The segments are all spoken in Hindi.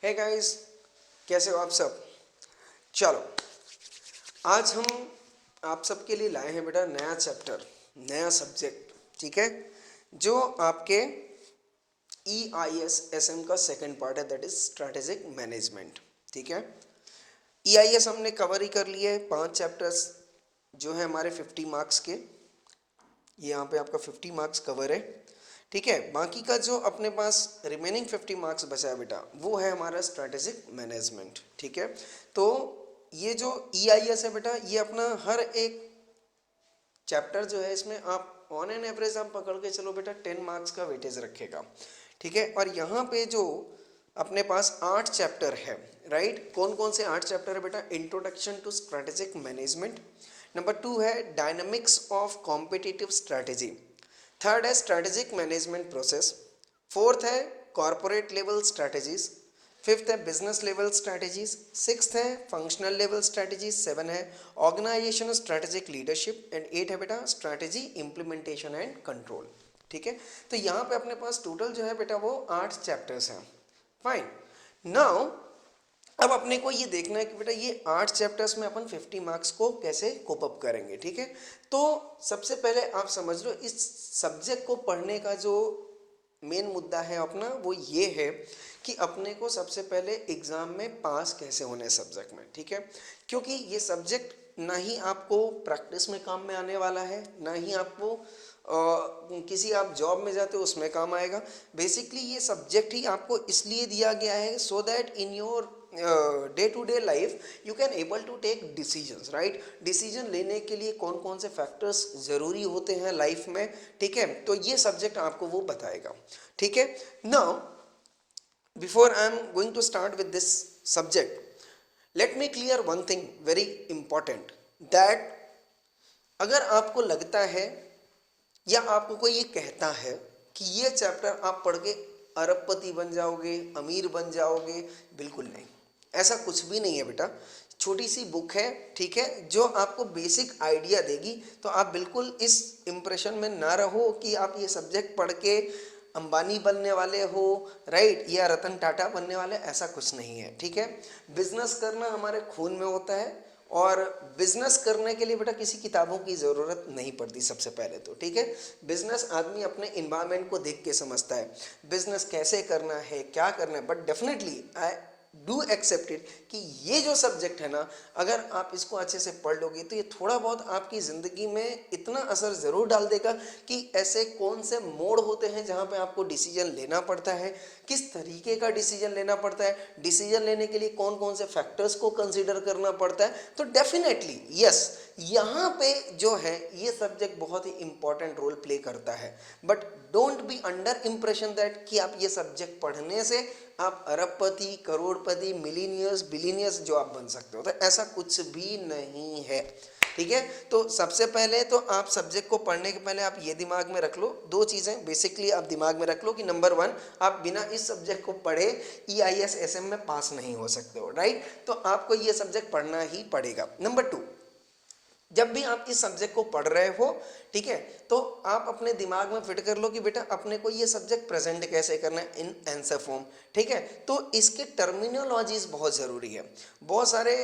हे गाइस, कैसे हो आप सब। चलो, आज हम आप सबके लिए लाए हैं बेटा नया चैप्टर, नया सब्जेक्ट। ठीक है, जो आपके EIS-SM का सेकंड पार्ट है, दैट इज स्ट्रैटेजिक मैनेजमेंट। ठीक है, EIS हमने कवर ही कर लिए 5 चैप्टर्स जो है हमारे 50 मार्क्स के। ये यहाँ पे आपका 50 मार्क्स कवर है। ठीक है, बाकी का जो अपने पास रिमेनिंग 50 मार्क्स बचा है बेटा, वो है हमारा स्ट्रैटेजिक मैनेजमेंट। ठीक है, तो ये जो EIS है बेटा, ये अपना हर एक चैप्टर जो है इसमें आप ऑन एन एवरेज आप पकड़ के चलो बेटा 10 मार्क्स का वेटेज रखेगा। ठीक है, और यहाँ पे जो अपने पास 8 चैप्टर है, राइट। कौन कौन से 8 चैप्टर है बेटा? Introduction to strategic management, number 2 है dynamics of competitive strategy, third है स्ट्रैटेजिक मैनेजमेंट प्रोसेस, फोर्थ है कॉरपोरेट लेवल स्ट्रैटेजीज, फिफ्थ है बिजनेस लेवल स्ट्रैटेजीज, सिक्स्थ है फंक्शनल लेवल स्ट्रैटेजीज, सेवन है ऑर्गेनाइजेशन स्ट्रैटेजिक लीडरशिप, एंड 8 है बेटा स्ट्रैटेजी इंप्लीमेंटेशन एंड कंट्रोल। ठीक है, तो यहाँ पे अपने पास टोटल जो है बेटा वो 8 चैप्टर्स हैं। फाइन, नाउ अब अपने को ये देखना है कि बेटा ये 8 चैप्टर्स में अपन 50 मार्क्स को कैसे कोप अप करेंगे। ठीक है, तो सबसे पहले आप समझ लो इस सब्जेक्ट को पढ़ने का जो मेन मुद्दा है अपना वो ये है कि अपने को सबसे पहले एग्जाम में पास कैसे होने सब्जेक्ट में। ठीक है, क्योंकि ये सब्जेक्ट ना ही आपको प्रैक्टिस में काम में आने वाला है, ना ही आपको किसी आप जॉब में जाते हो उसमें काम आएगा। बेसिकली ये सब्जेक्ट ही आपको इसलिए दिया गया है so that in your day to day life you can able to take decisions, right. Decision लेने के लिए कौन कौन से फैक्टर्स ज़रूरी होते हैं लाइफ में। ठीक है, तो ये सब्जेक्ट आपको वो बताएगा। ठीक है, now before I am going to start with this subject, let me clear one thing very important, that अगर आपको लगता है या आपको कोई ये कहता है कि ये चैप्टर आप पढ़ के अरबपति बन जाओगे, अमीर बन जाओगे, बिल्कुल नहीं, ऐसा कुछ भी नहीं है बेटा। छोटी सी बुक है, ठीक है, जो आपको बेसिक आइडिया देगी। तो आप बिल्कुल इस इम्प्रेशन में ना रहो कि आप ये सब्जेक्ट पढ़ के अंबानी बनने वाले हो, राइट, या रतन टाटा बनने वाले, ऐसा कुछ नहीं है। ठीक है, बिजनेस करना हमारे खून में होता है और बिजनेस करने के लिए बेटा किसी किताबों की ज़रूरत नहीं पड़ती सबसे पहले तो। ठीक है, बिजनेस आदमी अपने इन्वायरमेंट को देख के समझता है बिजनेस कैसे करना है, क्या करना है। But definitely I do accept it कि ये जो सब्जेक्ट है ना, अगर आप इसको अच्छे से पढ़ लोगे तो ये थोड़ा बहुत आपकी ज़िंदगी में इतना असर ज़रूर डाल देगा कि ऐसे कौन से मोड़ होते हैं जहाँ पे आपको डिसीजन लेना पड़ता है, किस तरीके का डिसीजन लेना पड़ता है, डिसीजन लेने के लिए कौन कौन से फैक्टर्स को कंसीडर करना पड़ता है। तो डेफिनेटली यस, यहाँ पे जो है ये सब्जेक्ट बहुत ही इंपॉर्टेंट रोल प्ले करता है। But don't be under impression that कि आप ये सब्जेक्ट पढ़ने से आप अरबपति, करोड़पति, मिलीनियर्स, बिलीनियर्स जो आप बन सकते हो, तो ऐसा कुछ भी नहीं है। ठीक है, तो सबसे पहले तो आप सब्जेक्ट को पढ़ने के पहले आप ये दिमाग में रख लो, दो चीज़ें बेसिकली आप दिमाग में रख लो कि नंबर 1, आप बिना इस सब्जेक्ट को पढ़े EIS-SM में पास नहीं हो सकते हो, राइट। तो आपको ये सब्जेक्ट पढ़ना ही पड़ेगा। नंबर 2, जब भी आप इस सब्जेक्ट को पढ़ रहे हो, ठीक है, तो आप अपने दिमाग में फिट कर लो कि बेटा अपने को ये सब्जेक्ट प्रेजेंट कैसे करना है इन आंसर फॉर्म। ठीक है, तो इसके टर्मिनोलॉजीज बहुत ज़रूरी है। बहुत सारे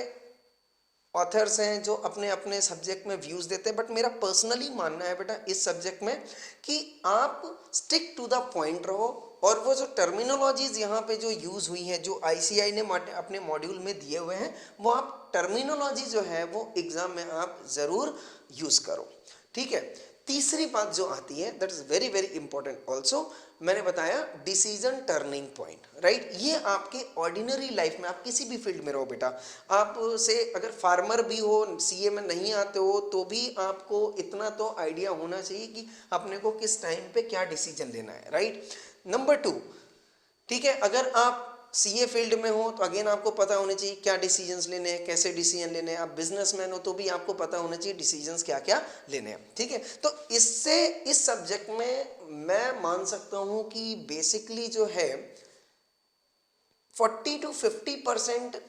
ऑथर्स हैं जो अपने अपने सब्जेक्ट में व्यूज़ देते हैं, बट मेरा पर्सनली मानना है बेटा इस सब्जेक्ट में कि आप स्टिक टू द पॉइंट रहो, और वो जो टर्मिनोलॉजीज यहाँ पे जो यूज़ हुई हैं, जो ICI ने अपने मॉड्यूल में दिए हुए हैं, वो आप टर्मिनोलॉजी जो है वो एग्ज़ाम में आप ज़रूर यूज़ करो। ठीक है, तीसरी बात जो आती है that is very very important also, मैंने बताया डिसीजन टर्निंग पॉइंट, राइट। ये आपके ऑर्डिनरी लाइफ में, आप किसी भी फील्ड में रहो बेटा, आप से अगर फार्मर भी हो, CA में नहीं आते हो, तो भी आपको इतना तो आइडिया होना चाहिए कि अपने को किस टाइम पे क्या डिसीजन लेना है, राइट। नंबर 2, ठीक है, अगर आप CA फील्ड में हो तो अगेन आपको पता होना चाहिए क्या डिसीजंस लेने हैं, कैसे डिसीजन लेने हैं। आप बिजनेसमैन हो तो भी आपको पता होना चाहिए डिसीजंस क्या क्या लेने हैं। ठीक है, तो इससे इस सब्जेक्ट में मैं मान सकता हूं कि बेसिकली जो है 40 to 50%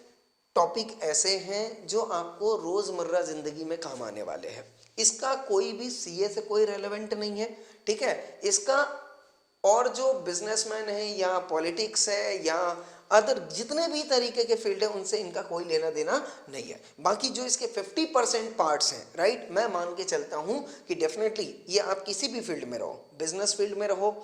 टॉपिक ऐसे हैं जो आपको रोज़मर्रा ज़िंदगी में काम आने वाले हैं। इसका कोई भी CA से कोई रेलेवेंट नहीं है। ठीक है, इसका और जो बिजनेसमैन है या पॉलिटिक्स है या अदर जितने भी तरीके के फील्ड है उनसे इनका कोई लेना देना नहीं है। बाकी जो इसके 50% पार्ट्स हैं, राइट, मैं मान के चलता हूं कि डेफिनेटली ये आप किसी भी फील्ड में रहो, बिजनेस फील्ड में रहो,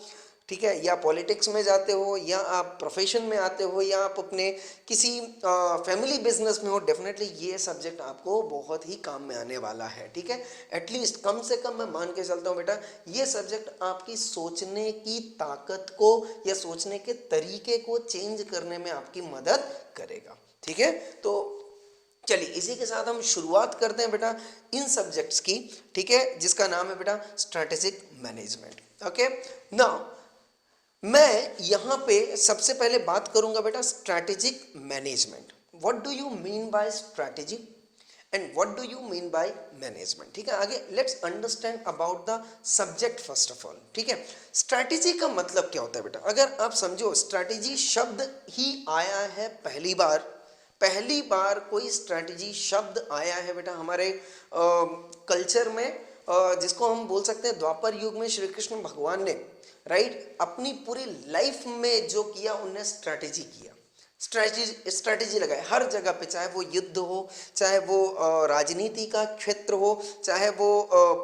ठीक है, या पॉलिटिक्स में जाते हो, या आप प्रोफेशन में आते हो, या आप अपने किसी फैमिली बिजनेस में हो, डेफिनेटली ये सब्जेक्ट आपको बहुत ही काम में आने वाला है। ठीक है, एटलीस्ट कम से कम मैं मान के चलता हूँ बेटा, ये सब्जेक्ट आपकी सोचने की ताकत को या सोचने के तरीके को चेंज करने में आपकी मदद करेगा। ठीक है, तो चलिए इसी के साथ हम शुरुआत करते हैं बेटा इन सब्जेक्ट्स की। ठीक है, जिसका नाम है बेटा स्ट्रैटेजिक मैनेजमेंट। ओके, नाउ मैं यहां पे सबसे पहले बात करूंगा बेटा strategic management. What do you mean by strategy and what do you mean by management. ठीक है, आगे let's understand about the subject first of all. ठीक है, स्ट्रैटेजी का मतलब क्या होता है बेटा, अगर आप समझो स्ट्रैटेजी शब्द ही आया है पहली बार कोई स्ट्रैटेजी शब्द आया है बेटा हमारे कल्चर में, जिसको हम बोल सकते हैं द्वापर युग में श्री कृष्ण भगवान ने, राइट, अपनी पूरी लाइफ में जो किया उन्हें स्ट्रैटेजी किया, स्ट्रैटेजी लगाए हर जगह पे, चाहे वो युद्ध हो, चाहे वो राजनीति का क्षेत्र हो, चाहे वो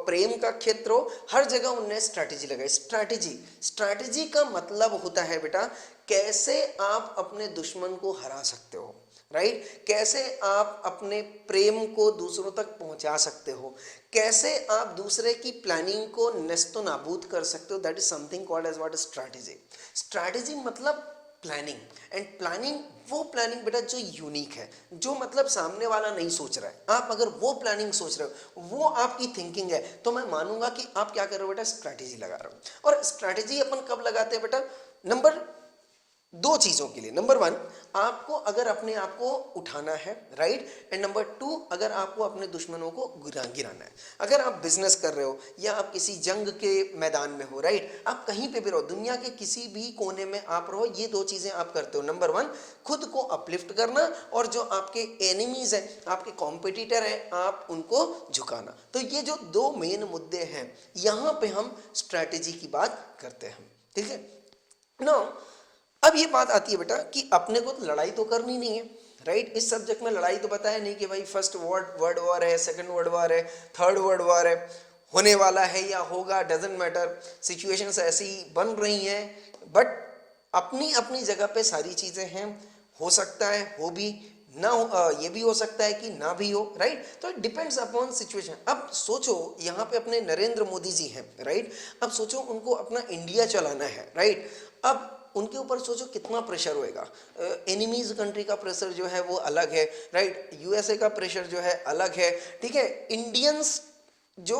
प्रेम का क्षेत्र हो, हर जगह उन्हें स्ट्रैटेजी लगाई। स्ट्रैटेजी का मतलब होता है बेटा कैसे आप अपने दुश्मन को हरा सकते हो, राइट, कैसे आप अपने प्रेम को दूसरों तक पहुंचा सकते हो, कैसे आप दूसरे की प्लानिंग को नस्तो नाबूद कर सकते हो। That is something called as what strategy. Strategy मतलब प्लानिंग, एंड प्लानिंग वो प्लानिंग बेटा जो यूनिक है, जो मतलब सामने वाला नहीं सोच रहा है। आप अगर वो प्लानिंग सोच रहे हो, वो आपकी थिंकिंग है, तो मैं मानूंगा कि आप क्या कर रहे हो बेटा, स्ट्रैटेजी लगा रहे हो। और स्ट्रैटेजी अपन कब लगाते हैं बेटा, नंबर दो चीजों के लिए। नंबर वन, आपको अगर अपने आप को उठाना है, राइट, एंड नंबर टू, अगर आपको अपने दुश्मनों को गिराना है। अगर आप बिजनेस कर रहे हो या आप किसी जंग के मैदान में हो, राइट, आप कहीं पे भी रहो, दुनिया के किसी भी कोने में आप रहो, ये दो चीजें आप करते हो। नंबर वन, खुद को अपलिफ्ट करना, और जो आपके एनिमीज हैं, आपके कॉम्पिटिटर हैं, आप उनको झुकाना। तो ये जो दो मेन मुद्दे हैं, यहां पे हम स्ट्रैटेजी की बात करते हैं। ठीक है, नाउ अब ये बात आती है बेटा कि अपने को तो लड़ाई तो करनी नहीं है, राइट, इस सब्जेक्ट में लड़ाई तो बताया नहीं कि भाई फर्स्ट वर्ल्ड वॉर है, सेकंड वर्ल्ड वॉर है, थर्ड वर्ल्ड वॉर है, होने वाला है या होगा, डजंट मैटर, सिचुएशंस ऐसी बन रही हैं, बट अपनी अपनी जगह पे सारी चीजें हैं। हो सकता है हो भी ना हो, ये भी हो सकता है कि ना भी हो, राइट, तो इट डिपेंड्स अपॉन सिचुएशन। अब सोचो यहाँ पे अपने नरेंद्र मोदी जी हैं, राइट, अब सोचो उनको अपना इंडिया चलाना है, राइट, अब उनके ऊपर सोचो कितना प्रेशर होएगा। एनिमीज कंट्री का प्रेशर जो है वो अलग है, राइट, यूएसए का प्रेशर जो है अलग है। ठीक है, इंडियंस जो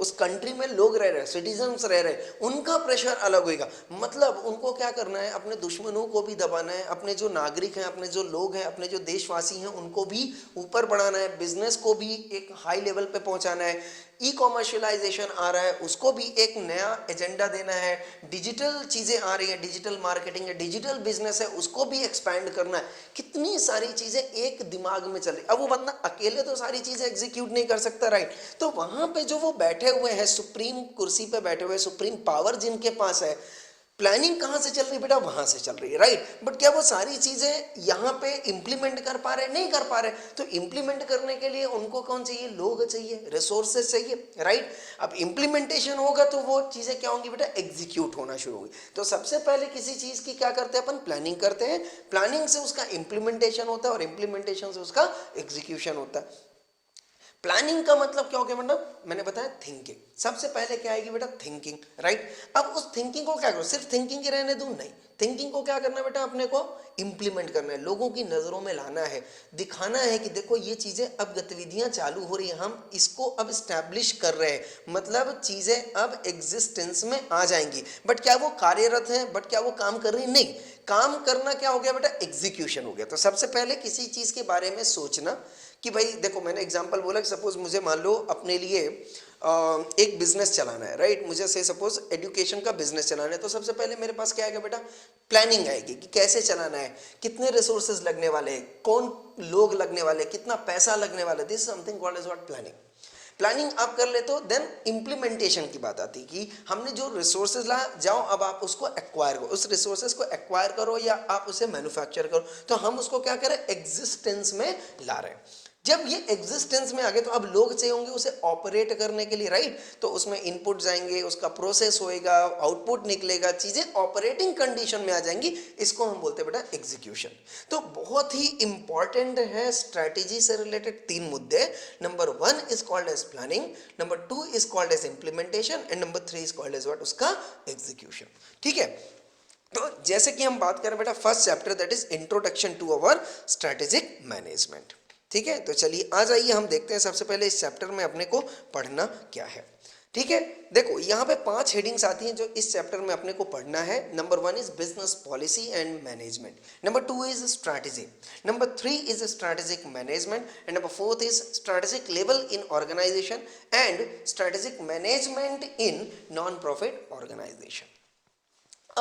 उस कंट्री में लोग रह रहे हैं, सिटीजन्स रह रहे हैं, उनका प्रेशर अलग होगा। मतलब उनको क्या करना है, अपने दुश्मनों को भी दबाना है, अपने जो नागरिक हैं, अपने जो लोग हैं, अपने जो देशवासी हैं, उनको भी ऊपर बढ़ाना है, बिजनेस को भी एक हाई लेवल पे पहुंचाना है, ई कॉमर्शियलाइजेशन आ रहा है उसको भी एक नया एजेंडा देना है, डिजिटल चीज़ें आ रही हैं, डिजिटल मार्केटिंग है, डिजिटल बिजनेस है, उसको भी एक्सपैंड करना है। कितनी सारी चीज़ें एक दिमाग में चल रही। अब वो बंदा अकेले तो सारी चीज़ें एग्जीक्यूट नहीं कर सकता, राइट, तो वहाँ पे जो वो बैठे हुए हैं, सुप्रीम कुर्सी पे बैठे हुए, सुप्रीम पावर जिनके पास है, प्लानिंग कहाँ से चल रही है बेटा, वहां से चल रही है, राइट, बट क्या वो सारी चीजें यहाँ पे इंप्लीमेंट कर पा रहे, नहीं कर पा रहे। तो इंप्लीमेंट करने के लिए उनको कौन चाहिए, लोग चाहिए, रिसोर्सेज चाहिए, राइट। अब इंप्लीमेंटेशन होगा तो वो चीजें क्या होंगी बेटा, एग्जीक्यूट होना शुरू होगी। तो सबसे पहले किसी चीज की क्या करते हैं अपन, प्लानिंग करते हैं, प्लानिंग से उसका इंप्लीमेंटेशन होता है और इंप्लीमेंटेशन से उसका एग्जीक्यूशन होता है। प्लानिंग का मतलब क्या हो गया मतलब, मैंने बताया थिंकिंग। सबसे पहले क्या आएगी बेटा, थिंकिंग, राइट। अब उस थिंकिंग को क्या करो, सिर्फ थिंकिंग ही रहने दूं, नहीं, थिंकिंग को क्या करना है बेटा, अपने को इंप्लीमेंट करना है, लोगों की नजरों में लाना है, दिखाना है कि देखो ये चीजें अब गतिविधियां चालू हो रही है, हम इसको अब स्टैब्लिश कर रहे हैं, मतलब चीजें अब एग्जिस्टेंस में आ जाएंगी। बट क्या वो कार्यरत है, बट क्या वो काम कर रही, नहीं, काम करना क्या हो गया बेटा, एग्जीक्यूशन हो गया। तो सबसे पहले किसी चीज के बारे में सोचना कि भाई देखो, मैंने एग्जांपल बोला कि सपोज मुझे मान लो अपने लिए एक बिजनेस चलाना है, राइट, मुझे से सपोज एजुकेशन का बिजनेस चलाना है, तो सबसे पहले मेरे पास क्या आएगा बेटा, प्लानिंग आएगी कि कैसे चलाना है, कितने रिसोर्सेज लगने वाले हैं, कौन लोग लगने वाले, कितना पैसा लगने वाला है, this something called as what, planning. Planning आप कर लेते हो, देन इम्प्लीमेंटेशन की बात आती है कि हमने जो रिसोर्सेज ला, जाओ अब आप उसको एक्वायर करो, उस रिसोर्सेज को एक्वायर करो या आप उसे मैन्युफैक्चर करो। तो हम उसको क्या करें, एग्जिस्टेंस में ला रहे हैं। जब ये एग्जिस्टेंस में आ गए तो अब लोग चाहिए होंगे उसे ऑपरेट करने के लिए, राइट। तो उसमें इनपुट जाएंगे, उसका प्रोसेस होएगा, आउटपुट निकलेगा, चीजें ऑपरेटिंग कंडीशन में आ जाएंगी। इसको हम बोलते हैं बेटा एग्जीक्यूशन। तो बहुत ही इंपॉर्टेंट है स्ट्रैटेजी से रिलेटेड 3 मुद्दे। Number 1 is called as planning, number 2 is called as implementation and number 3 is called as what, उसका एग्जीक्यूशन। ठीक है। तो जैसे कि हम बात करें बेटा first chapter, that is introduction to our strategic management. ठीक है, तो चलिए आ जाइए हम देखते हैं सबसे पहले इस चैप्टर में अपने को पढ़ना क्या है। ठीक है, देखो यहाँ पे 5 हेडिंग्स आती हैं जो इस चैप्टर में अपने को पढ़ना है। Number 1 is business policy and management, number 2 is strategy, number 3 is strategic management and number 4 is strategic level in organisation and strategic management in non profit organisation.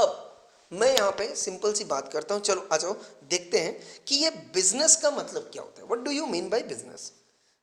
अब मैं यहाँ पे सिंपल सी बात करता हूँ, चलो आ जाओ देखते हैं कि ये बिजनेस का मतलब क्या होता है। What do you mean by business.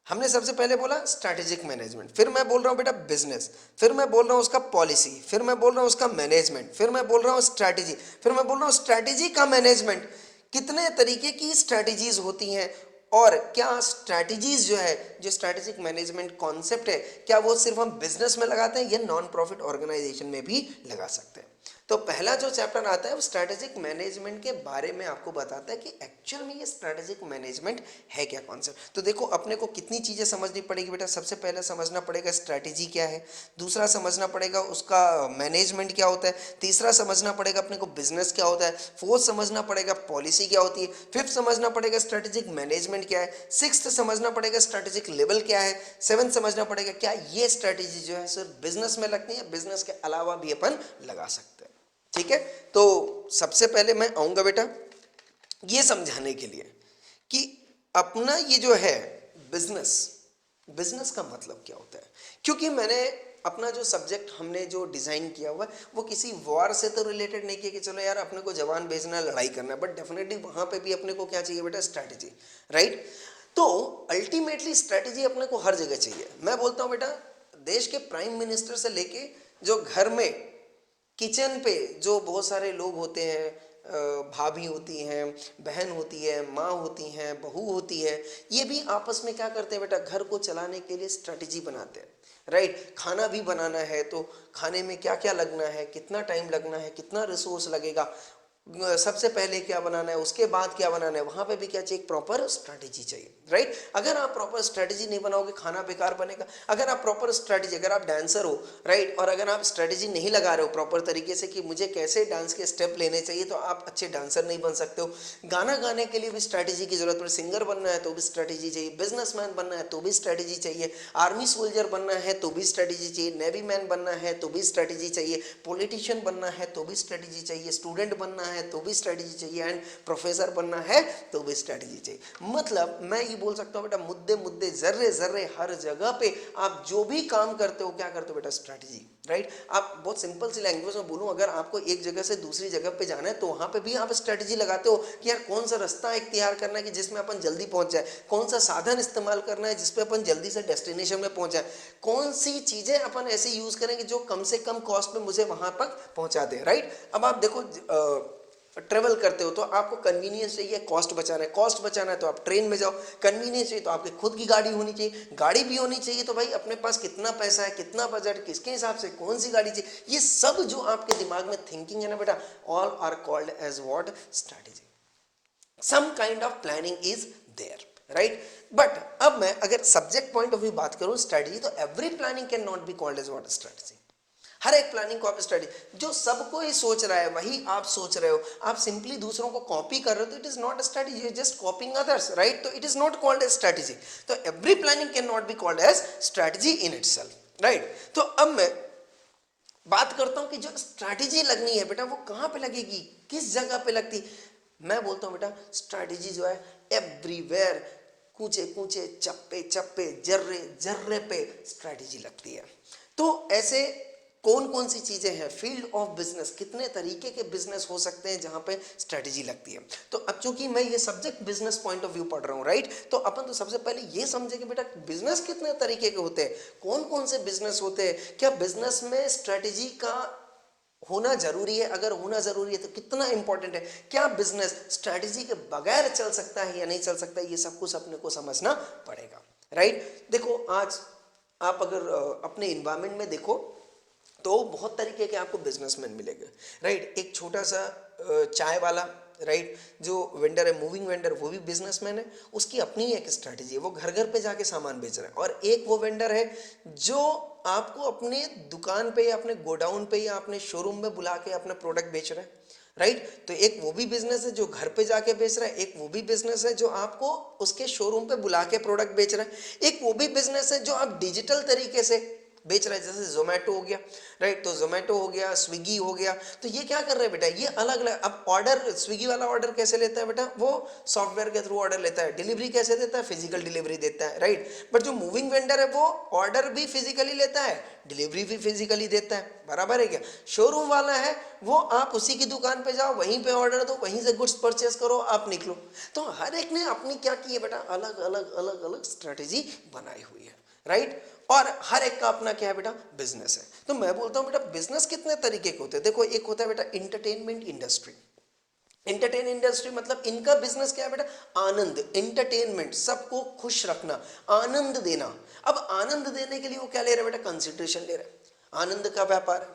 हमने सबसे पहले बोला स्ट्रैटेजिक मैनेजमेंट, फिर मैं बोल रहा हूँ बेटा बिजनेस, फिर मैं बोल रहा हूँ उसका पॉलिसी, फिर मैं बोल रहा हूँ उसका मैनेजमेंट, फिर मैं बोल रहा हूँ स्ट्रैटेजी, फिर मैं बोल रहा हूँ स्ट्रैटेजी का मैनेजमेंट। कितने तरीके की स्ट्रैटेजीज होती हैं और क्या स्ट्रैटेजीज जो है, जो स्ट्रैटेजिक मैनेजमेंट कॉन्सेप्ट है, क्या वो सिर्फ हम बिजनेस में लगाते हैं या नॉन प्रॉफिट ऑर्गेनाइजेशन में भी लगा सकते हैं। तो पहला जो चैप्टर आता है वो स्ट्रैटेजिक मैनेजमेंट के बारे में आपको बताता है कि एक्चुअल में ये स्ट्रैटेजिक मैनेजमेंट है क्या कॉन्सेप्ट। तो देखो अपने को कितनी चीज़ें समझनी पड़ेगी बेटा। सबसे पहले समझना पड़ेगा स्ट्रैटेजी क्या है, दूसरा समझना पड़ेगा उसका मैनेजमेंट क्या होता है, तीसरा समझना पड़ेगा अपने को बिजनेस क्या होता है, फोर्थ समझना पड़ेगा पॉलिसी क्या होती है, फिफ्थ समझना पड़ेगा स्ट्रैटेजिक मैनेजमेंट क्या है, सिक्स्थ समझना पड़ेगा स्ट्रैटेजिक लेवल क्या है, सेवंथ समझना पड़ेगा क्या ये स्ट्रैटेजी जो है सिर्फ बिजनेस में लगती है, बिजनेस के अलावा भी अपन लगा सकते हैं। ठीक है, तो सबसे पहले मैं आऊंगा बेटा ये समझाने के लिए कि अपना ये जो है बिजनेस, बिजनेस का मतलब क्या होता है। क्योंकि मैंने अपना जो सब्जेक्ट हमने जो डिजाइन किया हुआ है वो किसी वॉर से तो रिलेटेड नहीं किया कि चलो यार अपने को जवान भेजना है, लड़ाई करना है, बट डेफिनेटली वहां पे भी अपने को क्या चाहिए बेटा, स्ट्रैटेजी, राइट। तो अल्टीमेटली स्ट्रैटेजी अपने को हर जगह चाहिए। मैं बोलता हूं बेटा देश के प्राइम मिनिस्टर से लेके जो घर में किचन पे जो बहुत सारे लोग होते हैं, भाभी होती हैं, बहन होती है, माँ होती हैं, बहू होती है, ये भी आपस में क्या करते हैं बेटा, घर को चलाने के लिए स्ट्रैटेजी बनाते हैं, राइट। खाना भी बनाना है तो खाने में क्या क्या लगना है, कितना टाइम लगना है, कितना रिसोर्स लगेगा, सबसे पहले क्या बनाना है, उसके बाद क्या बनाना है, वहां पे भी क्या चाहिए, प्रॉपर स्ट्रैटेजी चाहिए, राइट। अगर आप प्रॉपर स्ट्रैटेजी नहीं बनाओगे खाना बेकार बनेगा। अगर आप प्रॉपर स्ट्रैटेजी, अगर आप डांसर हो, राइट, और अगर आप स्ट्रैटेजी नहीं लगा रहे हो प्रॉपर तरीके से कि मुझे कैसे डांस के स्टेप लेने चाहिए, तो आप अच्छे डांसर नहीं बन सकते हो। गाना गाने के लिए भी स्ट्रैटेजी की जरूरत पड़े, सिंगर बनना है तो भी स्ट्रैटेजी चाहिए, बिजनेसमैन बनना है तो भी स्ट्रैटेजी चाहिए, आर्मी सोल्जर बनना है तो भी स्ट्रैटेजी चाहिए, नेवी मैन बनना है तो भी स्ट्रैटेजी चाहिए, पॉलिटिशियन बनना है तो भी स्ट्रैटेजी चाहिए, स्टूडेंट बनना है तो भी स्ट्रैटेजी चाहिए, एंड प्रोफेसर बनना है तो भी स्ट्रैटेजी चाहिए। मतलब मैं ये बोल सकता हूँ बेटा मुद्दे मुद्दे जर्रे जर्रे हर जगह पे आप जो भी काम करते हो क्या करते हो बेटा, स्ट्रैटेजी, राइट। आप बहुत सिंपल सी लैंग्वेज में बोलूं, अगर आपको एक जगह से दूसरी जगह पे जाना है तो वहां पे भी आप स्ट्रैटेजी लगाते हो कि यार कौन सा रास्ता इख्तियार करना है कि जिसमें अपन जल्दी पहुंच जाए, कौन सा साधन इस्तेमाल करना है जिसपे अपन जल्दी से डेस्टिनेशन में पहुंच जाए, कौन सी चीजें अपन ऐसे यूज करें कि जो कम से कम कॉस्ट में मुझे वहां तक पहुंचा दे, राइट। अब आप देखो ट्रेवल करते हो तो आपको कन्वीनियंस चाहिए, कॉस्ट बचाना है, कॉस्ट बचाना है तो आप ट्रेन में जाओ, कन्वीनियंस चाहिए तो आपकी खुद की गाड़ी होनी चाहिए, गाड़ी भी होनी चाहिए तो भाई अपने पास कितना पैसा है, कितना बजट, किसके हिसाब से कौन सी गाड़ी चाहिए, ये सब जो आपके दिमाग में थिंकिंग है ना बेटा, all are called as what, strategy. Some kind of planning is there, right. But अब मैं अगर सब्जेक्ट पॉइंट ऑफ व्यू बात करूं स्ट्रैटेजी, तो every planning can not be called as what, strategy. हर एक प्लानिंग को आप स्टडी, जो सबको ही सोच रहा है वही आप सोच रहे हो, आप सिंपली दूसरों को कॉपी कर रहे हो, तो it is not a strategy, you just copying others, right. तो it is not called as strategy. तो every planning can not be called as strategy in itself, right. तो अब मैं बात करता हूं कि जो स्ट्रैटेजी लगनी है बेटा वो कहां पे लगेगी, किस जगह पे लगती। मैं बोलता हूं बेटा स्ट्रैटेजी जो है एवरीवेयर, कूचे कूचे, चप्पे चप्पे, जर्रे जर्रे पे स्ट्रैटेजी लगती है। तो ऐसे कौन कौन सी चीजें हैं, फील्ड ऑफ बिजनेस, कितने तरीके के बिजनेस हो सकते हैं जहां पे स्ट्रेटेजी लगती है। तो अब चूंकि मैं ये subject business point of view पढ़ रहा हूं, राइट, तो अपन तो सबसे पहले ये समझे कि बेटा बिजनेस कितने तरीके के होते हैं, कौन कौन से बिजनेस होते हैं, क्या बिजनेस में स्ट्रेटेजी का होना जरूरी है, अगर होना जरूरी है तो कितना इंपॉर्टेंट है, क्या बिजनेस स्ट्रेटेजी के बगैर चल सकता है या नहीं चल सकता है, ये सब कुछ अपने को समझना पड़ेगा, राइट। देखो आज आप अगर अपने इन्वायरमेंट में देखो तो बहुत तरीके के आपको बिजनेसमैन मिलेंगे, राइट। एक छोटा सा चाय वाला, राइट, जो वेंडर है, मूविंग वेंडर, वो भी बिजनेसमैन है, उसकी अपनी एक स्ट्रैटेजी है, वो घर घर पे जाके सामान बेच रहा है। और एक वो वेंडर है जो आपको अपने दुकान पे या अपने गोडाउन पे या अपने शोरूम में बुला के अपना प्रोडक्ट बेच रहा है, राइट। तो एक वो भी बिजनेस है जो घर पे जाके बेच रहा है, एक वो भी बिजनेस है जो आपको उसके शोरूम पे बुला के प्रोडक्ट बेच रहा है, एक वो भी बिजनेस है जो आप डिजिटल तरीके से बेच रहा है, जैसे जोमेटो हो गया, राइट। तो जोमेटो हो गया, स्विगी हो गया, तो ये क्या कर रहे हैं बेटा, ये अलग अलग। अब ऑर्डर, स्विगी वाला ऑर्डर कैसे लेता है बेटा, वो सॉफ्टवेयर के थ्रू ऑर्डर लेता है। डिलीवरी कैसे देता है, फिजिकल डिलीवरी देता है, राइट। बट जो मूविंग वेंडर है वो ऑर्डर भी फिजिकली लेता है, डिलीवरी भी फिजिकली देता है, बराबर है क्या। शोरूम वाला है वो आप उसी की दुकान पे जाओ, वहीं पे ऑर्डर दो, वहीं से गुड्स परचेस करो, आप निकलो। तो हर एक ने अपनी क्या की है बेटा, अलग अलग अलग अलग स्ट्रेटेजी बनाई हुई है, राइट। और हर एक का अपना क्या है बेटा, बिजनेस है। तो मैं बोलता हूं बेटा बिजनेस कितने तरीके के होते हैं। देखो एक होता है बेटा इंटरटेनमेंट इंडस्ट्री। इंटरटेन इंडस्ट्री मतलब इनका बिजनेस क्या है बेटा, आनंद, एंटरटेनमेंट, सबको खुश रखना, आनंद देना। अब आनंद देने के लिए वो क्या ले रहे हैं बेटा, कंसिडरेशन ले रहे हैं, आनंद का व्यापार है।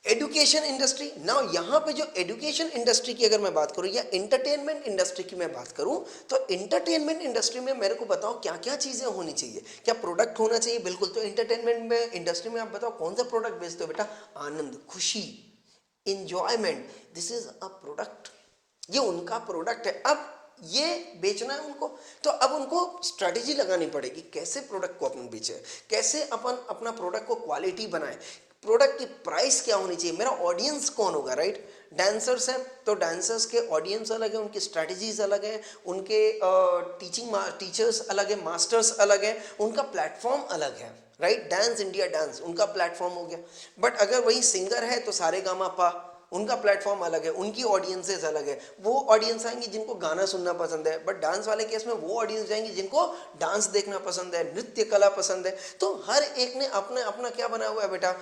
एजुकेशन इंडस्ट्री, ना यहाँ पे जो एजुकेशन इंडस्ट्री की अगर मैं बात करूँ या एंटरटेनमेंट इंडस्ट्री की मैं बात करूँ, तो एंटरटेनमेंट इंडस्ट्री में मेरे को बताओ क्या क्या चीज़ें होनी चाहिए, क्या प्रोडक्ट होना चाहिए, बिल्कुल। तो एंटरटेनमेंट में इंडस्ट्री में आप बताओ कौन सा प्रोडक्ट बेचते हो बेटा, आनंद, खुशी, enjoyment, this is a product, ये उनका प्रोडक्ट है। अब ये बेचना है उनको, तो अब उनको स्ट्रेटेजी लगानी पड़ेगी, कैसे प्रोडक्ट को अपन बेचे, कैसे अपन अपना प्रोडक्ट को क्वालिटी बनाए, प्रोडक्ट की प्राइस क्या होनी चाहिए, मेरा ऑडियंस कौन होगा, राइट। डांसर्स हैं तो डांसर्स के ऑडियंस अलग है, उनकी स्ट्रेटजीज अलग है, उनके टीचर्स अलग है, मास्टर्स अलग है, उनका प्लेटफॉर्म अलग है, राइट। डांस इंडिया डांस उनका प्लेटफॉर्म हो गया। बट अगर वही सिंगर है तो सारे गामा पा, उनका प्लेटफॉर्म अलग है, उनकी ऑडियंसेस अलग है। वो ऑडियंस आएंगे जिनको गाना सुनना पसंद है, बट डांस वाले केस में वो ऑडियंस जाएंगे जिनको डांस देखना पसंद है, नृत्य कला पसंद है। तो हर एक ने अपने अपना क्या बनाया हुआ है बेटा,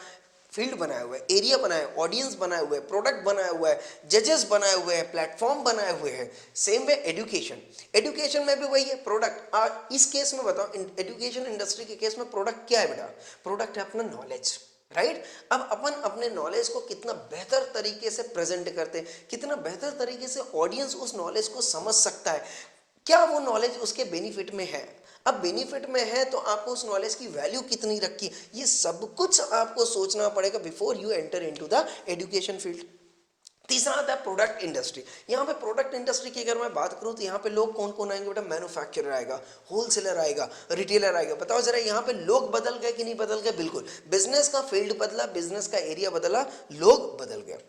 फील्ड बनाया हुआ है, एरिया बनाया है, ऑडियंस बनाए हुए हैं, प्रोडक्ट बनाया हुआ है, जजेस बनाए हुए हैं, प्लेटफॉर्म बनाए हुए हैं। सेम वे एजुकेशन, एजुकेशन में भी वही है, प्रोडक्ट। इस केस में बताओ एजुकेशन इंडस्ट्री के केस में प्रोडक्ट क्या है बेटा, प्रोडक्ट है अपना नॉलेज, राइट। अब अपन अपने नॉलेज को कितना बेहतर तरीके से प्रेजेंट करते हैं, कितना बेहतर तरीके से ऑडियंस उस नॉलेज को समझ सकता है, क्या वो नॉलेज उसके बेनिफिट में है। अब बेनिफिट में है तो आपको उस नॉलेज की वैल्यू कितनी रखी, ये सब कुछ आपको सोचना पड़ेगा before you enter into the education field. तीसरा आता है प्रोडक्ट इंडस्ट्री। यहाँ पे प्रोडक्ट इंडस्ट्री की अगर मैं बात करूँ तो यहाँ पे लोग कौन कौन आएंगे बेटा, मैन्युफैक्चरर आएगा, होलसेलर आएगा, रिटेलर आएगा। बताओ जरा यहाँ पे लोग बदल गए कि नहीं बदल गए, बिल्कुल। बिजनेस का फील्ड बदला, बिजनेस का एरिया बदला, लोग बदल गए।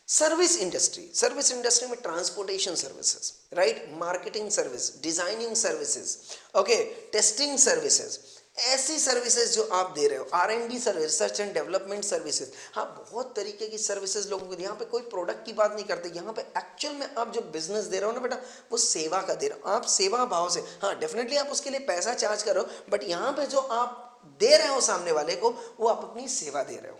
सर्विस इंडस्ट्री, सर्विस इंडस्ट्री में transportation services, right, marketing service, designing services, okay, testing services, ऐसी सर्विसेज जो आप दे रहे हो, R&D service, research and development services. हाँ, बहुत तरीके की सर्विसेज लोगों को, यहाँ पे कोई प्रोडक्ट की बात नहीं करते, यहाँ पे एक्चुअल में आप जो बिजनेस दे रहे हो ना बेटा, वो सेवा का दे रहे हो, आप सेवा भाव से। हाँ, डेफिनेटली आप उसके लिए पैसा चार्ज कर रहे हो, बट यहाँ पे जो आप दे रहे हो सामने वाले को, वो आप अपनी सेवा दे रहे हो।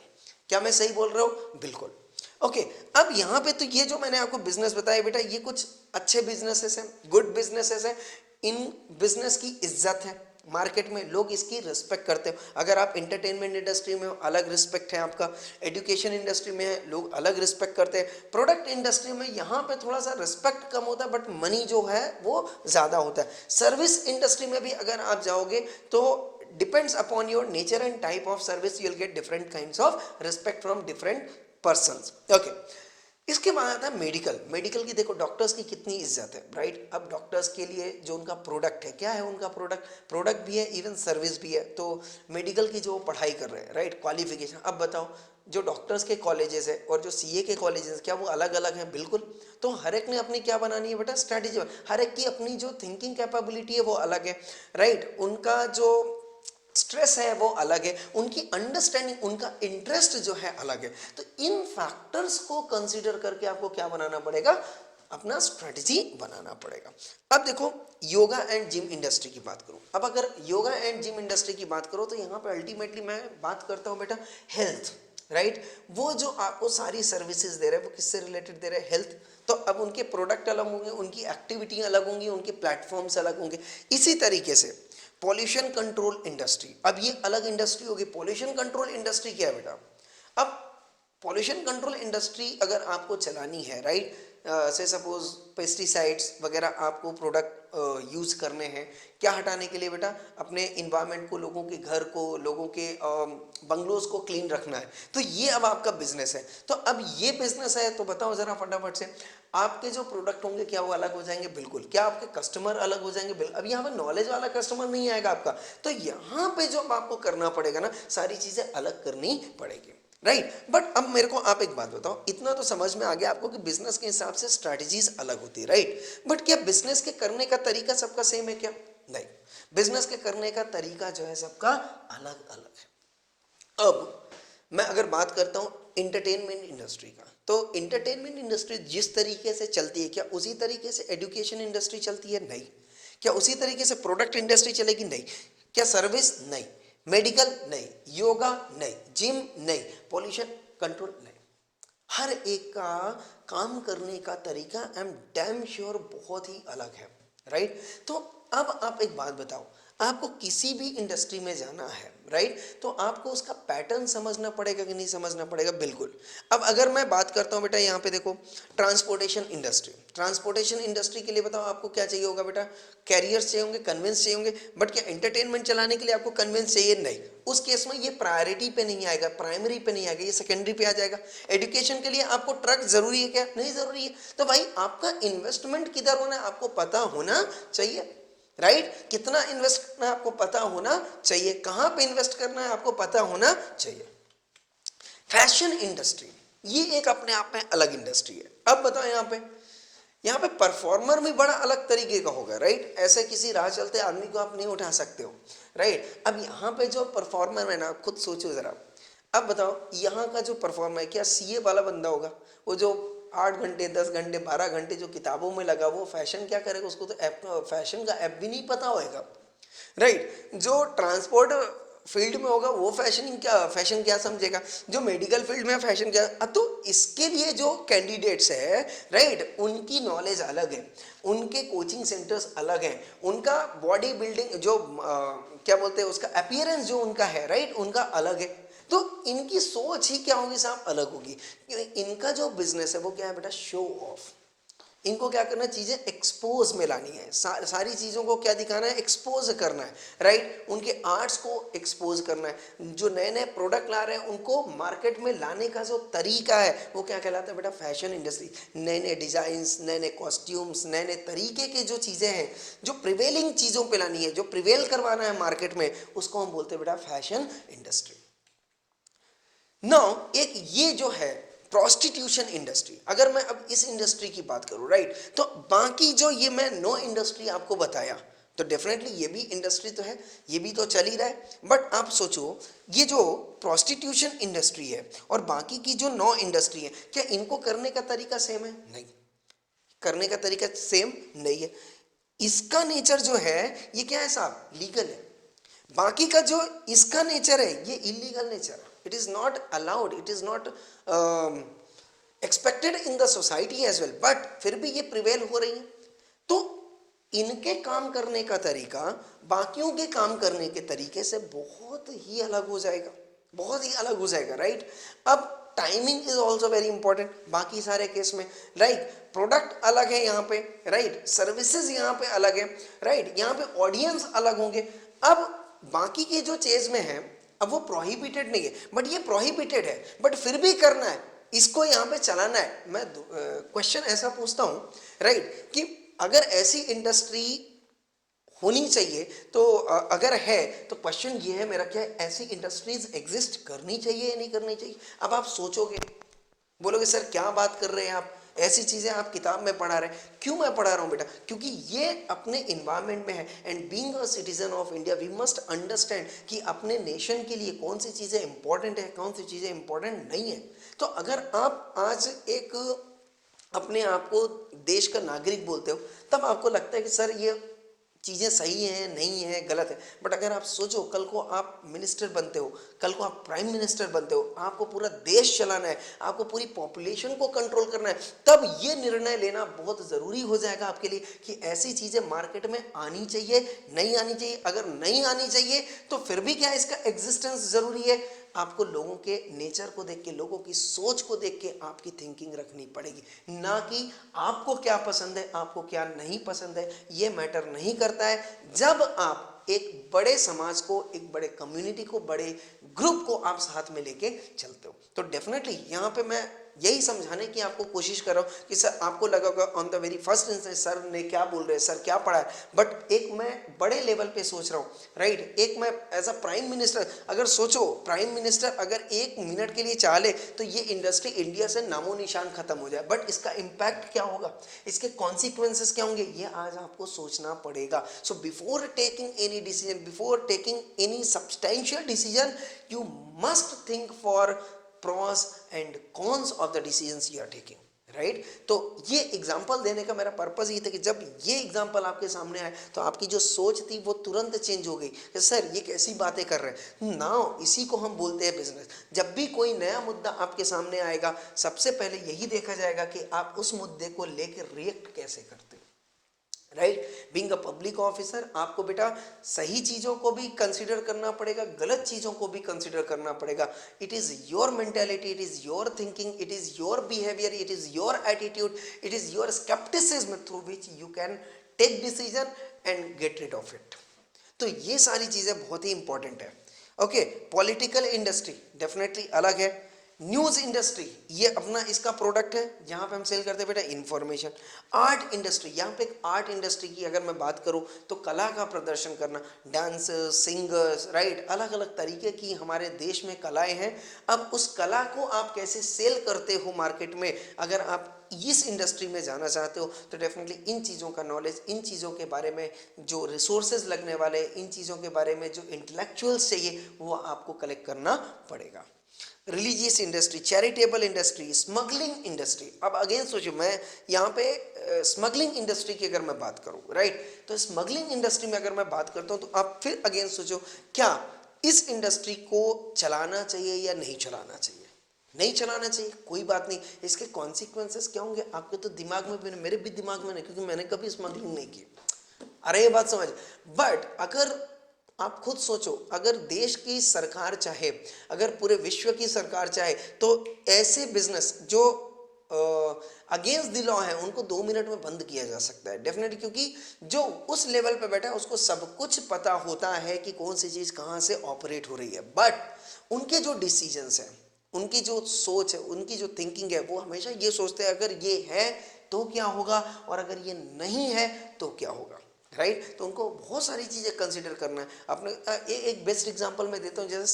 क्या मैं सही बोल रहा हूँ, बिल्कुल। ओके, अब यहाँ पे तो ये जो मैंने आपको बिजनेस बताया बेटा, ये कुछ अच्छे बिजनेसेस हैं, गुड बिजनेसेस हैं। इन बिजनेस की इज्जत है मार्केट में, लोग इसकी रिस्पेक्ट करते हो। अगर आप एंटरटेनमेंट इंडस्ट्री में हो, अलग रिस्पेक्ट है आपका, एजुकेशन इंडस्ट्री में है, लोग अलग रिस्पेक्ट करते हैं। प्रोडक्ट इंडस्ट्री में यहाँ पे थोड़ा सा रिस्पेक्ट कम होता है, बट मनी जो है वो ज़्यादा होता है। सर्विस इंडस्ट्री में भी अगर आप जाओगे तो depends upon your nature and type of service, you will get different kinds of respect from different persons, okay. इसके बाद आता है मेडिकल। मेडिकल की देखो डॉक्टर्स की कितनी इज्जत है, राइट। अब डॉक्टर्स के लिए जो उनका प्रोडक्ट है, क्या है उनका प्रोडक्ट, प्रोडक्ट भी है, इवन सर्विस भी है। तो मेडिकल की जो पढ़ाई कर रहे हैं, राइट, क्वालिफिकेशन। अब बताओ जो डॉक्टर्स के कॉलेजेस है और जो CA के कॉलेजेस, क्या वो अलग अलग हैं, बिल्कुल। तो हर एक ने अपनी क्या बनानी है बेटा, स्ट्रैटेजी। हर एक की अपनी जो थिंकिंग कैपेबिलिटी है वो अलग है, राइट। उनका जो स्ट्रेस है वो अलग है, उनकी अंडरस्टैंडिंग, उनका इंटरेस्ट जो है अलग है। तो इन फैक्टर्स को कंसीडर करके आपको क्या बनाना पड़ेगा, अपना स्ट्रेटजी बनाना पड़ेगा। अब देखो योगा एंड जिम इंडस्ट्री की बात करूं, अब अगर योगा एंड जिम इंडस्ट्री की बात करो तो यहाँ पे अल्टीमेटली मैं बात करता हूँ बेटा हेल्थ, राइट। वो जो आपको सारी सर्विसेज दे रहे हैं वो किससे रिलेटेड दे रहे हैं, हेल्थ। तो अब उनके प्रोडक्ट अलग होंगे, उनकी एक्टिविटी अलग होंगी, उनके प्लेटफॉर्म्स अलग होंगे। इसी तरीके से पॉल्यूशन कंट्रोल इंडस्ट्री, अब ये अलग इंडस्ट्री होगी। पॉल्यूशन कंट्रोल इंडस्ट्री क्या है बेटा, अब पॉल्यूशन कंट्रोल इंडस्ट्री अगर आपको चलानी है, राइट, से सपोज पेस्टिसाइड्स वगैरह आपको प्रोडक्ट यूज़ करने हैं, क्या हटाने के लिए बेटा, अपने इन्वायरमेंट को, लोगों के घर को, लोगों के बंगलोज को क्लीन रखना है। तो ये अब आपका बिजनेस है। तो अब ये बिजनेस है तो बताओ ज़रा फटाफट से, आपके जो प्रोडक्ट होंगे क्या वो अलग हो जाएंगे, बिल्कुल। क्या आपके कस्टमर अलग हो जाएंगे, बिल्कुल। अब यहाँ पे नॉलेज वाला कस्टमर नहीं आएगा आपका, तो यहाँ पे जो आपको करना पड़ेगा ना, सारी चीज़ें अलग करनी पड़ेगी, राइट। बट अब मेरे को आप एक बात बताओ, इतना तो समझ में आ गया आपको कि बिजनेस के हिसाब से स्ट्रैटेजीज अलग होती है, राइट। बट क्या बिजनेस के करने का तरीका सबका सेम है क्या, नहीं। बिजनेस के करने का तरीका जो है सबका अलग अलग है। अब मैं अगर बात करता हूं इंटरटेनमेंट इंडस्ट्री का, तो इंटरटेनमेंट इंडस्ट्री जिस तरीके से चलती है, क्या उसी तरीके से एजुकेशन इंडस्ट्री चलती है, नहीं। क्या उसी तरीके से प्रोडक्ट इंडस्ट्री चलेगी, नहीं। क्या सर्विस, नहीं। मेडिकल, नहीं। योगा, नहीं। जिम, नहीं। पॉल्यूशन कंट्रोल, नहीं। हर एक का काम करने का तरीका आई एम डैम श्योर बहुत ही अलग है, राइट। तो अब आप एक बात बताओ, आपको किसी भी इंडस्ट्री में जाना है, राइट, तो आपको उसका पैटर्न समझना पड़ेगा कि नहीं समझना पड़ेगा, बिल्कुल। अब अगर मैं बात करता हूँ बेटा, यहाँ पे देखो ट्रांसपोर्टेशन इंडस्ट्री, ट्रांसपोर्टेशन इंडस्ट्री के लिए बताओ आपको क्या चाहिए होगा बेटा, कैरियर्स चाहिए होंगे, कन्वेंस चाहिए होंगे। बट क्या एंटरटेनमेंट चलाने के लिए आपको कन्वेंस चाहिए, नहीं। उस केस में ये प्रायोरिटी पे नहीं आएगा, प्राइमरी पे नहीं आएगा, ये सेकेंडरी पे आ जाएगा। एजुकेशन के लिए आपको ट्रक जरूरी है क्या, नहीं जरूरी है। तो भाई आपका इन्वेस्टमेंट किधर होना है आपको पता होना चाहिए, राइट। कितना इन्वेस्ट करना है आपको पता होना चाहिए, कहां पे इन्वेस्ट करना है आपको पता होना चाहिए। फैशन इंडस्ट्री ये एक अपने आप में अलग इंडस्ट्री है। अब बताओ यहाँ पे परफॉर्मर भी बड़ा अलग तरीके का होगा, राइट। ऐसे किसी राह चलते आदमी को आप नहीं उठा सकते हो, राइट। अब यहाँ पे जो परफॉर्मर है ना, खुद सोचो जरा। अब बताओ यहाँ का जो परफॉर्मर है, क्या सीए वाला बंदा होगा, वो जो 8 घंटे 10 घंटे 12 घंटे जो किताबों में लगा, वो फैशन क्या करेगा, उसको तो फैशन का ऐप भी नहीं पता होएगा, राइट। जो ट्रांसपोर्ट फील्ड में होगा वो फैशन क्या समझेगा, जो मेडिकल फील्ड में फैशन क्या। तो इसके लिए जो कैंडिडेट्स है, राइट, उनकी नॉलेज अलग है, उनके कोचिंग सेंटर्स अलग हैं, उनका बॉडी बिल्डिंग जो क्या बोलते हैं उसका अपीयरेंस जो उनका है, राइट, उनका अलग है। तो इनकी सोच ही क्या होगी साहब, अलग होगी। इनका जो बिजनेस है वो क्या है बेटा, शो ऑफ। इनको क्या करना है, चीजें एक्सपोज में लानी है, सारी चीजों को क्या दिखाना है, एक्सपोज करना है, राइट। उनके आर्ट्स को एक्सपोज करना है, जो नए नए प्रोडक्ट ला रहे हैं उनको मार्केट में लाने का जो तरीका है वो क्या कहलाता है बेटा, फैशन इंडस्ट्री। नए नए डिजाइन्स, नए नए कॉस्ट्यूम्स, नए नए तरीके के जो चीजें हैं, जो प्रिवेलिंग चीजों पे लानी है, जो प्रिवेल करवाना है मार्केट में, उसको हम बोलते हैं बेटा फैशन इंडस्ट्री। नाउ एक ये जो है प्रोस्टिट्यूशन इंडस्ट्री, अगर मैं अब इस इंडस्ट्री की बात करूं, राइट, तो बाकी जो ये मैं 9 इंडस्ट्री आपको बताया, तो डेफिनेटली ये भी इंडस्ट्री तो है, ये भी तो चल ही रहा है। बट आप सोचो ये जो प्रोस्टिट्यूशन इंडस्ट्री है और बाकी की जो 9 इंडस्ट्री है, क्या इनको करने का तरीका सेम है, नहीं। करने का तरीका सेम नहीं है। इसका नेचर जो है ये क्या है साहब, लीगल है। बाकी का जो इसका नेचर है ये इलीगल नेचर है। It is not allowed, it is not expected in the society as well, but फिर भी ये प्रिवेल हो रही है। तो इनके काम करने का तरीका बाकियों के काम करने के तरीके से बहुत ही अलग हो जाएगा, बहुत ही अलग हो जाएगा, राइट। अब timing is also very important बाकी सारे केस में, राइट। प्रोडक्ट अलग है यहाँ पे, राइट। सर्विसेज यहाँ पे अलग है, राइट। यहाँ पे ऑडियंस अलग होंगे। अब बाकी के जो चीज में है, अब वो प्रोहिबिटेड नहीं है, बट ये प्रोहिबिटेड है, बट फिर भी करना है, इसको यहाँ पे चलाना है। मैं क्वेश्चन ऐसा पूछता हूँ, राइट, कि अगर ऐसी इंडस्ट्री होनी चाहिए तो अगर है तो क्वेश्चन ये है मेरा, क्या ऐसी इंडस्ट्रीज एग्जिस्ट करनी चाहिए या नहीं करनी चाहिए। अब आप सोचोगे, बोलोगे सर क्या बात कर रहे हैं आप, ऐसी चीज़ें आप किताब में पढ़ा रहे हैं। क्यों मैं पढ़ा रहा हूँ बेटा? क्योंकि ये अपने इन्वायरमेंट में है। And being a citizen of India we must understand कि अपने नेशन के लिए कौन सी चीज़ें इंपॉर्टेंट है, कौन सी चीज़ें इंपॉर्टेंट नहीं है। तो अगर आप आज एक अपने आप को देश का नागरिक बोलते हो, तब आपको लगता है कि सर ये चीज़ें सही हैं, नहीं है, गलत है। बट अगर आप सोचो, कल को आप मिनिस्टर बनते हो, कल को आप प्राइम मिनिस्टर बनते हो, आपको पूरा देश चलाना है, आपको पूरी पॉपुलेशन को कंट्रोल करना है, तब ये निर्णय लेना बहुत ज़रूरी हो जाएगा आपके लिए कि ऐसी चीज़ें मार्केट में आनी चाहिए, नहीं आनी चाहिए। अगर नहीं आनी चाहिए तो फिर भी क्या इसका एग्जिस्टेंस ज़रूरी है? आपको लोगों के नेचर को देख के, लोगों की सोच को देख के आपकी थिंकिंग रखनी पड़ेगी, ना कि आपको क्या पसंद है, आपको क्या नहीं पसंद है, ये मैटर नहीं करता है। जब आप एक बड़े समाज को, एक बड़े कम्युनिटी को, बड़े ग्रुप को आप साथ में लेके चलते हो, तो डेफिनेटली यहाँ पे मैं यही समझाने की आपको कोशिश कर रहा हूँ कि सर आपको लगा होगा on the very first instance sir ने क्या बोल रहे हैं, सर क्या पढ़ा है, बट एक मैं बड़े लेवल पे सोच रहा हूँ, राइट। एक मैं एज अ प्राइम मिनिस्टर, अगर सोचो प्राइम मिनिस्टर अगर 1 मिनट के लिए चाह ले तो ये इंडस्ट्री इंडिया से नामो निशान खत्म हो जाए, बट इसका इम्पैक्ट क्या होगा, इसके कॉन्सिक्वेंसेस क्या होंगे, ये आज आपको सोचना पड़ेगा। So before taking any decision, before taking any substantial decision, you must think for pros and cons of the decisions you are taking, right. तो ये एग्जाम्पल देने का मेरा पर्पस ये था कि जब ये एग्जाम्पल आपके सामने आए तो आपकी जो सोच थी वो तुरंत चेंज हो गई कि सर ये कैसी बातें कर रहे हैं। नाउ इसी को हम बोलते हैं बिजनेस। जब भी कोई नया मुद्दा आपके सामने आएगा, सबसे पहले यही देखा जाएगा कि आप उस मुद्दे को लेकर रिएक्ट कैसे करते हो, right. Being a public officer आपको बेटा सही चीज़ों को भी कंसिडर करना पड़ेगा, गलत चीज़ों को भी कंसिडर करना पड़ेगा। It is your mentality, it is your thinking, it is your behaviour, it is your attitude, it is your scepticism through which you can take decision and get rid of it. तो ये सारी चीज़ें बहुत ही इंपॉर्टेंट है। ओके, पॉलिटिकल इंडस्ट्री डेफिनेटली अलग है। न्यूज़ इंडस्ट्री ये अपना इसका प्रोडक्ट है, जहाँ पे हम सेल करते हैं बेटा इंफॉर्मेशन। आर्ट इंडस्ट्री, यहाँ पे एक आर्ट इंडस्ट्री की अगर मैं बात करूँ तो कला का प्रदर्शन करना, डांसर्स, सिंगर्स, राइट, अलग अलग तरीके की हमारे देश में कलाएं हैं। अब उस कला को आप कैसे सेल करते हो मार्केट में, अगर आप इस इंडस्ट्री में जाना चाहते हो तो डेफिनेटली इन चीज़ों का नॉलेज, इन चीज़ों के बारे में जो रिसोर्सेज लगने वाले, इन चीज़ों के बारे में जो इंटेलेक्चुअल्स चाहिए वो आपको कलेक्ट करना पड़ेगा। Religious industry, charitable industry, smuggling industry. अब अगेन सोचो, मैं यहाँ पे स्मगलिंग इंडस्ट्री की अगर मैं बात करूँ, राइट, तो स्मगलिंग इंडस्ट्री में अगर मैं बात करता हूँ तो आप फिर अगेन सोचो क्या इस इंडस्ट्री को चलाना चाहिए या नहीं चलाना चाहिए। नहीं चलाना चाहिए, कोई बात नहीं, इसके कॉन्सिक्वेंसेस क्या होंगे आपके तो दिमाग में भी, मेरे भी दिमाग में नहीं, क्योंकि मैंने कभी स्मगलिंग नहीं की। अरे ये बात समझ। बट अगर आप खुद सोचो, अगर देश की सरकार चाहे, अगर पूरे विश्व की सरकार चाहे, तो ऐसे बिजनेस जो अगेंस्ट द लॉ है उनको 2 मिनट में बंद किया जा सकता है डेफिनेटली, क्योंकि जो उस लेवल पे बैठा है उसको सब कुछ पता होता है कि कौन सी चीज़ कहाँ से ऑपरेट हो रही है। बट उनके जो डिसीजंस हैं, उनकी जो सोच है, उनकी जो थिंकिंग है, वो हमेशा ये सोचते हैं अगर ये है तो क्या होगा और अगर ये नहीं है तो क्या होगा, राइट। तो उनको बहुत सारी चीज़ें कंसिडर करना है। अपने एक बेस्ट एग्जांपल मैं देता हूँ, जैसे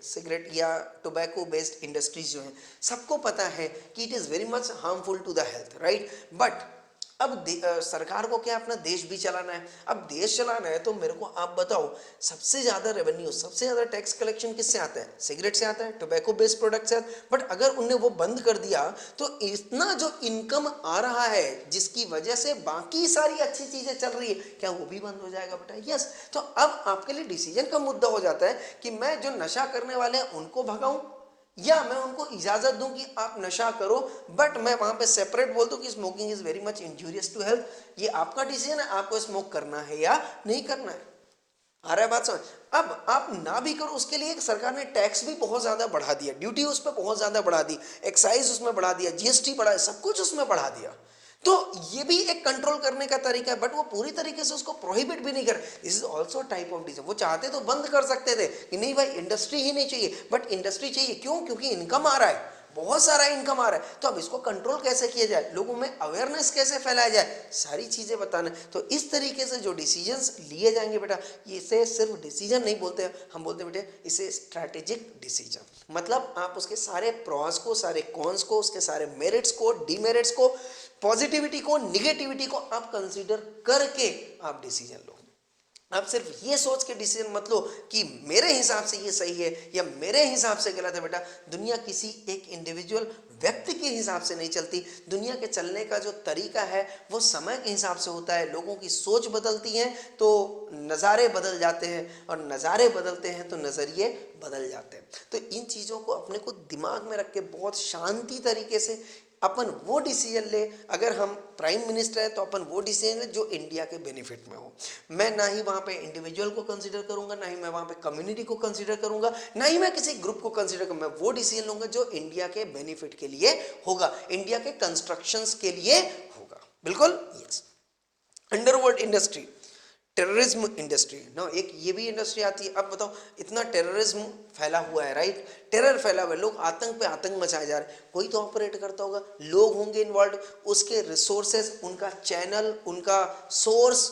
सिगरेट या टोबैको बेस्ड इंडस्ट्रीज जो हैं, सबको पता है कि it is very much harmful to the health, right. But अब सरकार को क्या अपना देश भी चलाना है। अब देश चलाना है तो मेरे को आप बताओ, सबसे ज़्यादा रेवेन्यू, सबसे ज़्यादा टैक्स कलेक्शन किससे आता है? सिगरेट से आता है, टोबैको बेस्ड प्रोडक्ट से आता है। बट अगर उनने वो बंद कर दिया तो इतना जो इनकम आ रहा है जिसकी वजह से बाकी सारी अच्छी चीज़ें चल रही है, क्या वो भी बंद हो जाएगा बेटा? यस। तो अब आपके लिए डिसीजन का मुद्दा हो जाता है कि मैं जो नशा करने वाले हैं उनको भगाऊं या मैं उनको इजाजत दूं कि आप नशा करो, बट मैं वहां पे सेपरेट बोल दूं कि smoking is very much injurious to health. ये आपका डिसीजन है, आपको स्मोक करना है या नहीं करना है। आ रहा है बात समझ? अब आप ना भी करो उसके लिए सरकार ने टैक्स भी बहुत ज्यादा बढ़ा दिया, ड्यूटी उस पर बहुत ज्यादा बढ़ा दी, एक्साइज उसमें बढ़ा दिया, जीएसटी बढ़ा, सब कुछ उसमें बढ़ा दिया। तो ये भी एक कंट्रोल करने का तरीका है, बट वो पूरी तरीके से उसको प्रोहिबिट भी नहीं कर। This is also type of decision. वो चाहते तो बंद कर सकते थे कि नहीं भाई इंडस्ट्री ही नहीं चाहिए, बट इंडस्ट्री चाहिए। क्यों? क्योंकि इनकम आ रहा है। बहुत सारा इनकम आ रहा है, तो अब इसको कंट्रोल कैसे किया जाए, लोगों में अवेयरनेस कैसे फैलाया जाए, सारी चीजें बताना। तो इस तरीके से जो डिसीजंस लिए जाएंगे बेटा, इसे सिर्फ डिसीजन नहीं बोलते हैं, हम बोलते हैं बेटे इसे स्ट्रैटेजिक डिसीजन। मतलब आप उसके सारे प्रॉस को, सारे कॉन्स को, उसके सारे मेरिट्स को, डीमेरिट्स को, पॉजिटिविटी को, निगेटिविटी को आप कंसीडर करके आप डिसीजन लो। आप सिर्फ ये सोच के डिसीजन मत लो कि मेरे हिसाब से ये सही है या मेरे हिसाब से गलत है। बेटा दुनिया किसी एक इंडिविजुअल व्यक्ति के हिसाब से नहीं चलती, दुनिया के चलने का जो तरीका है वो समय के हिसाब से होता है। लोगों की सोच बदलती है तो नज़ारे बदल जाते हैं, और नज़ारे बदलते हैं तो नज़रिए बदल जाते हैं। तो इन चीज़ों को अपने को दिमाग में रख के बहुत शांति तरीके से अपन वो डिसीजन ले। अगर हम प्राइम मिनिस्टर है तो अपन वो डिसीजन ले जो इंडिया के बेनिफिट में हो। मैं ना ही वहाँ पे इंडिविजुअल को कंसीडर करूंगा, ना ही मैं वहाँ पे कम्युनिटी को कंसीडर करूंगा, ना ही मैं किसी ग्रुप को कंसीडर करूंगा। मैं वो डिसीजन लूंगा जो इंडिया के बेनिफिट के लिए होगा, इंडिया के कंस्ट्रक्शंस के लिए होगा। बिल्कुल yes. Underworld industry, terrorism industry ना, एक ये भी इंडस्ट्री आती है। अब बताओ इतना टेररिज्म फैला हुआ है, राइट, टेरर फैला हुआ है, लोग आतंक पे आतंक मचाए जा रहे हैं, कोई तो ऑपरेट करता होगा, लोग होंगे इन्वॉल्व, उसके रिसोर्सेज, उनका चैनल, उनका सोर्स,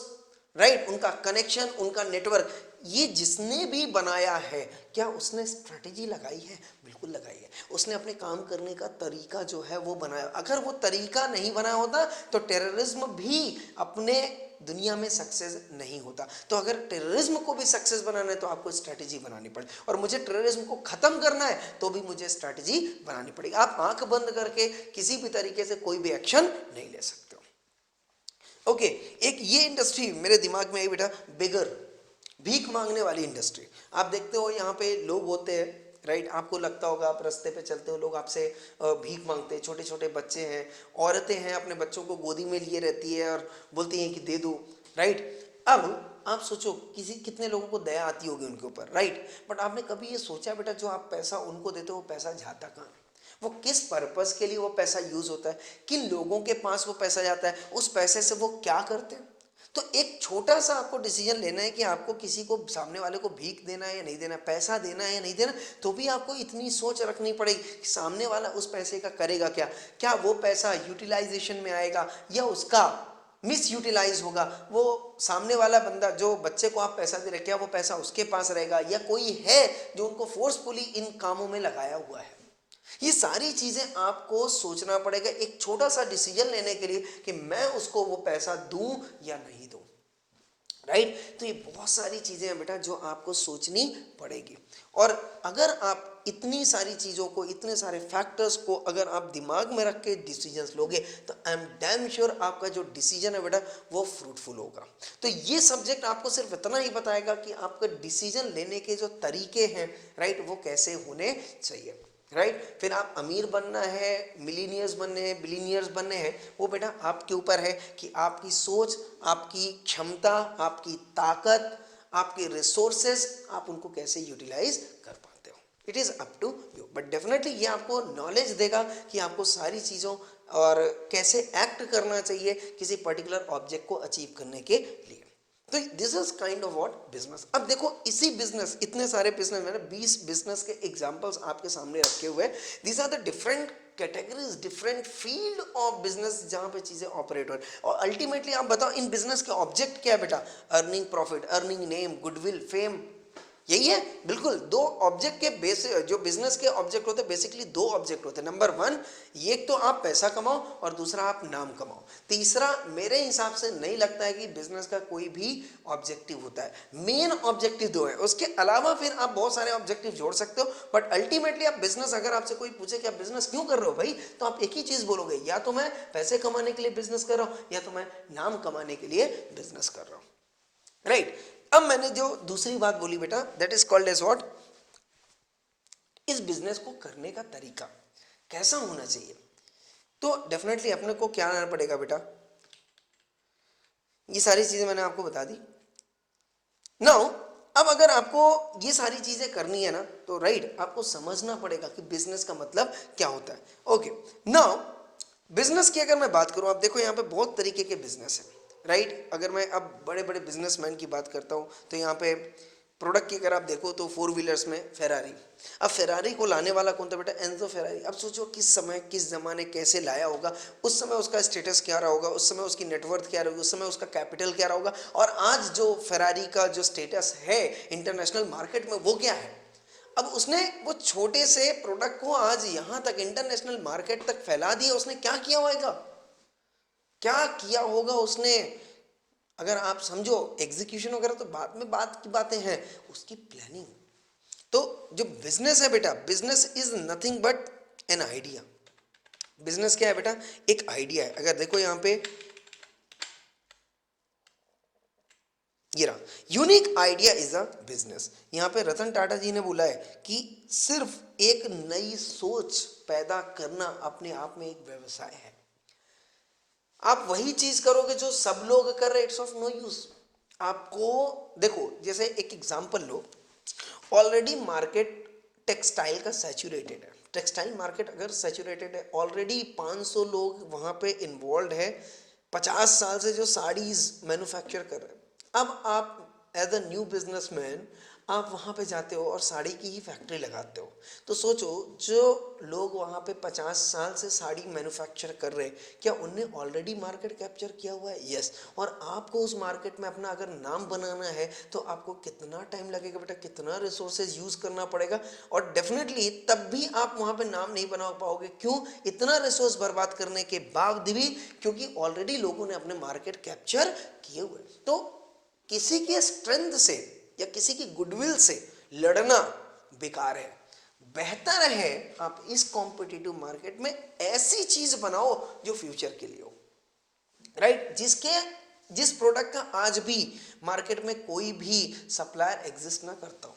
राइट, उनका कनेक्शन, उनका नेटवर्क, ये जिसने भी बनाया है क्या उसने स्ट्रेटेजी लगाई है? बिल्कुल लगाई है। उसने अपने काम करने का तरीका जो है वो बनाया। अगर वो तरीका नहीं बनाया होता तो टेररिज्म भी अपने दुनिया में सक्सेस नहीं होता। तो अगर टेररिज्म को भी सक्सेस बनाना है तो आपको स्ट्रेटेजी बनानी पड़े, और मुझे टेररिज्म को खत्म करना है तो भी मुझे स्ट्रेटेजी बनानी पड़ेगी। आप आंख बंद करके किसी भी तरीके से कोई भी एक्शन नहीं ले सकते हो। ओके, एक ये इंडस्ट्री मेरे दिमाग में आई बेटा, बेगर, भीख मांगने वाली इंडस्ट्री। आप देखते हो यहाँ पे लोग होते हैं, राइट, आपको लगता होगा आप रास्ते पे चलते हो, लोग आपसे भीख मांगते हैं, छोटे छोटे बच्चे हैं, औरतें हैं, अपने बच्चों को गोदी में लिए रहती है और बोलती हैं कि दे दो, राइट। अब आप सोचो कितने लोगों को दया आती होगी उनके ऊपर, राइट। बट आपने कभी ये सोचा बेटा जो आप पैसा उनको देते हो वो पैसा जाता कहाँ है? वो किस पर्पस के लिए वो पैसा यूज होता है? किन लोगों के पास वो पैसा जाता है? उस पैसे से वो क्या करते हैं? तो एक छोटा सा आपको डिसीजन लेना है कि आपको किसी को, सामने वाले को भीख देना है या नहीं देना, पैसा देना है या नहीं देना। तो भी आपको इतनी सोच रखनी पड़ेगी कि सामने वाला उस पैसे का करेगा क्या, क्या वो पैसा यूटिलाइजेशन में आएगा या उसका मिस यूटिलाइज होगा, वो सामने वाला बंदा जो बच्चे को आप पैसा दे रहे क्या वो पैसा उसके पास रहेगा, या कोई है जो उनको फोर्सफुली इन कामों में लगाया हुआ है। ये सारी चीजें आपको सोचना पड़ेगा एक छोटा सा डिसीजन लेने के लिए कि मैं उसको वो पैसा दूं या नहीं दूं, राइट। तो ये बहुत सारी चीजें हैं बेटा जो आपको सोचनी पड़ेगी। और अगर आप इतनी सारी चीजों को, इतने सारे फैक्टर्स को अगर आप दिमाग में रख के डिसीजंस लोगे तो आई एम डैम श्योर आपका जो डिसीजन है बेटा वो फ्रूटफुल होगा। तो ये सब्जेक्ट आपको सिर्फ इतना ही बताएगा कि आपका डिसीजन लेने के जो तरीके हैं, राइट, वो कैसे होने चाहिए, राइट। फिर आप अमीर बनना है, मिलीनियर्स बनने हैं, बिलीनियर्स बनने हैं, वो बेटा आपके ऊपर है कि आपकी सोच, आपकी क्षमता, आपकी ताकत, आपके रिसोर्सेस, आप उनको कैसे यूटिलाइज कर पाते हो। It is up to you. But definitely ये आपको नॉलेज देगा कि आपको सारी चीज़ों और कैसे एक्ट करना चाहिए किसी पर्टिकुलर ऑब्जेक्ट को अचीव करने के लिए। तो this is kind of what business. अब देखो इसी बिजनेस, इतने सारे बिजनेस, मैंने 20 बिजनेस के एग्जांपल्स आपके सामने रखे हुए। These are the different categories, different field of business जहां पे चीजें ऑपरेट हो। और अल्टीमेटली आप बताओ इन बिजनेस के ऑब्जेक्ट क्या है बेटा? Earning profit, earning name, goodwill, fame, यही है। बिल्कुल, दो ऑब्जेक्ट के बेस, जो बिजनेस के ऑब्जेक्ट होते हैं बेसिकली दो ऑब्जेक्ट होते हैं। नंबर वन, एक तो आप पैसा कमाओ और दूसरा आप नाम कमाओ। तीसरा मेरे हिसाब से नहीं लगता है कि बिजनेस का कोई भी ऑब्जेक्टिव होता है। मेन ऑब्जेक्टिव दो है, उसके अलावा फिर आप बहुत सारे ऑब्जेक्टिव जोड़ सकते हो। बट अल्टीमेटली आप बिजनेस, अगर आपसे कोई पूछे कि आप बिजनेस क्यों कर रहे हो भाई, तो आप एक ही चीज बोलोगे, या तो मैं पैसे कमाने के लिए बिजनेस कर रहा हूं या तो मैं नाम कमाने के लिए बिजनेस कर रहा हूं, राइट। अब मैंने जो दूसरी बात बोली बेटा, that is called as what, इस बिजनेस को करने का तरीका कैसा होना चाहिए। तो डेफिनेटली अपने को क्या आना पड़ेगा बेटा, ये सारी चीजें मैंने आपको बता दी। नाउ अब अगर आपको ये सारी चीजें करनी है ना तो राइट, आपको समझना पड़ेगा कि बिजनेस का मतलब क्या होता है। ओके, नाउ बिजनेस की अगर मैं बात करूं, आप देखो यहाँ पे बहुत तरीके के बिजनेस है, राइट। अगर मैं अब बड़े बड़े बिजनेसमैन की बात करता हूँ तो यहाँ पे प्रोडक्ट की अगर आप देखो तो फोर व्हीलर्स में फेरारी। अब फेरारी को लाने वाला कौन था बेटा? एनजो फेरारी। अब सोचो किस समय किस जमाने कैसे लाया होगा, उस समय उसका स्टेटस क्या रहा होगा, उस समय उसकी नेटवर्थ क्या रही, उस समय उसका कैपिटल क्या रहा होगा, और आज जो फेरारी का जो स्टेटस है इंटरनेशनल मार्केट में वो क्या है। अब उसने वो छोटे से प्रोडक्ट को आज यहां तक इंटरनेशनल मार्केट तक फैला दिया, उसने क्या किया होगा, क्या किया होगा उसने। अगर आप समझो एग्जीक्यूशन वगैरह तो बाद में बात की बातें हैं, उसकी प्लानिंग। तो जो बिजनेस है बेटा, business is nothing but an idea. Business क्या है बेटा? एक आइडिया है। अगर देखो यहां पे ये रहा, unique idea is a business. यहां पे रतन टाटा जी ने बोला है कि सिर्फ एक नई सोच पैदा करना अपने आप में एक व्यवसाय है। आप वही चीज करोगे जो सब लोग कर रहे, इट्स ऑफ नो यूज। आपको देखो, जैसे एक एग्जांपल लो, ऑलरेडी मार्केट टेक्सटाइल का सैचुरेटेड है। टेक्सटाइल मार्केट अगर सैचुरेटेड है, ऑलरेडी 500 लोग वहां पे इन्वॉल्व है 50 साल से जो साड़ीज मैन्युफैक्चर कर रहे हैं। अब आप एज अ न्यू बिजनेसमैन आप वहां पे जाते हो और साड़ी की ही फैक्ट्री लगाते हो, तो सोचो जो लोग वहां पे 50 साल से साड़ी मैन्युफैक्चर कर रहे हैं, क्या उनने ऑलरेडी मार्केट कैप्चर किया हुआ है? यस। और आपको उस मार्केट में अपना अगर नाम बनाना है तो आपको कितना टाइम लगेगा बेटा, कितना रिसोर्सेज यूज करना पड़ेगा, और डेफिनेटली तब भी आप वहां पे नाम नहीं बना पाओगे। क्यों? इतना रिसोर्स बर्बाद करने के बावजूद भी, क्योंकि ऑलरेडी लोगों ने अपने मार्केट कैप्चर किए हुए। तो किसी के स्ट्रेंथ से या किसी की गुडविल से लड़ना बेकार है। बेहतर है आप इस कॉम्पिटिटिव मार्केट में ऐसी चीज बनाओ जो फ्यूचर के लिए हो, राइट? जिस प्रोडक्ट का आज भी मार्केट में कोई भी सप्लायर एग्जिस्ट ना करता हो।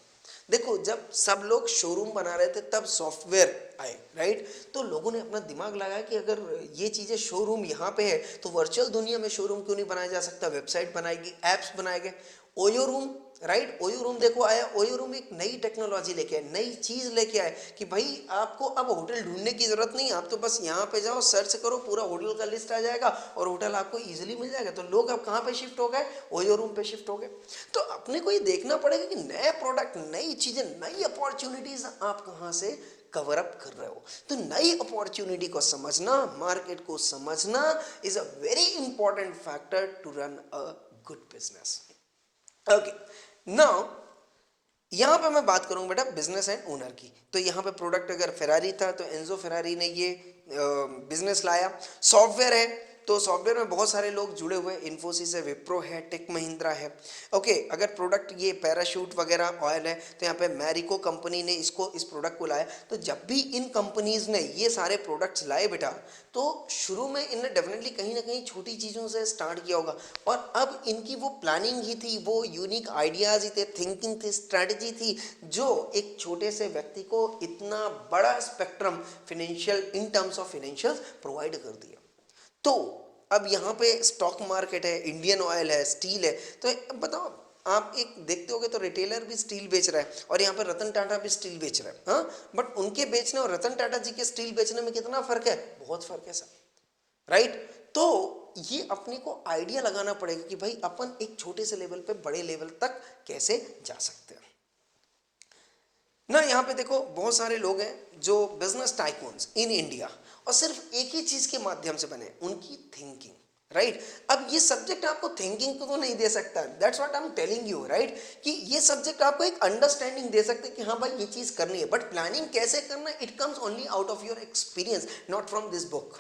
देखो, जब सब लोग शोरूम बना रहे थे तब सॉफ्टवेयर आए, राइट? तो लोगों ने अपना दिमाग लगाया कि अगर ये चीजें शोरूम यहाँ पे है तो वर्चुअल दुनिया में शोरूम क्यों नहीं बनाया जा सकता। वेबसाइट बनाएगी, एप्स बनाएंगे। OYO room, right? OYO room देखो आया। ओयो रूम एक नई टेक्नोलॉजी लेके आए, नई चीज लेके आए कि भाई आपको अब होटल ढूंढने की जरूरत नहीं, आप तो बस यहाँ पे जाओ, सर्च करो, पूरा होटल का लिस्ट आ जाएगा और होटल आपको इजीली मिल जाएगा। तो लोग अब कहाँ पे शिफ्ट हो गए? ओयो रूम पे शिफ्ट हो गए। तो अपने को ये देखना पड़ेगा कि नए प्रोडक्ट, नई चीजें, नई अपॉर्चुनिटीज आप कहाँ से कवर अप कर रहे हो। तो नई अपॉर्चुनिटी को समझना, मार्केट को समझना is a very important factor to run a good business. Okay, now यहां पे मैं बात करूंगा बेटा बिजनेस एंड ओनर की। तो यहां पे प्रोडक्ट अगर फेरारी था तो एनजो फेरारी ने ये बिजनेस लाया। सॉफ्टवेयर है तो सॉफ्टवेयर में बहुत सारे लोग जुड़े हुए, इन्फोसिस है, विप्रो है, टेक महिंद्रा है। ओके, अगर प्रोडक्ट ये पैराशूट वगैरह ऑयल है तो यहाँ पे मैरिको कंपनी ने इस प्रोडक्ट को लाया। तो जब भी इन कंपनीज ने ये सारे प्रोडक्ट्स लाए बेटा, तो शुरू में इनने डेफिनेटली कहीं ना कहीं छोटी चीज़ों से स्टार्ट किया होगा, और अब इनकी वो प्लानिंग ही थी, वो यूनिक आइडियाज ही थे, थिंकिंग थी, स्ट्रैटेजी थी, जो एक छोटे से व्यक्ति को इतना बड़ा spectrum financial, in terms of financial provide कर दिया। तो अब यहाँ पे स्टॉक मार्केट है, इंडियन ऑयल है, स्टील है। तो अब बताओ, आप एक देखते होगे तो रिटेलर भी स्टील बेच रहा है और यहाँ पे रतन टाटा भी स्टील बेच रहा है, हाँ, बट उनके बेचने और रतन टाटा जी के स्टील बेचने में कितना फर्क है? बहुत फर्क है सर, राइट? तो ये अपने को आइडिया लगाना पड़ेगा कि भाई अपन एक छोटे से लेवल पे बड़े लेवल तक कैसे जा सकते हैं ना। यहाँ पे देखो बहुत सारे लोग हैं जो बिजनेस टाइकून्स इन इंडिया, और सिर्फ एक ही चीज के माध्यम से बने, उनकी थिंकिंग, राइट? अब ये सब्जेक्ट आपको थिंकिंग को तो नहीं दे सकता, that's what I am telling you, right? कि ये सब्जेक्ट आपको एक अंडरस्टैंडिंग दे सकते कि हाँ भाई ये चीज करनी है, बट प्लानिंग कैसे करना है, it comes only out of your experience, not from this book.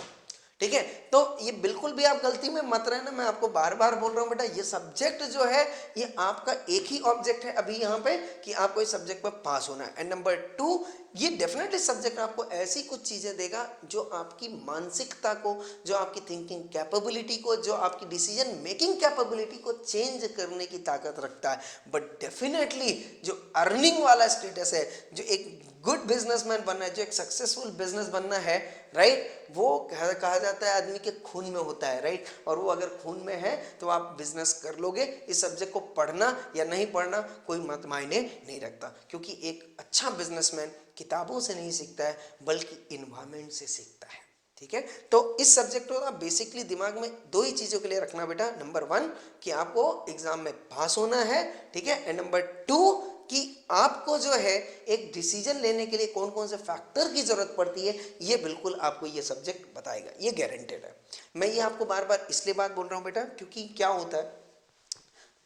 ठीक है? तो ये बिल्कुल भी आप गलती में मत रहना, मैं आपको बार बार बोल रहा हूं बेटा, ये सब्जेक्ट जो है ये आपका एक ही ऑब्जेक्ट है अभी यहाँ पे कि आपको इस सब्जेक्ट पर पास होना है। एंड नंबर 2, ये डेफिनेटली सब्जेक्ट आपको ऐसी कुछ चीजें देगा जो आपकी मानसिकता को, जो आपकी थिंकिंग कैपेबिलिटी को, जो आपकी डिसीजन मेकिंग कैपेबिलिटी को चेंज करने की ताकत रखता है। बट डेफिनेटली जो अर्निंग वाला स्टेटस है, जो एक गुड बिजनेसमैन बनना है, जो एक सक्सेसफुल बिजनेस बनना है, राइट, वो कहा जाता है आदमी के खून में होता है, राइट? और वो अगर खून में है तो आप बिजनेस कर लोगे। इस सब्जेक्ट को पढ़ना या नहीं पढ़ना कोई मत मायने नहीं रखता, क्योंकि एक अच्छा बिजनेसमैन किताबों से नहीं सीखता है बल्कि इन्वायरमेंट से सीखता है। ठीक है। तो इस सब्जेक्ट को आप बेसिकली दिमाग में दो ही चीजों के लिए रखना बेटा, नंबर 1 कि आपको एग्जाम में पास होना है, ठीक है, एंड नंबर 2 कि आपको जो है एक डिसीजन लेने के लिए कौन कौन से फैक्टर की जरूरत पड़ती है, ये बिल्कुल आपको ये सब्जेक्ट बताएगा, ये गारंटेड है। मैं ये आपको बार बार इसलिए बात बोल रहा हूँ बेटा, क्योंकि क्या होता है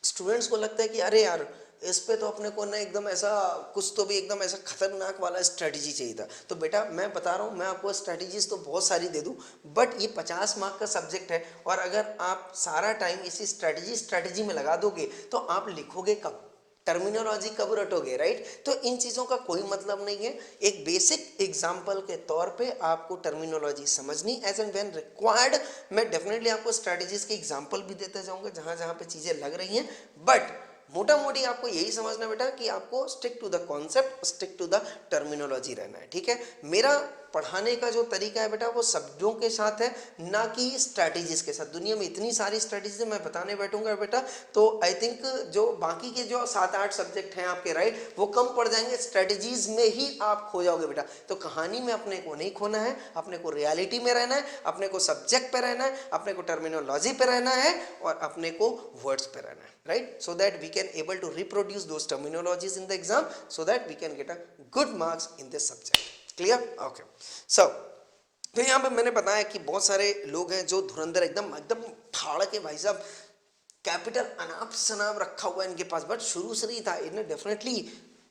स्टूडेंट्स को लगता है कि अरे यार इस पे तो अपने को ना एकदम ऐसा कुछ तो भी एकदम ऐसा खतरनाक वाला स्ट्रेटजी चाहिए था। तो बेटा मैं बता रहा हूँ, मैं आपको स्ट्रेटजीज तो बहुत सारी दे दूँ, बट ये 50 मार्क का सब्जेक्ट है, और अगर आप सारा टाइम इसी स्ट्रेटजी में लगा दोगे तो आप लिखोगे कब, टर्मिनोलॉजी कब रटोगे, राइट। तो इन चीज़ों का कोई मतलब नहीं है। एक बेसिक एग्जाम्पल के तौर पे आपको टर्मिनोलॉजी समझनी एज एंड व्हेन रिक्वायर्ड। मैं डेफिनेटली आपको स्ट्रेटजीज के एग्जाम्पल भी देते जाऊंगा जहां जहां पे चीज़ें लग रही हैं, बट मोटा मोटी आपको यही समझना बेटा कि आपको stick to the concept, stick to the terminology रहना है, ठीक है। मेरा पढ़ाने का जो तरीका है बेटा वो शब्दों के साथ है, ना कि स्ट्रैटेजीज के साथ। दुनिया में इतनी सारी स्ट्रैटेजीज मैं बताने बैठूंगा बेटा तो आई थिंक जो बाकी के जो 7-8 सब्जेक्ट हैं आपके, राइट, वो कम पड़ जाएंगे, स्ट्रैटेजीज में ही आप खो जाओगे बेटा। तो कहानी में अपने को नहीं खोना है, अपने को रियलिटी में रहना है, अपने को सब्जेक्ट पे रहना है, अपने को टर्मिनोलॉजी पे रहना है, और अपने को वर्ड्स पे रहना है, right, so that we can able to reproduce those terminologies in the exam so that we can get a good marks in this subject. Clear? Okay. So तो यहाँ पे मैंने बताया कि बहुत सारे लोग हैं जो धुरंधर एकदम एकदम फाड़ के भाई साहब कैपिटल अनाप शनाप रखा हुआ है इनके पास, बट शुरू से नहीं था। इन्हें डेफिनेटली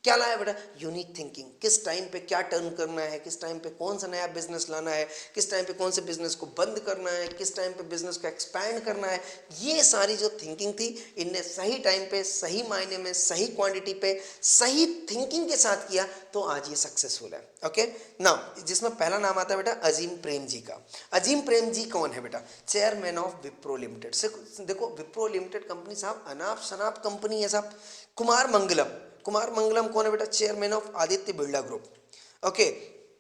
क्या लाया बेटा, यूनिक थिंकिंग, किस टाइम पे क्या टर्न करना है, किस टाइम पे कौन सा नया बिजनेस लाना है, किस टाइम पे कौन से बिजनेस को बंद करना है, किस टाइम पे बिजनेस को एक्सपैंड करना है। ये सारी जो थिंकिंग थी इनने सही टाइम पे, सही मायने में, सही क्वांटिटी पे, सही थिंकिंग के साथ किया, तो आज ये सक्सेसफुल है। ओके नाउ, जिसमें पहला नाम आता है बेटा अजीम प्रेम जी का। अजीम प्रेम जी कौन है बेटा, चेयरमैन ऑफ विप्रो लिमिटेड से। देखो विप्रो लिमिटेड कंपनी साहब अनाप शनाप कंपनी है साहब। कुमार मंगलम कौन है बेटा, chairman of Aditya Birla group. Okay,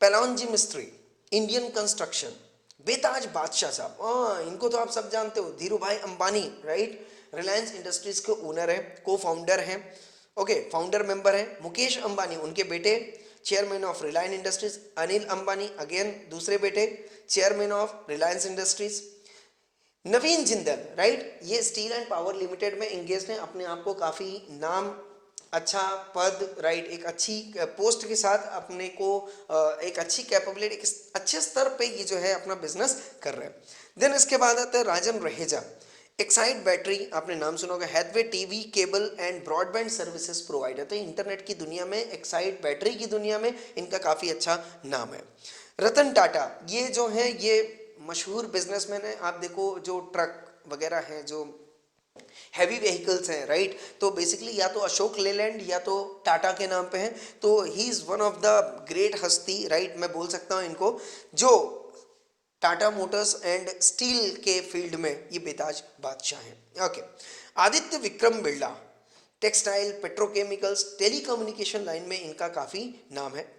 Pallonji Mistry, Indian construction, बेताज बादशाह साहब, इनको तो आप सब जानते हो, धीरू भाई अंबानी, राइट, रिलायंस इंडस्ट्रीज के ओनर है, को फाउंडर हैं, ओके, फाउंडर मेंबर हैं। मुकेश अंबानी उनके बेटे, chairman of Reliance industries. Anil Ambani again दूसरे बेटे, chairman of Reliance industries. Naveen Jindal, right, ये स्टील एंड पावर लिमिटेड में इंगेज हैं, अपने आप को काफ़ी नाम, अच्छा पद, राइट, एक अच्छी पोस्ट के साथ अपने को एक अच्छी कैपेबिलिटी, एक अच्छे स्तर पे ये जो है अपना बिजनेस कर रहे हैं। देन इसके बाद आता है राजन रहेजा, एक्साइड बैटरी, आपने नाम सुना होगा, Hathway TV cable and broadband services provider. तो इंटरनेट की दुनिया में, एक्साइड बैटरी की दुनिया में इनका काफ़ी अच्छा नाम है। रतन टाटा, ये जो है ये मशहूर बिजनेसमैन है। आप देखो जो ट्रक वगैरह हैं, जो हैवी व्हीकल्स हैं, राइट, तो बेसिकली या तो अशोक लेलैंड या तो टाटा के नाम पे हैं। तो he is one of the great हस्ती, राइट, मैं बोल सकता हूँ इनको, जो टाटा मोटर्स एंड स्टील के फील्ड में ये बेताज बादशाह हैं। Okay, Aditya Vikram Birla, textile, petrochemicals, telecommunication line में इनका काफ़ी नाम है।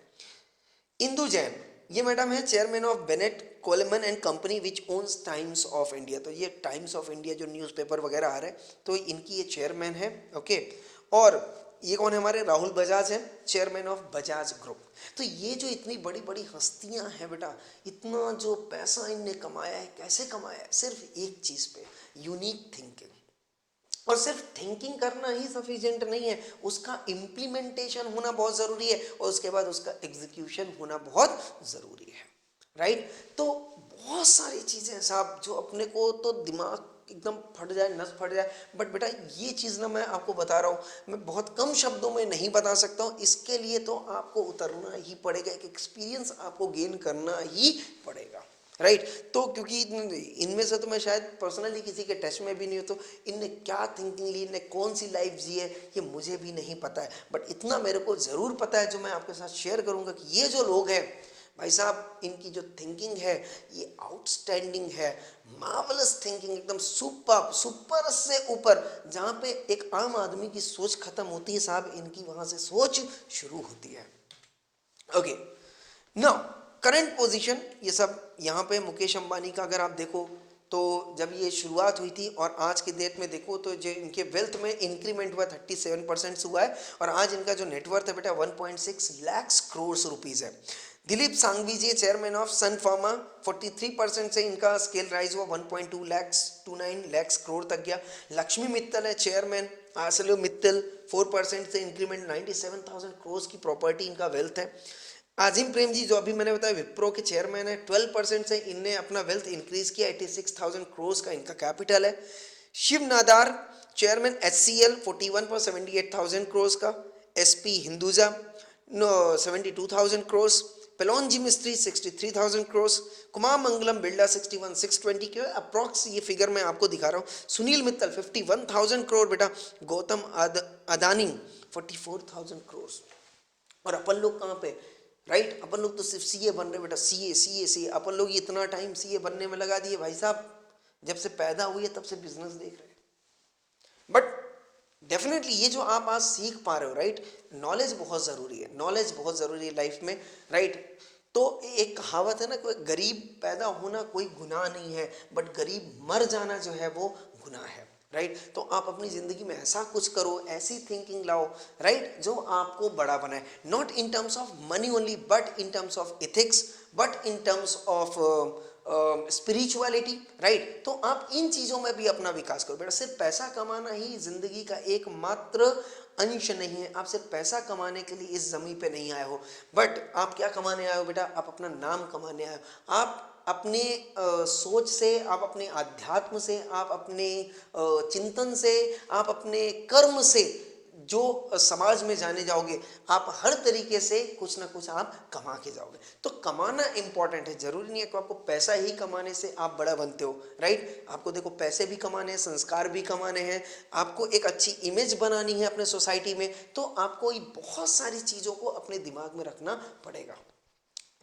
इंदु जैन, ये मैडम है chairman of Bennett Coleman and company which owns Times of India. तो ये टाइम्स ऑफ इंडिया जो न्यूज़पेपर वगैरह आ रहे हैं, तो इनकी ये चेयरमैन है। ओके, और ये कौन है हमारे, राहुल बजाज है, चेयरमैन ऑफ बजाज ग्रुप। तो ये जो इतनी बड़ी बड़ी हस्तियां हैं बेटा, इतना जो पैसा इनने कमाया है, कैसे कमाया है, सिर्फ एक चीज़ पे, यूनिक थिंकिंग। और सिर्फ थिंकिंग करना ही सफिशिएंट नहीं है, उसका इम्प्लीमेंटेशन होना बहुत ज़रूरी है, और उसके बाद उसका एग्जीक्यूशन होना बहुत ज़रूरी है, राइट। तो बहुत सारी चीज़ें साहब जो अपने को तो दिमाग एकदम फट जाए, नस फट जाए, बट बेटा ये चीज़ ना मैं आपको बता रहा हूँ, मैं बहुत कम शब्दों में नहीं बता सकता हूँ। इसके लिए तो आपको उतरना ही पड़ेगा, एक एक्सपीरियंस आपको गेन करना ही पड़ेगा, राइट। तो क्योंकि इनमें से तो मैं शायद पर्सनली किसी के टच में भी नहीं हूँ, तो इनने क्या थिंकिंग ली, इनने कौन सी लाइफ जी है, ये मुझे भी नहीं पता है, बट इतना मेरे को ज़रूर पता है जो मैं आपके साथ शेयर करूँगा कि ये जो लोग हैं भाई साहब, इनकी जो थिंकिंग है ये आउटस्टैंडिंग है, मार्वलस थिंकिंग, एकदम सुपर से ऊपर। जहाँ पे एक आम आदमी की सोच खत्म होती है साहब, इनकी वहाँ से सोच शुरू होती है। ओके, नाउ करंट पोजीशन, ये सब यहाँ पे मुकेश अंबानी का अगर आप देखो तो जब ये शुरुआत हुई थी और आज के डेट में देखो तो जो इनके वेल्थ में इंक्रीमेंट हुआ 37% हुआ है, और आज इनका जो नेटवर्थ है बेटा 1.6 लाख करोड़ रुपीज़ है। दिलीप सांघवी जी चेयरमैन ऑफ सन फार्मा, 43% से इनका स्केल राइज हुआ, 1.2 लैक्स 29 लैक्स करोड़ तक गया। लक्ष्मी मित्तल है चेयरमैन, आर्सेलर मित्तल, 4% से इंक्रीमेंट, 97,000 करोड़ की प्रॉपर्टी इनका वेल्थ है। आजिम प्रेम जी जो अभी मैंने बताया विप्रो के चेयरमैन है, 12% से इनने अपना वेल्थ इंक्रीज किया, 86,000 करोड़ का इनका कैपिटल है। शिव नादार चेयरमैन HCL, 41.78,000 करोड़ का। SP हिंदुजा 72,000 करोड़। पेलोनजी मिस्त्री 63,000 करोड़। कुमार मंगलम बिरला 61,620 के अप्रॉक्स ये फिगर मैं आपको दिखा रहा हूँ। सुनील मित्तल 51,000 करोड़ बेटा। गौतम अदानी 44,000 करोड़। और अपन लोग कहाँ पे, राइट, अपन लोग तो सिर्फ CA बन रहे बेटा, CA अपन लोग इतना टाइम CA बनने में लगा दिए भाई साहब, जब से पैदा हुई है तब से बिजनेस देख रहे हैं। बट डेफिनेटली ये जो आप आज सीख पा रहे हो, राइट, नॉलेज बहुत ज़रूरी है, नॉलेज बहुत ज़रूरी है लाइफ में, राइट। तो एक कहावत है ना, कोई गरीब पैदा होना कोई गुनाह नहीं है, बट गरीब मर जाना जो है वो गुनाह है, राइट। तो आप अपनी ज़िंदगी में ऐसा कुछ करो, ऐसी थिंकिंग लाओ, राइट, जो आपको बड़ा बनाए, not in terms of money only, but in terms of ethics, but in terms of spirituality, right. तो आप इन चीज़ों में भी अपना विकास करो बेटा। सिर्फ पैसा कमाना ही जिंदगी का एकमात्र अंश नहीं है। आप सिर्फ पैसा कमाने के लिए इस जमीन पे नहीं आए हो, बट आप क्या कमाने आए हो बेटा, आप अपना नाम कमाने आए हो। आप अपने सोच से, आप अपने आध्यात्म से, आप अपने चिंतन से, आप अपने कर्म से जो समाज में जाने जाओगे, आप हर तरीके से कुछ ना कुछ आप कमा के जाओगे। तो कमाना इंपॉर्टेंट है, जरूरी नहीं है कि आपको पैसा ही कमाने से आप बड़ा बनते हो, राइट। आपको देखो पैसे भी कमाने हैं, संस्कार भी कमाने हैं, आपको एक अच्छी इमेज बनानी है अपने सोसाइटी में, तो आपको ये बहुत सारी चीज़ों को अपने दिमाग में रखना पड़ेगा,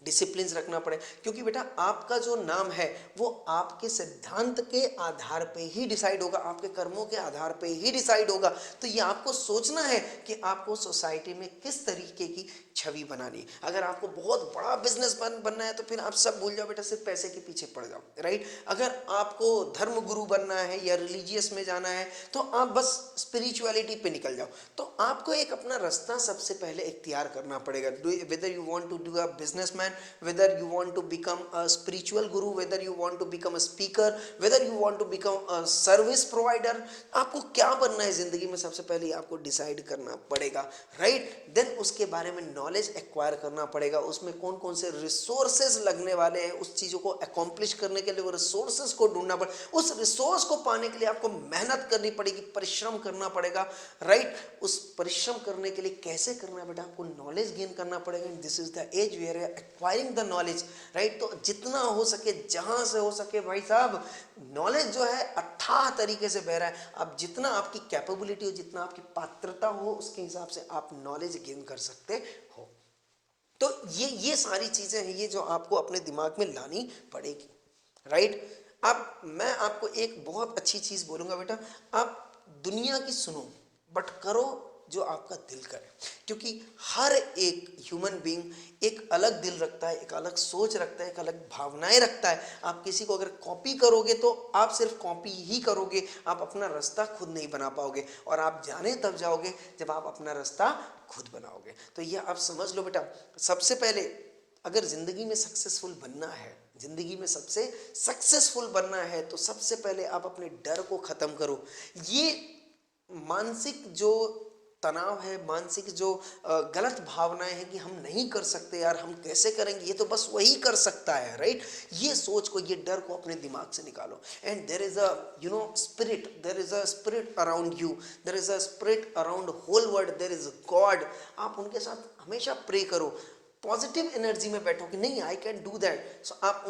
डिसिप्लिन रखना पड़े। क्योंकि बेटा आपका जो नाम है वो आपके सिद्धांत के आधार पे ही डिसाइड होगा, आपके कर्मों के आधार पे ही डिसाइड होगा। तो ये आपको सोचना है कि आपको सोसाइटी में किस तरीके की छवि बनानी। अगर आपको बहुत बड़ा बिजनेसमैन बनना है तो फिर आप सब भूल जाओ बेटा, सिर्फ पैसे के पीछे पड़ जाओ, राइट। अगर आपको धर्म गुरु बनना है या रिलीजियस में जाना है तो आप बस स्पिरिचुअलिटी पे निकल जाओ। तो आपको एक अपना रास्ता सबसे पहले इख्तियार करना पड़ेगा। Whether you want to do a businessman, whether you want to become a spiritual guru, whether you want to become a speaker, whether you want to become a service provider, आपको क्या बनना है जिंदगी में सबसे पहले आपको डिसाइड करना पड़ेगा, राइट। देन उसके बारे में नॉलेज एक्वायर करना पड़ेगा, उसमें कौन कौन से रिसोर्सेज लगने वाले हैं, उस चीज़ों को अकॉम्प्लिश करने के लिए वो रिसोर्सेज को ढूंढना पड़े, उस रिसोर्स को पाने के लिए आपको मेहनत करनी पड़ेगी, परिश्रम करना पड़ेगा, राइट। उस परिश्रम करने के लिए कैसे करना है बेटा, आपको नॉलेज गेन करना पड़ेगा। This is the age where acquiring the knowledge, right. तो जितना हो सके, जहां से हो सके भाई साहब, नॉलेज जो है अथाह तरीके से बह रहा है। अब जितना आपकी कैपेबिलिटी हो, जितना आपकी पात्रता हो, उसके हिसाब से आप नॉलेज गेन कर सकते हो। तो ये सारी चीजें हैं, ये जो आपको अपने दिमाग में लानी पड़ेगी, राइट। अब मैं आपको एक बहुत अच्छी चीज बोलूंगा बेटा, आप दुनिया की सुनो बट करो जो आपका दिल करे। क्योंकि हर एक ह्यूमन बीइंग एक अलग दिल रखता है, एक अलग सोच रखता है, एक अलग भावनाएं रखता है। आप किसी को अगर कॉपी करोगे तो आप सिर्फ कॉपी ही करोगे, आप अपना रास्ता खुद नहीं बना पाओगे। और आप जाने तब जाओगे जब आप अपना रास्ता खुद बनाओगे। तो ये आप समझ लो बेटा, सबसे पहले अगर जिंदगी में सक्सेसफुल बनना है, जिंदगी में सबसे सक्सेसफुल बनना है, तो सबसे पहले आप अपने डर को खत्म करो। ये मानसिक जो तनाव है, मानसिक जो गलत भावनाएं हैं कि हम नहीं कर सकते यार, हम कैसे करेंगे, ये तो बस वही कर सकता है, राइट। ये सोच को, ये डर को अपने दिमाग से निकालो। And there is a spirit, there is a spirit around you, there is a spirit around whole world, there is God. आप उनके साथ हमेशा प्रे करो, पॉजिटिव एनर्जी में बैठो कि नहीं, आई कैन डू दैट। सो आप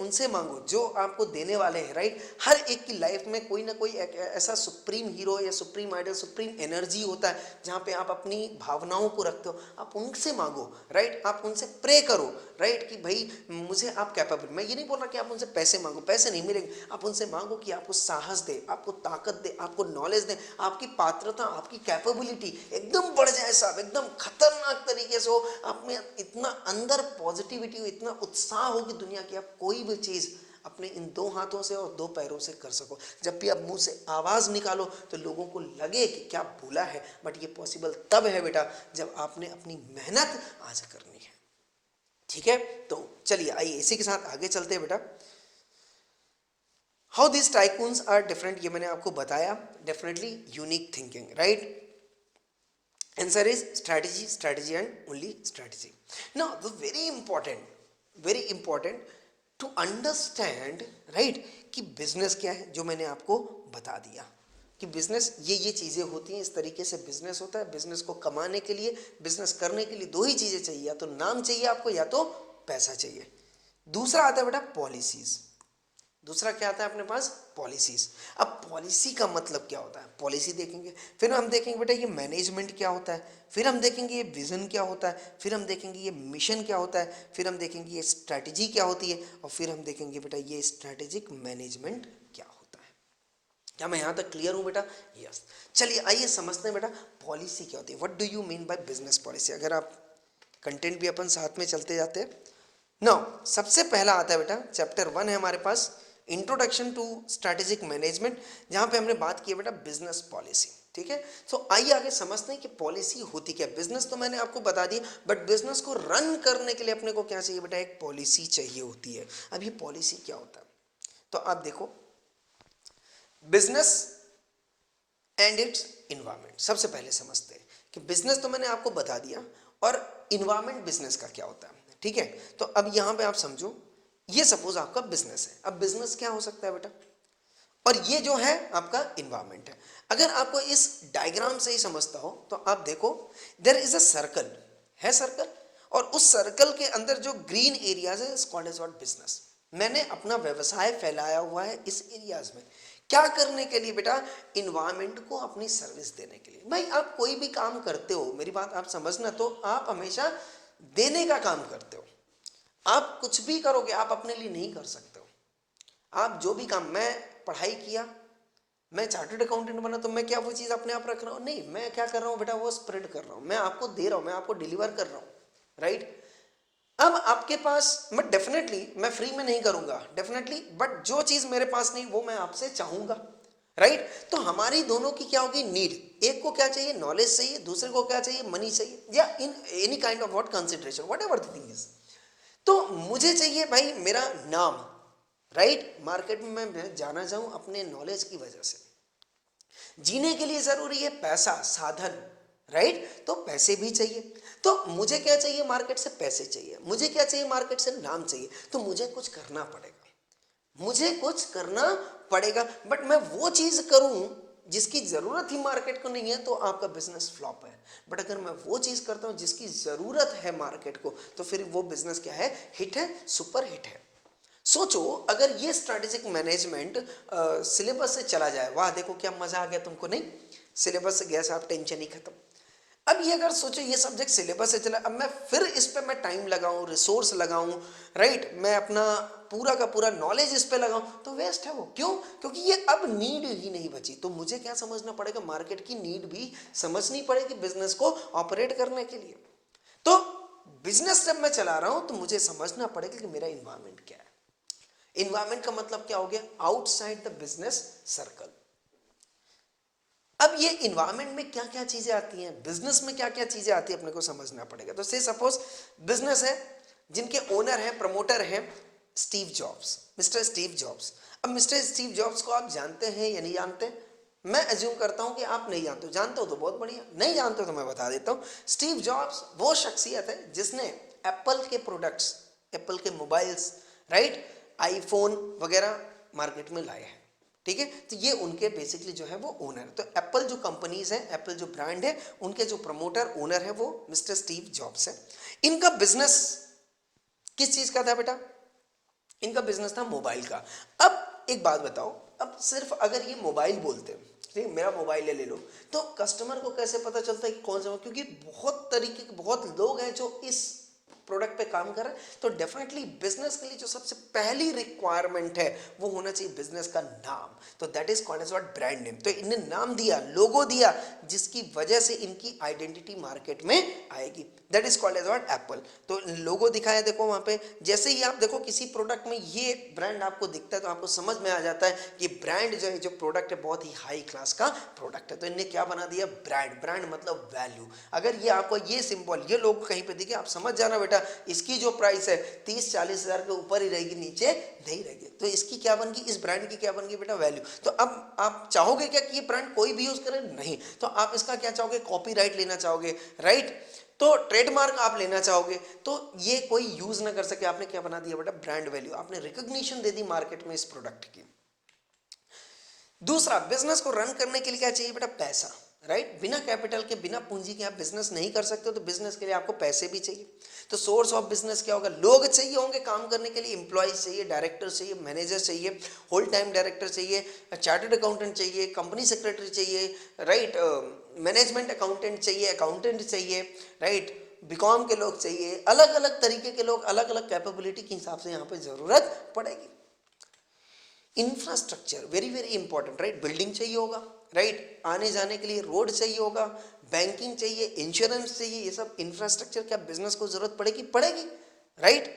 उनसे मांगो जो आपको देने वाले हैं, राइट। हर एक की लाइफ में कोई ना कोई ऐसा सुप्रीम हीरो या सुप्रीम आइडल, सुप्रीम एनर्जी होता है जहाँ पे आप अपनी भावनाओं को रखते हो। आप उनसे मांगो, राइट। आप उनसे प्रे करो, राइट, कि भाई मुझे आप कैपेबल। मैं ये नहीं बोल रहा कि आप उनसे पैसे मांगो, पैसे नहीं मिलेंगे। आप उनसे मांगो कि आपको साहस दे, आपको ताकत दे, आपको नॉलेज दे, आपकी पात्रता, आपकी कैपेबिलिटी एकदम बढ़ जाए साहब, एकदम खतरनाक तरीके से हो। आप में इतना अंदर पॉजिटिविटी हो, इतना उत्साह हो कि दुनिया की आप कोई भी चीज़ अपने इन दो हाथों से और दो पैरों से कर सको। जब भी आप मुंह से आवाज़ निकालो तो लोगों को लगे कि क्या बोला है। बट ये पॉसिबल तब है बेटा जब आपने अपनी मेहनत आज करनी है, ठीक है, तो चलिए आइए इसी के साथ आगे चलते हैं बेटा। How this tycoons are different, ये मैंने आपको बताया, definitely unique thinking, right. Answer is strategy, strategy and only strategy. Now the very important to understand, right, कि बिजनेस क्या है, जो मैंने आपको बता दिया कि बिजनेस ये चीजें होती हैं, इस तरीके से बिजनेस होता है। बिजनेस को कमाने के लिए, बिजनेस करने के लिए दो ही चीजें चाहिए, या तो नाम चाहिए आपको या तो पैसा चाहिए। दूसरा आता है बेटा पॉलिसीज। दूसरा क्या आता है अपने पास, पॉलिसीज। अब पॉलिसी का मतलब क्या होता है, पॉलिसी देखेंगे, फिर हम देखेंगे बेटा ये मैनेजमेंट क्या होता है, फिर हम देखेंगे ये विजन क्या होता है, फिर हम देखेंगे ये मिशन क्या होता है, फिर हम देखेंगे ये स्ट्रैटेजी क्या होती है, और फिर हम देखेंगे बेटा ये स्ट्रैटेजिक मैनेजमेंट क्या होता है। क्या मैं यहाँ तक क्लियर हूँ बेटा? यस। चलिए आइए समझते हैं बेटा पॉलिसी क्या होती है, what do you mean by business policy. अगर आप कंटेंट भी अपन साथ में चलते जाते हैं। नाउ सबसे पहला आता है बेटा चैप्टर 1 है हमारे पास, इंट्रोडक्शन टू स्ट्रैटेजिक मैनेजमेंट, जहां पे हमने बात की है बेटा बिजनेस पॉलिसी। ठीक है, तो आइए आगे समझते हैं कि पॉलिसी होती क्या है। बिजनेस तो मैंने आपको बता दिया, बट बिजनेस को रन करने के लिए अपने को क्या चाहिए बेटा, एक पॉलिसी चाहिए होती है। अब ये पॉलिसी क्या होता है, तो आप देखो बिजनेस एंड इट्स इन्वायरमेंट। सबसे पहले समझते हैं कि बिजनेस तो मैंने आपको बता दिया, और इन्वायरमेंट बिजनेस का क्या होता है। ठीक है, तो अब यहां पे आप समझो, ये सपोज आपका बिजनेस है। अब बिजनेस क्या हो सकता है बेटा, और ये जो है आपका इन्वायरमेंट है। अगर आपको इस डायग्राम से ही समझता हो तो आप देखो, देयर इज अ सर्कल, है सर्कल, और उस सर्कल के अंदर जो ग्रीन एरियाज है is called as what, business. मैंने अपना व्यवसाय फैलाया हुआ है इस एरियाज में, क्या करने के लिए बेटा, इन्वायरमेंट को अपनी सर्विस देने के लिए। भाई आप कोई भी काम करते हो, मेरी बात आप समझना, तो आप हमेशा देने का काम करते हो। आप कुछ भी करोगे आप अपने लिए नहीं कर सकते हो। आप जो भी काम, मैं पढ़ाई किया, मैं चार्टर्ड अकाउंटेंट बना, तो मैं क्या वो चीज़ अपने आप रख रहा हूँ? नहीं, मैं क्या कर रहा हूँ बेटा, वो स्प्रेड कर रहा हूँ, मैं आपको दे रहा हूँ, मैं आपको डिलीवर कर रहा हूँ, राइट। अब आपके पास, मैं डेफिनेटली मैं फ्री में नहीं करूंगा, डेफिनेटली, बट जो चीज़ मेरे पास नहीं वो मैं आपसे चाहूंगा, राइट। तो हमारी दोनों की क्या होगी, नीड। एक को क्या चाहिए, नॉलेज चाहिए, दूसरे को क्या चाहिए, मनी चाहिए, या in any kind of what consideration, what ever the thing is. तो मुझे चाहिए भाई मेरा नाम, राइट, मार्केट में मैं जाना चाहूं अपने नॉलेज की वजह से। जीने के लिए जरूरी है पैसा, साधन, राइट, तो पैसे भी चाहिए। तो मुझे क्या चाहिए, मार्केट से पैसे चाहिए, मुझे क्या चाहिए, मार्केट से नाम चाहिए। तो मुझे कुछ करना पड़ेगा, मुझे कुछ करना पड़ेगा, बट मैं वो चीज करूं जिसकी जरूरत ही मार्केट को नहीं है, तो आपका बिजनेस फ्लॉप है। बट अगर मैं वो चीज करता हूं जिसकी जरूरत है मार्केट को, तो फिर वो बिजनेस क्या है, हिट है, सुपर हिट है। सोचो अगर ये स्ट्रैटेजिक मैनेजमेंट सिलेबस से चला जाए, वाह देखो क्या मजा आ गया तुमको, नहीं सिलेबस से गया साहब, टेंशन ही खत्म। अब ये अगर सोचो ये सब्जेक्ट सिलेबस से चला, अब मैं फिर इस पे मैं टाइम लगाऊं, रिसोर्स लगाऊं, राइट, मैं अपना पूरा का पूरा नॉलेज इस पे लगाऊं, तो वेस्ट है वो। क्यों? क्योंकि ये अब नीड ही नहीं बची। तो मुझे क्या समझना पड़ेगा, मार्केट की नीड भी समझनी पड़ेगी बिजनेस को ऑपरेट करने के लिए। तो बिजनेस जब मैं चला रहा हूं तो मुझे समझना पड़ेगा कि मेरा इन्वायरमेंट क्या है। इन्वायरमेंट का मतलब क्या हो गया, आउटसाइड द बिजनेस सर्कल। अब ये इन्वायरमेंट में क्या क्या चीजें आती हैं, बिजनेस में क्या क्या चीजें आती है, अपने को समझना पड़ेगा। तो से सपोज बिजनेस है जिनके ओनर है, प्रमोटर है Steve jobs, mister Steve jobs. अब मिस्टर स्टीव जॉब्स को आप जानते हैं या नहीं जानते? मैं एज्यूम करता हूं कि आप नहीं जानते हो, जानते हो तो बहुत बढ़िया, नहीं जानते हो तो मैं बता देता हूं। स्टीव जॉब्स वो शख्सियत है जिसने एप्पल के प्रोडक्ट्स, एप्पल के मोबाइल्स, राइट, आईफोन वगैरह मार्केट में लाए हैं। ठीक है, तो ये उनके बेसिकली जो है वो ओनर। तो एप्पल जो कंपनीज है, एप्पल जो ब्रांड है, उनके जो प्रमोटर ओनर है वो मिस्टर स्टीव जॉब्स है। इनका बिजनेस किस चीज का था बेटा? इनका बिजनेस था मोबाइल का। अब एक बात बताओ, अब सिर्फ अगर ये मोबाइल बोलते हैं, ठीक, मेरा मोबाइल ले लो, तो कस्टमर को कैसे पता चलता है कि कौन सा? क्योंकि बहुत तरीके के बहुत लोग हैं जो इस प्रोडक्ट पे काम कर रहे हैं। तो डेफिनेटली बिजनेस के लिए जो सबसे पहली रिक्वायरमेंट है वो होना चाहिए बिजनेस का नाम। तो that is called as what, brand name. तो इन्हें नाम दिया, लोगो दिया, जिसकी वजह से इनकी आइडेंटिटी मार्केट में आएगी। That is called as what, Apple. तो लोगो दिखाया देखो वहां पे। जैसे ही आप देखो किसी प्रोडक्ट में ये ब्रांड आपको दिखता है तो आपको समझ में आ जाता है कि ब्रांड जो है, जो प्रोडक्ट है, बहुत ही हाई क्लास का प्रोडक्ट है। तो इन्हें क्या बना दिया, ब्रांड। ब्रांड मतलब वैल्यू। अगर ये आपको ये सिंबल, ये लोगो कहीं पे दिखे, आप समझ जाना बेटा बेटा इसकी जो प्राइस है 30-40 हज़ार के ऊपर ही रहेगी, नीचे नहीं रहेगी। तो इसकी क्या बन गई, इस ब्रांड की क्या बन गई बेटा, वैल्यू। तो अब आप चाहोगे क्या कि ये ब्रांड कोई भी यूज करे, नहीं, तो आप इसका क्या चाहोगे, कॉपीराइट लेना चाहोगे, राइट। तो ट्रेडमार्क आप लेना चाहोगे, तो ये कोई यूज ना कर सके। आपने क्या बना दिया बेटा, ब्रांड वैल्यू, आपने रिकॉग्निशन दे दी मार्केट में इस प्रोडक्ट की। दूसरा, बिजनेस को रन करने के लिए क्या चाहिए बेटा, पैसा, राइट। बिना कैपिटल के, बिना पूंजी के आप बिजनेस नहीं कर सकते, तो बिजनेस के लिए आपको पैसे भी चाहिए। तो सोर्स ऑफ बिजनेस क्या होगा, लोग चाहिए होंगे काम करने के लिए, एम्प्लॉयज चाहिए, डायरेक्टर चाहिए, मैनेजर चाहिए, होल टाइम डायरेक्टर चाहिए, चार्टर्ड अकाउंटेंट चाहिए, कंपनी सेक्रेटरी चाहिए, राइट, मैनेजमेंट अकाउंटेंट चाहिए, अकाउंटेंट चाहिए, राइट, बीकॉम के लोग चाहिए, अलग अलग तरीके के लोग, अलग अलग कैपेबिलिटी के हिसाब से यहाँ पे जरूरत पड़ेगी। Infrastructure very very important, right. Building चाहिए होगा, राइट, आने जाने के लिए रोड चाहिए होगा, बैंकिंग चाहिए, इंश्योरेंस चाहिए, ये सब इंफ्रास्ट्रक्चर क्या बिजनेस को जरूरत पड़ेगी, right.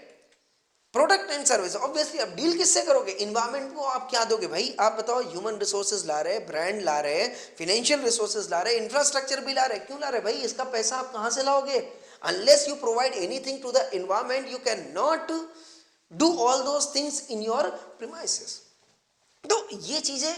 Product and service, obviously आप डील किससे करोगे, इन्वायरमेंट को आप क्या दोगे भाई, आप बताओ। ह्यूमन रिसोर्सेज ला रहे, ब्रांड ला रहे, फाइनेंशियल रिसोर्सेज ला रहे, इंफ्रास्ट्रक्चर भी ला रहे, क्यों ला रहे भाई, इसका पैसा आप कहां से लाओगे। Unless you provide anything to the environment, you can not do all those things in your premises. तो ये चीजें,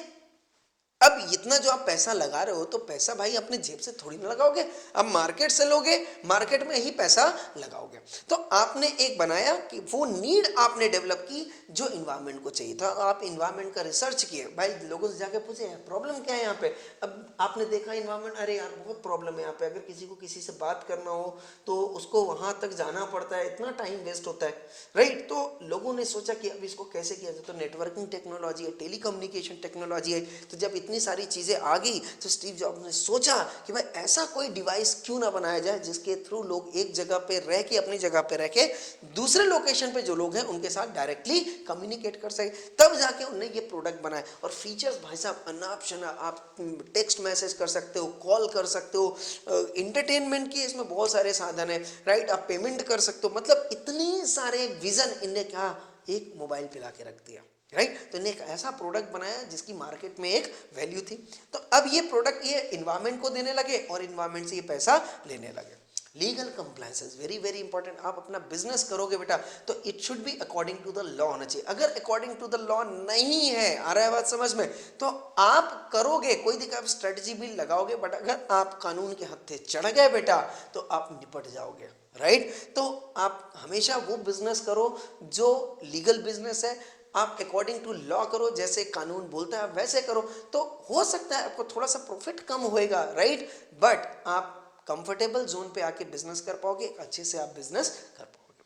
अब इतना जो आप पैसा लगा रहे हो, तो पैसा भाई अपने जेब से थोड़ी ना लगाओगे, अब मार्केट से लोगे, मार्केट में ही पैसा लगाओगे। तो आपने एक बनाया कि वो नीड आपने डेवलप की जो इन्वायरमेंट को चाहिए था। आप इन्वायरमेंट का रिसर्च किए, भाई लोगों से जाके पूछे प्रॉब्लम क्या है यहाँ पे। अब आपने देखा इन्वायरमेंट, अरे यार बहुत प्रॉब्लम है यहाँ पे, अगर किसी को किसी से बात करना हो तो उसको वहां तक जाना पड़ता है, इतना टाइम वेस्ट होता है, राइट। तो लोगों ने सोचा कि अब इसको कैसे किया जाए, तो नेटवर्किंग टेक्नोलॉजी है, टेलीकम्युनिकेशन टेक्नोलॉजी है। तो जब इतनी सारी चीजें आ गई, तो स्टीव जॉब्स ने सोचा कि भाई ऐसा कोई डिवाइस क्यों ना बनाया जाए जिसके थ्रू लोग एक जगह पे रह के, अपनी जगह पे रह के दूसरे लोकेशन पे जो लोग हैं उनके साथ डायरेक्टली कम्युनिकेट कर सके। तब जाके उन्होंने ये प्रोडक्ट बनाया। और फीचर्स भाई साहब अनाप शनाप, आप टेक्स्ट मैसेज कर सकते हो, कॉल कर सकते हो, इंटरटेनमेंट के इसमें बहुत सारे साधन है, राइट। आप पेमेंट कर सकते हो, मतलब इतने सारे विजन इनने क्या एक मोबाइल पे ला के रख दिया, राइट। तो इन्हें एक ऐसा प्रोडक्ट बनाया जिसकी मार्केट में एक वैल्यू थी। तो अब ये प्रोडक्ट ये इन्वायरमेंट को देने लगे और इन्वायरमेंट से ये पैसा लेने लगे। Legal compliance is very very important. आप अपना बिजनेस करोगे बेटा तो it should be according to the law होना चाहिए। अगर अकॉर्डिंग टू द लॉ नहीं है, आ रहा है बात समझ में, तो आप करोगे कोई दिक्कत, आप स्ट्रेटजी भी लगाओगे, बट अगर आप कानून के हत्थे चढ़ गए बेटा तो आप निपट जाओगे, राइट। तो आप हमेशा वो बिजनेस करो जो लीगल बिजनेस है, आप अकॉर्डिंग टू लॉ करो, जैसे कानून बोलता है आप वैसे करो। तो हो सकता है आपको थोड़ा सा प्रॉफिट कम होएगा, राइट, बट आप कंफर्टेबल जोन पे आके बिजनेस कर पाओगे, अच्छे से आप बिजनेस कर पाओगे।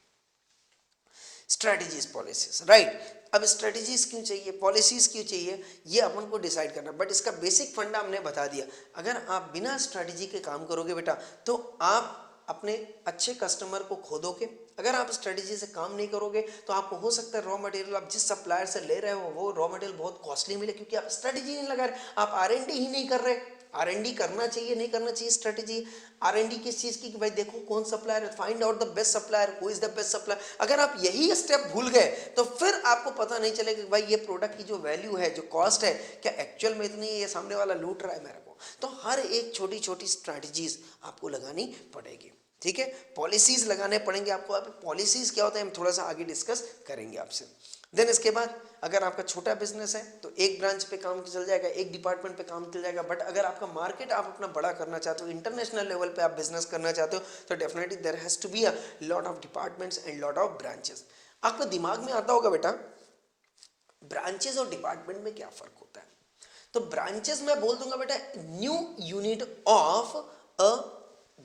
Strategies, policies, right. अब स्ट्रेटजीज क्यों चाहिए, पॉलिसीज क्यों चाहिए, ये अपन को डिसाइड करना, बट इसका बेसिक फंडा हमने बता दिया। अगर आप बिना स्ट्रेटजी के काम करोगे बेटा तो आप अपने अच्छे कस्टमर को खो दोगे। अगर आप स्ट्रेटजी से काम नहीं करोगे तो आपको हो सकता है रॉ मटेरियल आप जिस सप्लायर से ले रहे हो वो रॉ मटेरियल बहुत कॉस्टली मिले, क्योंकि आप स्ट्रेटजी नहीं लगा रहे, आप आर&डी ही नहीं कर रहे। आर&डी करना चाहिए, नहीं करना चाहिए स्ट्रेटजी। आर&डी किस चीज की, कि भाई देखो कौन supplier, find out the best supplier, who is the best supplier. अगर आप यही स्टेप भूल गए तो फिर आपको पता नहीं चलेगा कि भाई ये प्रोडक्ट की जो वैल्यू है, जो कॉस्ट है, क्या एक्चुअल में इतनी है, ये सामने वाला लूट रहा है मेरे को। तो हर एक छोटी छोटी स्ट्रेटजीज आपको लगानी पड़ेगी, ठीक है। पॉलिसीज लगाने पड़ेंगे आपको। अब पॉलिसीज क्या होता है हम थोड़ा सा आगे डिस्कस करेंगे आपसे। देन इसके बाद अगर आपका छोटा बिजनेस है तो एक ब्रांच पे काम चल जाएगा, एक डिपार्टमेंट पे काम चल जाएगा। बट अगर आपका मार्केट आप अपना बड़ा करना चाहते हो, इंटरनेशनल लेवल पे आप बिजनेस करना चाहते हो, तो definitely there has to be a lot of departments and lot of branches. आपको दिमाग में आता होगा बेटा ब्रांचेस और डिपार्टमेंट में क्या फर्क होता है। तो ब्रांचेस मैं बोल दूंगा बेटा new unit of a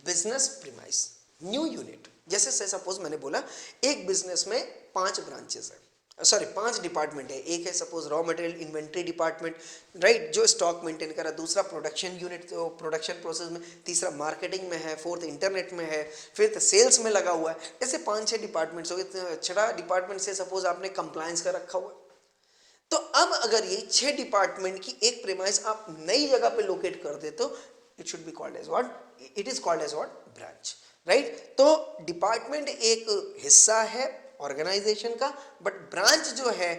business premise, new unit. जैसे से सपोज मैंने बोला एक बिजनेस में 5 ब्रांचेस है, सॉरी 5 डिपार्टमेंट है। एक है suppose raw material inventory department, right, जो स्टॉक मेंटेन कर रहा है। दूसरा प्रोडक्शन यूनिट, तो प्रोडक्शन प्रोसेस में। तीसरा मार्केटिंग में है। फोर्थ इंटरनेट में है। फिफ्थ सेल्स में लगा हुआ है। ऐसे 5-6 डिपार्टमेंट्स हो गए। छठा डिपार्टमेंट से सपोज आपने कंप्लायंस का रखा हुआ है। तो अब अगर ये 6 डिपार्टमेंट की एक प्रीमाइस आप नई जगह पे लोकेट कर देते हो, it should be called as what, it is called as what, branch, right. तो डिपार्टमेंट एक हिस्सा है ऑर्गेनाइजेशन का, बट ब्रांच जो है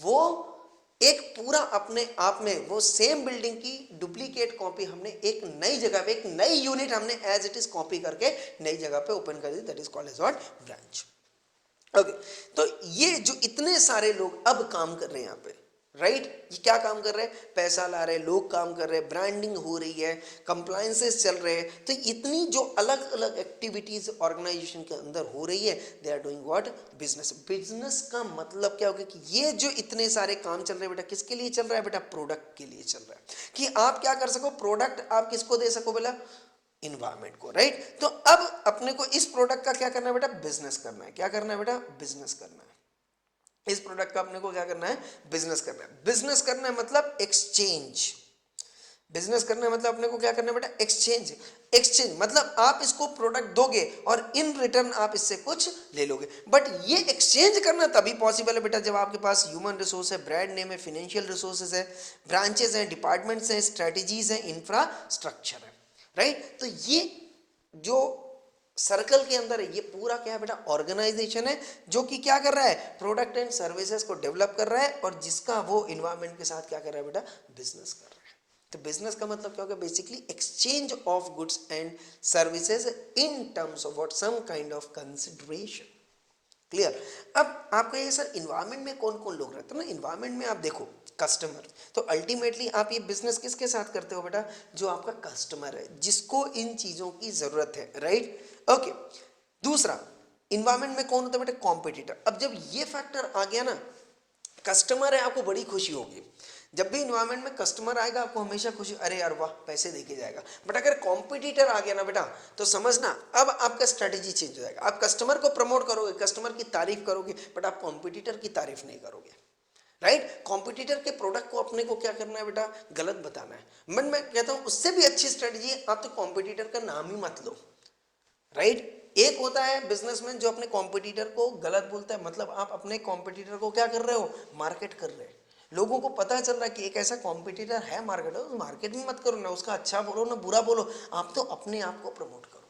वो एक पूरा अपने आप में वो सेम बिल्डिंग की डुप्लीकेट कॉपी हमने एक नई जगह पे, एक नई यूनिट हमने एज इट इज कॉपी करके नई जगह पे ओपन कर दी, that is called as what, branch. Okay, तो ये जो इतने सारे लोग अब काम कर रहे हैं यहाँ पे, राइट, ये क्या काम कर रहे हैं, पैसा ला रहे हैं, लोग काम कर रहे हैं, ब्रांडिंग हो रही है, कंप्लायंसेस चल रहे हैं, तो इतनी जो अलग अलग एक्टिविटीज ऑर्गेनाइजेशन के अंदर हो रही है, they are doing what, business. Business का मतलब क्या होगा कि ये जो इतने सारे काम चल रहे हैं बेटा, किसके लिए चल रहा है बेटा, प्रोडक्ट के लिए चल रहा है, कि आप क्या कर सको, प्रोडक्ट आप किसको दे सको बेटा, इन्वायरमेंट को, राइट। तो अब अपने को इस प्रोडक्ट का क्या करना है बेटा, बिजनेस करना है। क्या करना है बेटा, बिजनेस करना है। इस प्रोडक्ट का अपने को क्या करना है, बिजनेस करना है। बिजनेस करना है मतलब एक्सचेंज, बिजनेस करना है मतलब अपने को क्या करना है बेटा, एक्सचेंज। एक्सचेंज मतलब आप इसको प्रोडक्ट दोगे और इन रिटर्न आप इससे कुछ ले लोगे। बट ये एक्सचेंज करना तभी पॉसिबल है बेटा जब आपके पास ह्यूमन रिसोर्स है, ब्रांड नेम है, फाइनेंशियल रिसोर्सेज है, ब्रांचेस हैं, डिपार्टमेंट्स हैं, स्ट्रेटजीज हैं, इंफ्रास्ट्रक्चर है, राइट। तो ये जो सर्कल के अंदर है, ये पूरा क्या है बेटा, ऑर्गेनाइजेशन है जो कि क्या कर रहा है, प्रोडक्ट एंड सर्विसेज को डेवलप कर रहा है और जिसका वो इन्वायरमेंट के साथ क्या कर रहा है बेटा, बिजनेस कर रहा है। तो बिजनेस का मतलब क्या होगा, basically exchange of goods and services in terms of what, some kind of consideration. Clear. अब आपको ये सर इन्वायरमेंट में कौन कौन लोग रहते हैं ना, इन्वायरमेंट में आप देखो कस्टमर, तो अल्टीमेटली आप ये बिजनेस किसके साथ करते हो बेटा, जो आपका कस्टमर है, जिसको इन चीजों की जरूरत है, राइट। ओके, दूसरा इन्वायरमेंट में कौन होता है बेटा, कॉम्पिटिटर। अब जब ये फैक्टर आ गया ना, कस्टमर है, आपको बड़ी खुशी होगी। जब भी इन्वायरमेंट में कस्टमर आएगा आपको हमेशा खुशी, अरे यार वाह, पैसे देके जाएगा। बट अगर कॉम्पिटिटर आ गया ना बेटा, तो समझना अब आपका स्ट्रेटेजी चेंज हो जाएगा। आप कस्टमर को प्रमोट करोगे, कस्टमर की तारीफ करोगे, बट आप कॉम्पिटिटर की तारीफ नहीं करोगे, राइट। कॉम्पिटिटर के प्रोडक्ट को अपने को क्या करना है बेटा, गलत बताना है। मैं कहता हूं उससे भी अच्छी स्ट्रेटेजी है, आप तो कॉम्पिटिटर का नाम ही मत लो, राइट। एक होता है बिजनेसमैन जो अपने कॉम्पिटिटर को गलत बोलता है, मतलब आप अपने कॉम्पिटिटर को क्या कर रहे हो, मार्केट कर रहे हैं। लोगों को पता चल रहा है कि एक ऐसा कॉम्पिटिटर है मार्केट में, उस मार्केट में मत करो ना, उसका अच्छा बोलो ना बुरा बोलो, आप तो अपने आप को प्रमोट करो।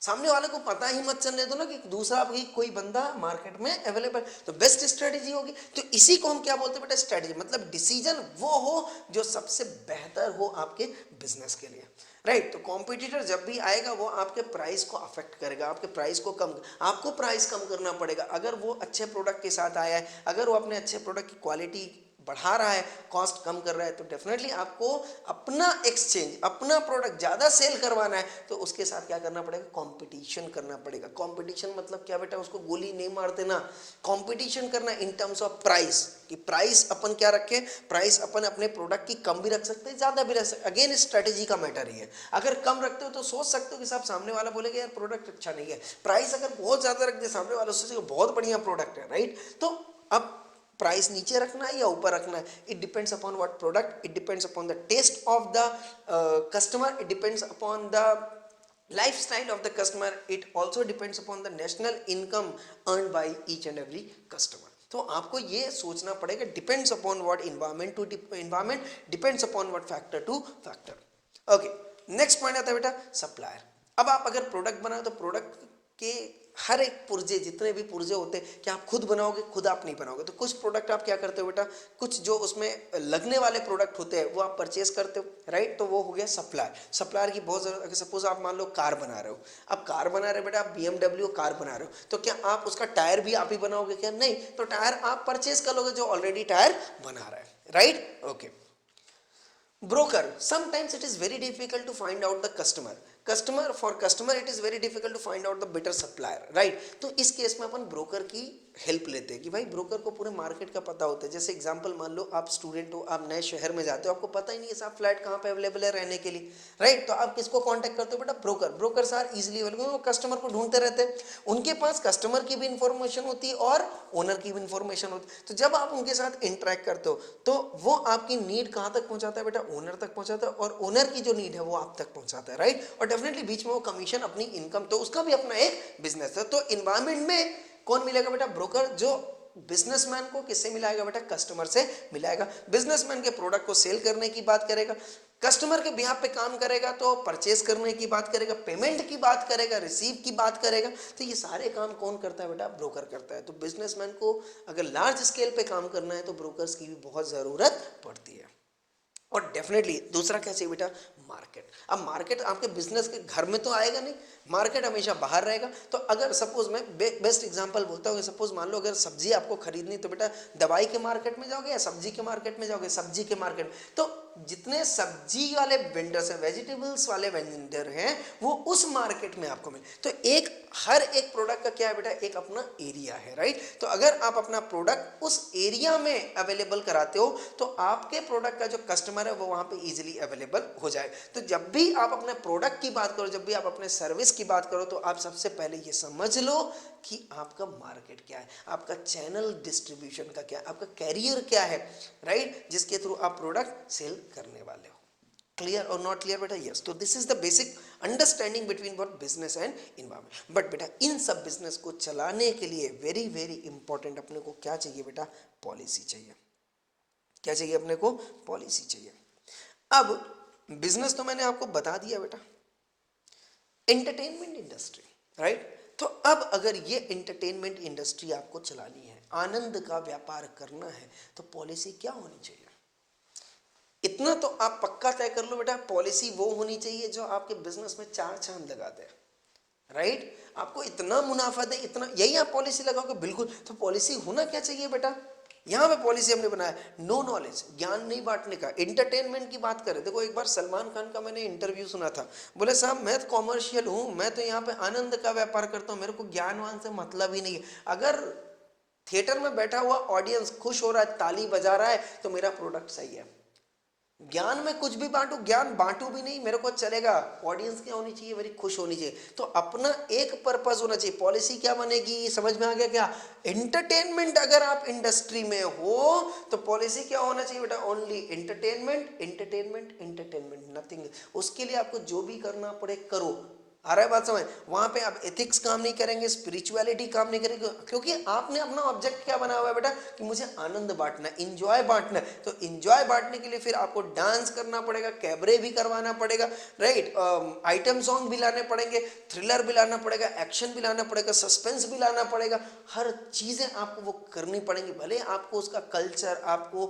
सामने वाले को पता ही मत चलने दो ना कि दूसरा भी कोई बंदा मार्केट में अवेलेबल, तो बेस्ट स्ट्रेटेजी होगी। तो इसी को हम क्या बोलते हैं बेटा, स्ट्रेटेजी। मतलब डिसीजन वो हो जो सबसे बेहतर हो आपके बिजनेस के लिए, राइट। तो कॉम्पिटिटर जब भी आएगा वो आपके प्राइस को अफेक्ट करेगा, आपके प्राइस को कम, आपको प्राइस कम करना पड़ेगा। अगर वो अच्छे प्रोडक्ट के साथ आया है, अगर वो अपने अच्छे प्रोडक्ट की क्वालिटी बढ़ा रहा है, कॉस्ट कम कर रहा है, तो डेफिनेटली आपको अपना एक्सचेंज, अपना प्रोडक्ट ज़्यादा सेल करवाना है, तो उसके साथ क्या करना पड़ेगा, कंपटीशन करना पड़ेगा। कंपटीशन मतलब क्या बेटा, उसको गोली नहीं मार देना, कंपटीशन करना इन टर्म्स ऑफ प्राइस, कि प्राइस अपन क्या रखें, प्राइस अपन अपने प्रोडक्ट की कम भी रख सकते हैं, ज़्यादा भी रख सकते हैं। अगेन स्ट्रेटेजी का मैटर ही है। अगर कम रखते हो तो सोच सकते हो कि साहब सामने वाला बोलेगा यार प्रोडक्ट अच्छा नहीं है। प्राइस अगर बहुत ज़्यादा रख दे, सामने वाला सोचेगा बहुत बढ़िया प्रोडक्ट है, राइट। तो अब प्राइस नीचे रखना है या ऊपर रखना है, it depends upon what product, it depends upon the taste of the customer, it depends upon the lifestyle of the customer, it also depends upon the national income earned by each and every customer. तो आपको ये सोचना पड़ेगा, depends upon what environment to environment, depends upon what factor to factor. Okay, next point आता है बेटा सप्लायर। अब आप अगर प्रोडक्ट बनाओ तो प्रोडक्ट के हर एक पुर्जे, जितने भी पुर्जे होते हैं, क्या आप खुद बनाओगे, खुद आप नहीं बनाओगे। तो कुछ प्रोडक्ट आप क्या करते हो बेटा, कुछ जो उसमें लगने वाले प्रोडक्ट होते हैं वो आप परचेस करते हो, राइट। तो वो हो गया सप्लायर। सप्लायर की बहुत जरूरत। अगर सपोज आप मान लो कार बना रहे हो, अब कार बना रहे हो बेटा, आप BMW कार बना रहे हो, तो क्या आप उसका टायर भी आप ही बनाओगे क्या, नहीं। तो टायर आप परचेस कर लोगे जो ऑलरेडी टायर बना रहा है, right. Okay, broker, sometimes it is very difficult to find out the for customer it is very difficult to find out the better supplier, right। तो इस केस में अपन ब्रोकर की हेल्प लेते हैं कि भाई ब्रोकर को पूरे मार्केट का पता होता है। जैसे एग्जांपल मान लो आप स्टूडेंट हो, आप नए शहर में जाते हो, आपको पता ही नहीं है साहब फ्लैट कहाँ पे अवेलेबल है रहने के लिए, राइट। तो आप किसको कांटेक्ट करते हो बेटा, broker. Broker are easily available, वो कस्टमर को ढूंढते रहते हैं, उनके पास कस्टमर की भी इंफॉर्मेशन होती है और ओनर की भी इंफॉर्मेशन होती है। तो जब आप उनके साथ इंटरेक्ट करते हो तो वो आपकी नीड कहाँ तक पहुंचाता है बेटा, ओनर तक पहुंचाता है, और ओनर की जो नीड है वो आप तक पहुंचाता है, राइट। और डेफिनेटली बीच में वो कमीशन, अपनी इनकम, तो उसका भी अपना एक बिजनेस है। तो इन्वायरमेंट में कौन मिलेगा बेटा, ब्रोकर। जो बिजनेसमैन को किससे मिलाएगा बेटा, कस्टमर से मिलाएगा। बिजनेसमैन के प्रोडक्ट को सेल करने की बात करेगा, कस्टमर के बिहाफ पे काम करेगा तो परचेस करने की बात करेगा, पेमेंट की बात करेगा, रिसीव की बात करेगा। तो ये सारे काम कौन करता है बेटा? ब्रोकर करता है। तो बिजनेसमैन को अगर लार्ज स्केल पे काम करना है तो ब्रोकर्स की भी बहुत ज़रूरत पड़ती है। और डेफिनेटली दूसरा क्या चाहिए बेटा? मार्केट। अब मार्केट आपके बिजनेस के घर में तो आएगा नहीं, मार्केट हमेशा बाहर रहेगा। तो अगर सपोज मैं बेस्ट एग्जांपल बोलता हूँ, सपोज मान लो अगर सब्जी आपको खरीदनी तो बेटा दवाई के मार्केट में जाओगे या सब्जी के मार्केट में जाओगे? सब्जी के मार्केट में। तो जितने सब्जी वाले वेंडर्स हैं, वेजिटेबल्स वाले वेंडर हैं, वो उस मार्केट में आपको मिले। तो एक हर एक प्रोडक्ट का क्या है बेटा? एक अपना एरिया है, राइट। तो अगर आप अपना प्रोडक्ट उस एरिया में अवेलेबल कराते हो तो आपके प्रोडक्ट का जो कस्टमर है वो वहां पे इजीली अवेलेबल हो जाए। तो जब भी आप अपने प्रोडक्ट की बात करो, जब भी आप अपने सर्विस की बात करो, तो आप सबसे पहले ये समझ लो कि आपका मार्केट क्या है, आपका चैनल डिस्ट्रीब्यूशन का क्या है, आपका कैरियर क्या है, राइट, जिसके थ्रू आप प्रोडक्ट सेल करने वाले हो। क्लियर और नॉट क्लियर बेटा? यस। तो this is the basic understanding between what business and environment. But बेटा इन सब बिजनेस को चलाने के लिए वेरी वेरी इंपॉर्टेंट अपने को क्या चाहिए बेटा? पॉलिसी चाहिए। क्या चाहिए अपने को? पॉलिसी चाहिए। अब बिजनेस तो मैंने आपको बता दिया बेटा, एंटरटेनमेंट इंडस्ट्री, राइट। तो अब अगर ये एंटरटेनमेंट इंडस्ट्री आपको चलानी है, आनंद का व्यापार करना है, तो पॉलिसी क्या होनी चाहिए? इतना तो आप पक्का तय कर लो बेटा, पॉलिसी वो होनी चाहिए जो आपके बिजनेस में चार चांद लगा दे, राइट। आपको इतना मुनाफा दे, इतना, यही आप पॉलिसी लगाओगे, बिल्कुल। तो पॉलिसी होना क्या चाहिए बेटा? यहां पे पॉलिसी हमने बनाया नो नॉलेज, ज्ञान नहीं बांटने का। एंटरटेनमेंट की बात करें, देखो एक बार सलमान खान का मैंने इंटरव्यू सुना था, बोले साहब मैं तो कॉमर्शियल हूं, मैं तो यहाँ पे आनंद का व्यापार करता हूं, मेरे को ज्ञानवान से मतलब ही नहीं है। अगर थिएटर में बैठा हुआ ऑडियंस खुश हो रहा है, ताली बजा रहा है, तो मेरा प्रोडक्ट सही है। ज्ञान में कुछ भी बांटू, ज्ञान बांटू भी नहीं, मेरे को चलेगा, ऑडियंस क्या होनी चाहिए? मेरी खुश होनी चाहिए। तो अपना एक पर्पस होना चाहिए। पॉलिसी क्या बनेगी? समझ में आ गया क्या? एंटरटेनमेंट अगर आप इंडस्ट्री में हो तो पॉलिसी क्या होना चाहिए बेटा? Only entertainment, entertainment, entertainment, nothing. उसके लिए आपको जो भी करना पड़े करो। आ रहा है बात समझ? वहां पे आप एथिक्स काम नहीं करेंगे, स्पिरिचुअलिटी काम नहीं करेंगे, क्योंकि आपने अपना ऑब्जेक्ट क्या बना हुआ है बेटा? कि मुझे आनंद बांटना, इंजॉय बांटना। तो इंजॉय बांटने के लिए फिर आपको डांस करना पड़ेगा, कैबरे भी करवाना पड़ेगा, राइट, आइटम सॉन्ग भी लाने पड़ेंगे, थ्रिलर भी लाना पड़ेगा, एक्शन भी लाना पड़ेगा, सस्पेंस भी लाना पड़ेगा, हर चीजें आपको वो करनी पड़ेंगी। भले आपको उसका कल्चर, आपको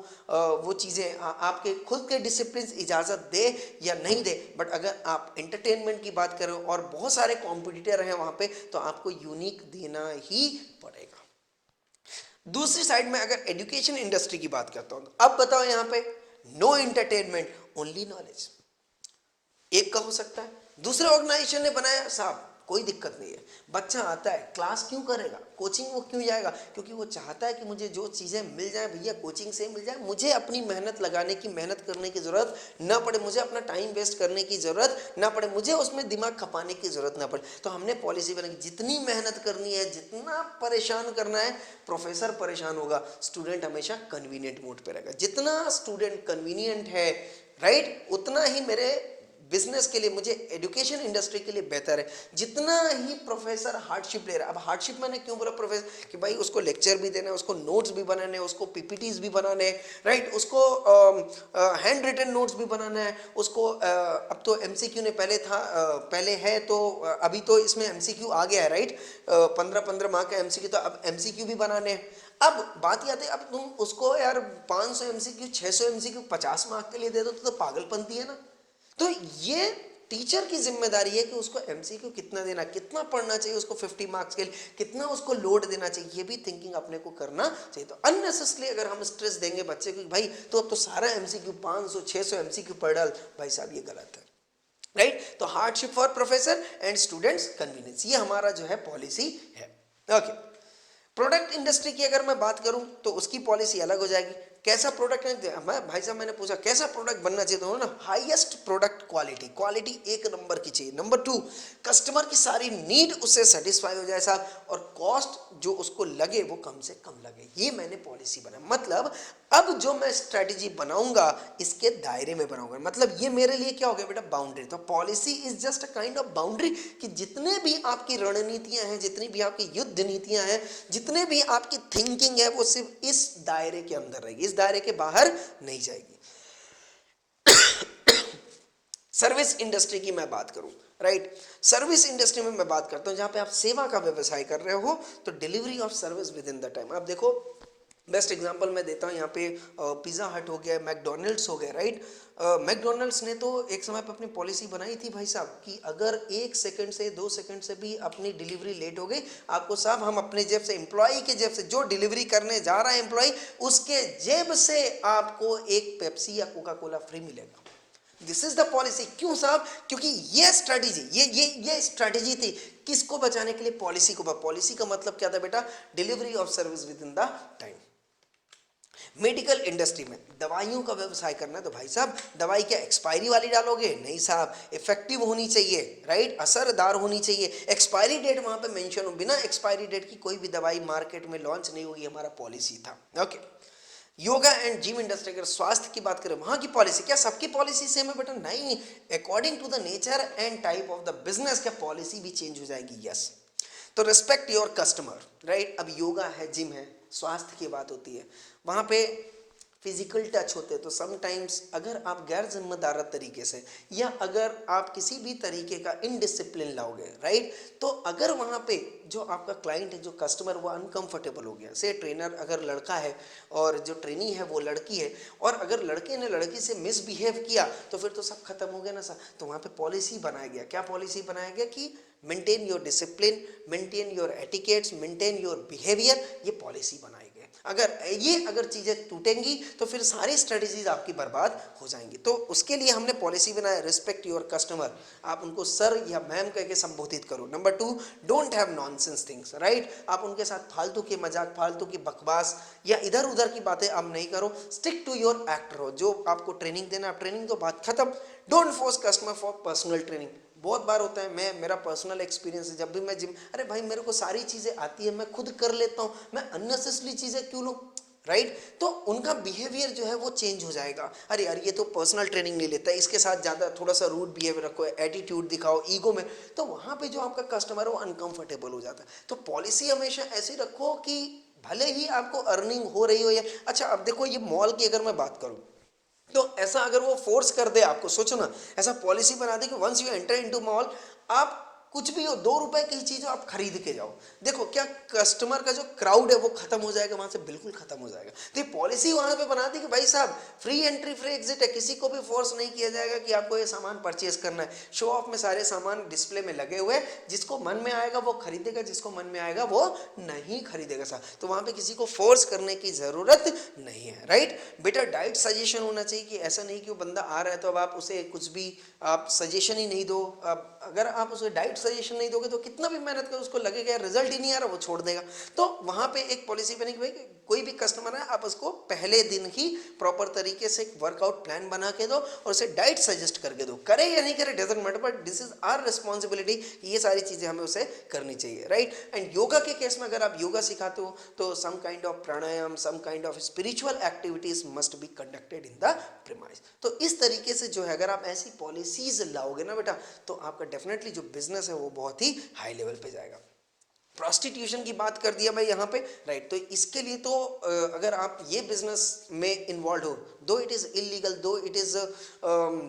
वो चीजें आपके खुद के डिसिप्लिन इजाजत दे या नहीं दे, बट अगर आप एंटरटेनमेंट की बात करें और बहुत सारे कॉम्पिटिटर हैं वहां पे, तो आपको यूनिक देना ही पड़ेगा। दूसरी साइड में अगर एजुकेशन इंडस्ट्री की बात करता हूं, अब बताओ यहां पे नो एंटरटेनमेंट, ओनली नॉलेज, एक का हो सकता है। दूसरे ऑर्गेनाइजेशन ने बनाया, साहब कोई दिक्कत नहीं है, बच्चा आता है, क्लास क्यों करेगा, कोचिंग वो क्यों जाएगा? क्योंकि वो चाहता है कि मुझे जो चीज़ें मिल जाए भैया कोचिंग से मिल जाए, मुझे अपनी मेहनत लगाने की, मेहनत करने की ज़रूरत ना पड़े, मुझे अपना टाइम वेस्ट करने की ज़रूरत ना पड़े, मुझे उसमें दिमाग खपाने की ज़रूरत ना पड़े। तो हमने पॉलिसी बनाई, जितनी मेहनत करनी है, जितना परेशान करना है, प्रोफेसर परेशान होगा, स्टूडेंट हमेशा कन्वीनियंट मोड पर रहेगा। जितना स्टूडेंट कन्वीनियंट है, राइट, उतना ही मेरे बिजनेस के लिए, मुझे एजुकेशन इंडस्ट्री के लिए बेहतर है। जितना ही प्रोफेसर हार्डशिप ले रहा है, अब हार्डशिप मैंने क्यों बोला प्रोफेसर? कि भाई उसको लेक्चर भी देना है, उसको नोट्स भी बनाने हैं, उसको पीपीटीज भी बनाने हैं, राइट, उसको हैंड रिटन नोट्स भी बनाना है, उसको अब तो एमसीक्यू ने पहले था, पहले है तो अभी तो इसमें एमसीक्यू आ गया है, राइट, 15-15 मार्क का एमसीक्यू, तो अब एमसीक्यू भी बनाने हैं। अब बात ये आती है, अब तुम उसको यार 500 एमसीक्यू, 600 एमसीक्यू 50 मार्क के लिए दे दो, तो पागलपंती है ना। तो ये टीचर की जिम्मेदारी है कि उसको एमसीक्यू कितना देना, कितना पढ़ना चाहिए उसको 50 मार्क्स के लिए, कितना उसको लोड देना चाहिए, ये भी थिंकिंग अपने को करना चाहिए। तो अननेसेसरी अगर हम स्ट्रेस देंगे बच्चे को, भाई तो अब तो सारा एमसीक्यू 500-600 एमसीक्यू पढ़ डाल, भाई साहब ये गलत है, राइट। तो hardship for professor and students convenience, ये हमारा जो है पॉलिसी है। ओके, प्रोडक्ट इंडस्ट्री की अगर मैं बात करूं तो उसकी पॉलिसी अलग हो जाएगी। कैसा प्रोडक्ट है, मैं भाई साहब मैंने पूछा कैसा प्रोडक्ट बनना चाहिए, तो ना हाईएस्ट प्रोडक्ट क्वालिटी, क्वालिटी एक नंबर की चाहिए। नंबर 2, कस्टमर की सारी नीड उससे सेटिस्फाई हो जाए साहब, और कॉस्ट जो उसको लगे वो कम से कम लगे, ये मैंने पॉलिसी बनाया। मतलब अब जो मैं स्ट्रेटेजी बनाऊंगा इसके दायरे में बनाऊंगा, मतलब ये मेरे लिए क्या हो गया बेटा? बाउंड्री। तो policy is just a kind of boundary, कि जितने भी आपकी रणनीतियां हैं, जितनी भी आपकी युद्ध नीतियां हैं, जितने भी आपकी थिंकिंग है, वो सिर्फ इस दायरे के अंदर रहेगी, इस दायरे के बाहर नहीं जाएगी। सर्विस इंडस्ट्री की मैं बात करूं, राइट, सर्विस इंडस्ट्री में मैं बात करता हूं जहां पे आप सेवा का व्यवसाय कर रहे हो, तो delivery of service with in the time. आप देखो बेस्ट एग्जांपल मैं देता हूं, यहाँ पे पिज़्ज़ा हट हो गया, मैकडोनल्ड्स हो गया, राइट। मैकडोनल्ड्स ने तो एक समय पर अपनी पॉलिसी बनाई थी भाई साहब कि अगर 1 सेकंड से 2 सेकंड से भी अपनी डिलीवरी लेट हो गई, आपको साहब हम अपने जेब से, एम्प्लॉय के जेब से, जो डिलीवरी करने जा रहा है एम्प्लॉय, उसके जेब से आपको एक पेप्सी या कोका कोला फ्री मिलेगा। This is the policy. क्यों साहब? क्योंकि ये स्ट्रेटेजी, ये स्ट्रेटेजी थी किसको बचाने के लिए? पॉलिसी को। पॉलिसी का मतलब क्या था बेटा? Delivery of service with in the time. Medical industry में दवाइयों का व्यवसाय करना है तो भाई साहब दवाई क्या एक्सपायरी वाली डालोगे? नहीं साहब, इफेक्टिव होनी चाहिए, राइट, असरदार होनी चाहिए। एक्सपायरी डेट वहां पे मेंशन हो, बिना एक्सपायरी डेट की कोई भी दवाई मार्केट में लॉन्च नहीं होगी, हमारा पॉलिसी था। Okay. Yoga and gym industry, अगर स्वास्थ्य की बात करें वहां की पॉलिसी, क्या सबकी पॉलिसी सेम है बेटा? नहीं, according to the nature and type of the business क्या पॉलिसी भी चेंज हो जाएगी। यस। तो रिस्पेक्ट योर कस्टमर, राइट। अब योगा है, जिम है, स्वास्थ्य की बात होती है, वहां पे फिजिकल टच होते हैं, तो समटाइम्स अगर आप गैर जिम्मेदार तरीके से या अगर आप किसी भी तरीके का इनडिसिप्लिन लाओगे, राइट, तो अगर वहाँ पे जो आपका क्लाइंट है, जो कस्टमर, वो अनकंफर्टेबल हो गया, से ट्रेनर अगर लड़का है और जो ट्रेनी है वो लड़की है, और अगर लड़के ने लड़की से मिसबिहेव किया तो फिर तो सब खत्म हो गया ना सर। तो वहाँ पे पॉलिसी बनाया गया, क्या पॉलिसी बनाया गया कि maintain your discipline, maintain your etiquettes, maintain your behaviour, ये पॉलिसी बनाई गई। अगर चीजें टूटेंगी तो फिर सारी स्ट्रेटजीज आपकी बर्बाद हो जाएंगी। तो उसके लिए हमने पॉलिसी बनाया, रिस्पेक्ट योर कस्टमर, आप उनको सर या मैम कह के संबोधित करो। Number 2, don't have nonsense things, right, आप उनके साथ फालतू के मजाक, फालतू की बकवास या इधर उधर की बातें आप नहीं करो। स्टिक टू योर एक्ट रहो, जो आपको ट्रेनिंग देना आप ट्रेनिंग दो, बात खत्म। Don't force customer for personal training. बहुत बार होता है, मेरा पर्सनल एक्सपीरियंस है, जब भी मैं जिम, अरे भाई मेरे को सारी चीज़ें आती है, मैं खुद कर लेता हूँ, मैं अननेसेसरी चीज़ें क्यों लूँ, राइट। तो उनका बिहेवियर जो है वो चेंज हो जाएगा। अरे यार ये तो पर्सनल ट्रेनिंग नहीं लेता है, इसके साथ ज़्यादा थोड़ा सा रूड बिहेवियर रखो, एटीट्यूड दिखाओ ईगो में, तो वहाँ पे जो आपका कस्टमर है वो अनकंफर्टेबल हो जाता है। तो पॉलिसी हमेशा ऐसी रखो कि भले ही आपको अर्निंग हो रही हो या, अच्छा अब देखो ये मॉल की अगर मैं बात करूँ, तो ऐसा अगर वो फोर्स कर दे आपको, सोचो ना, ऐसा पॉलिसी बना दे कि once you enter into mall, आप कुछ भी हो, 2 रुपए की चीज हो आप खरीद के जाओ, देखो क्या कस्टमर का जो क्राउड है वो खत्म हो जाएगा, वहां से बिल्कुल खत्म हो जाएगा। तो ये पॉलिसी वहां पे बना दी कि भाई साहब फ्री एंट्री फ्री एग्जिट है, किसी को भी फोर्स नहीं किया जाएगा कि आपको ये सामान परचेज करना है। शो ऑफ में सारे सामान डिस्प्ले में लगे हुए, जिसको मन में आएगा वो खरीदेगा, जिसको मन में आएगा वो नहीं खरीदेगा साहब। तो वहां पे किसी को फोर्स करने की जरूरत नहीं है, राइट। बेटर डाइट सजेशन होना चाहिए कि ऐसा नहीं कि वो बंदा आ रहा है तो अब आप उसे कुछ भी आप सजेशन ही नहीं दो। अब अगर आप उसे डाइट सजेशन नहीं दोगे तो कितना भी मेहनत करो उसको लगेगा रिजल्ट ही नहीं आ रहा, वो छोड़ देगा। तो वहां पे एक पॉलिसी बनी कि भाई कोई भी कस्टमर है आप उसको पहले दिन ही प्रॉपर तरीके से एक वर्कआउट प्लान बना के दो और उसे डाइट सजेस्ट करके दो, करे या नहीं करे doesn't matter, but this is our responsibility, ये सारी चीजें हमें उसे करनी चाहिए, राइट। एंड योगा के केस में अगर आप योगा सिखाते हो तो some kind of pranayama, some kind of spiritual activities must be conducted in the premise. तो इस तरीके से जो है अगर आप ऐसी पॉलिसीज लाओगे ना बेटा, तो आपका डेफिनेटली जो बिजनेस है वो बहुत ही हाई लेवल पे जाएगा। प्रोस्टिट्यूशन की बात कर दिया भाई यहाँ पे, राइट। तो इसके लिए तो अगर आप ये बिजनेस में इन्वॉल्व हो, दो इट इज इलीगल, दो it is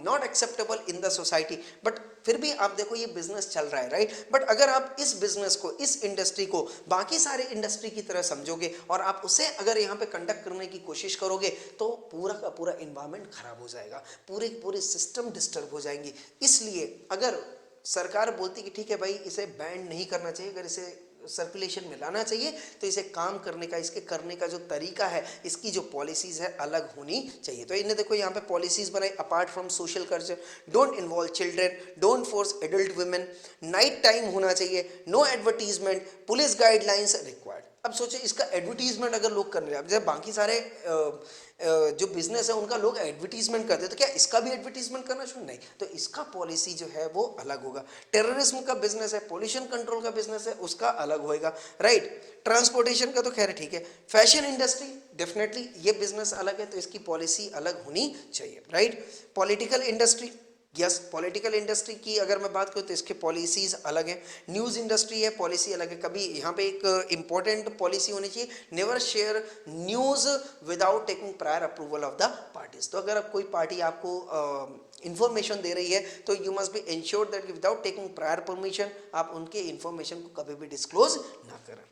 not acceptable in the society, but फिर भी आप देखो ये बिजनेस चल रहा है, राइट। बट अगर आप इस बिजनेस को, इस इंडस्ट्री को बाकी सारे इंडस्ट्री की तरह समझोगे और आप उसे अगर यहाँ पे कंडक्ट करने की कोशिश करोगे तो पूरा का पूरा इन्वायरमेंट खराब हो जाएगा, पूरे सिस्टम डिस्टर्ब हो जाएंगी। इसलिए अगर सरकार बोलती कि ठीक है भाई इसे बैन नहीं करना चाहिए, अगर इसे सर्कुलेशन में लाना चाहिए तो इसे काम करने का, इसके करने का जो तरीका है, इसकी जो पॉलिसीज है अलग होनी चाहिए। तो इन्हें देखो यहाँ पे पॉलिसीज बनाई, apart from social culture, don't involve children, don't force adult women, night time होना चाहिए, no advertisement, police guidelines required. अब सोचिए इसका एडवर्टीजमेंट अगर लोग कर रहे हैं, अब जब बाकी सारे जो बिजनेस है उनका लोग एडवर्टीजमेंट करते हैं, तो क्या इसका भी एडवर्टीजमेंट करना चाहिए? नहीं, तो इसका पॉलिसी जो है वो अलग होगा। टेररिज्म का बिजनेस है, पोल्यूशन कंट्रोल का बिजनेस है, उसका अलग होएगा, राइट। ट्रांसपोर्टेशन का तो खैर ठीक है। फैशन इंडस्ट्री डेफिनेटली ये बिजनेस अलग है तो इसकी पॉलिसी अलग होनी चाहिए, right. Political industry yes, political industry की अगर मैं बात करूँ तो इसके पॉलिसीज अलग हैं, न्यूज़ इंडस्ट्री है पॉलिसी अलग है। कभी यहाँ पे एक इंपॉर्टेंट पॉलिसी होनी चाहिए, never share news without taking prior approval of the parties. तो अगर कोई पार्टी आपको इंफॉर्मेशन दे रही है तो you must be ensure that without taking prior permission आप उनके इंफॉर्मेशन को कभी भी डिस्क्लोज ना करें,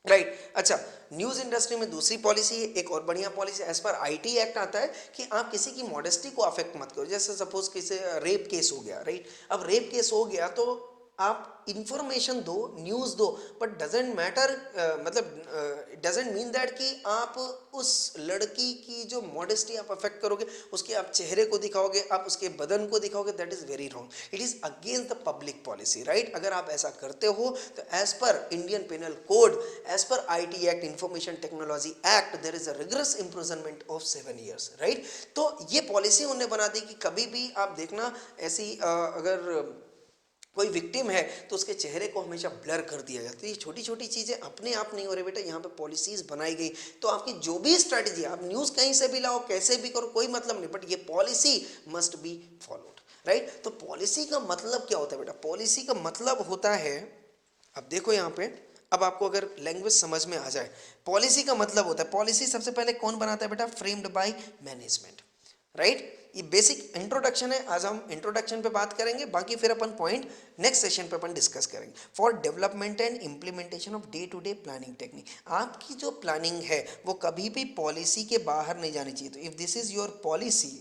राइट। अच्छा, न्यूज इंडस्ट्री में दूसरी पॉलिसी है, एक और बढ़िया policy as per IT act आता है कि आप किसी की मॉडेस्टी को अफेक्ट मत करो। जैसे सपोज किसी रेप केस हो गया, राइट, अब रेप केस हो गया तो आप इंफॉर्मेशन दो, न्यूज़ दो, बट डजेंट मैटर, मतलब डजेंट मीन दैट कि आप उस लड़की की जो मॉडेस्टी आप अफेक्ट करोगे, उसके आप चेहरे को दिखाओगे, आप उसके बदन को दिखाओगे, that is very wrong, it is against the public policy, right. अगर आप ऐसा करते हो तो as per Indian penal code, as per IT act, information technology act, there is a rigorous imprisonment of 7 years, right. तो ये पॉलिसी उन्होंने बना दी कि कभी भी आप देखना ऐसी अगर कोई विक्टिम है तो उसके चेहरे को हमेशा ब्लर कर दिया जाता है। ये छोटी छोटी चीज़ें अपने आप नहीं हो रही बेटा, यहाँ पे पॉलिसीज बनाई गई। तो आपकी जो भी स्ट्रैटेजी, आप न्यूज़ कहीं से भी लाओ, कैसे भी करो, कोई मतलब नहीं, बट ये policy must be followed, right. तो पॉलिसी का मतलब क्या होता है बेटा? पॉलिसी का मतलब होता है, अब देखो यहाँ पे, अब आपको अगर लैंग्वेज समझ में आ जाए, पॉलिसी का मतलब होता है, पॉलिसी सबसे पहले कौन बनाता है बेटा? Framed by management, right. ये बेसिक इंट्रोडक्शन है, आज हम इंट्रोडक्शन पे बात करेंगे, बाकी फिर अपन पॉइंट नेक्स्ट सेशन पे अपन डिस्कस करेंगे। For development and implementation of day to day planning technique, आपकी जो प्लानिंग है वो कभी भी पॉलिसी के बाहर नहीं जानी चाहिए। तो if this is your policy,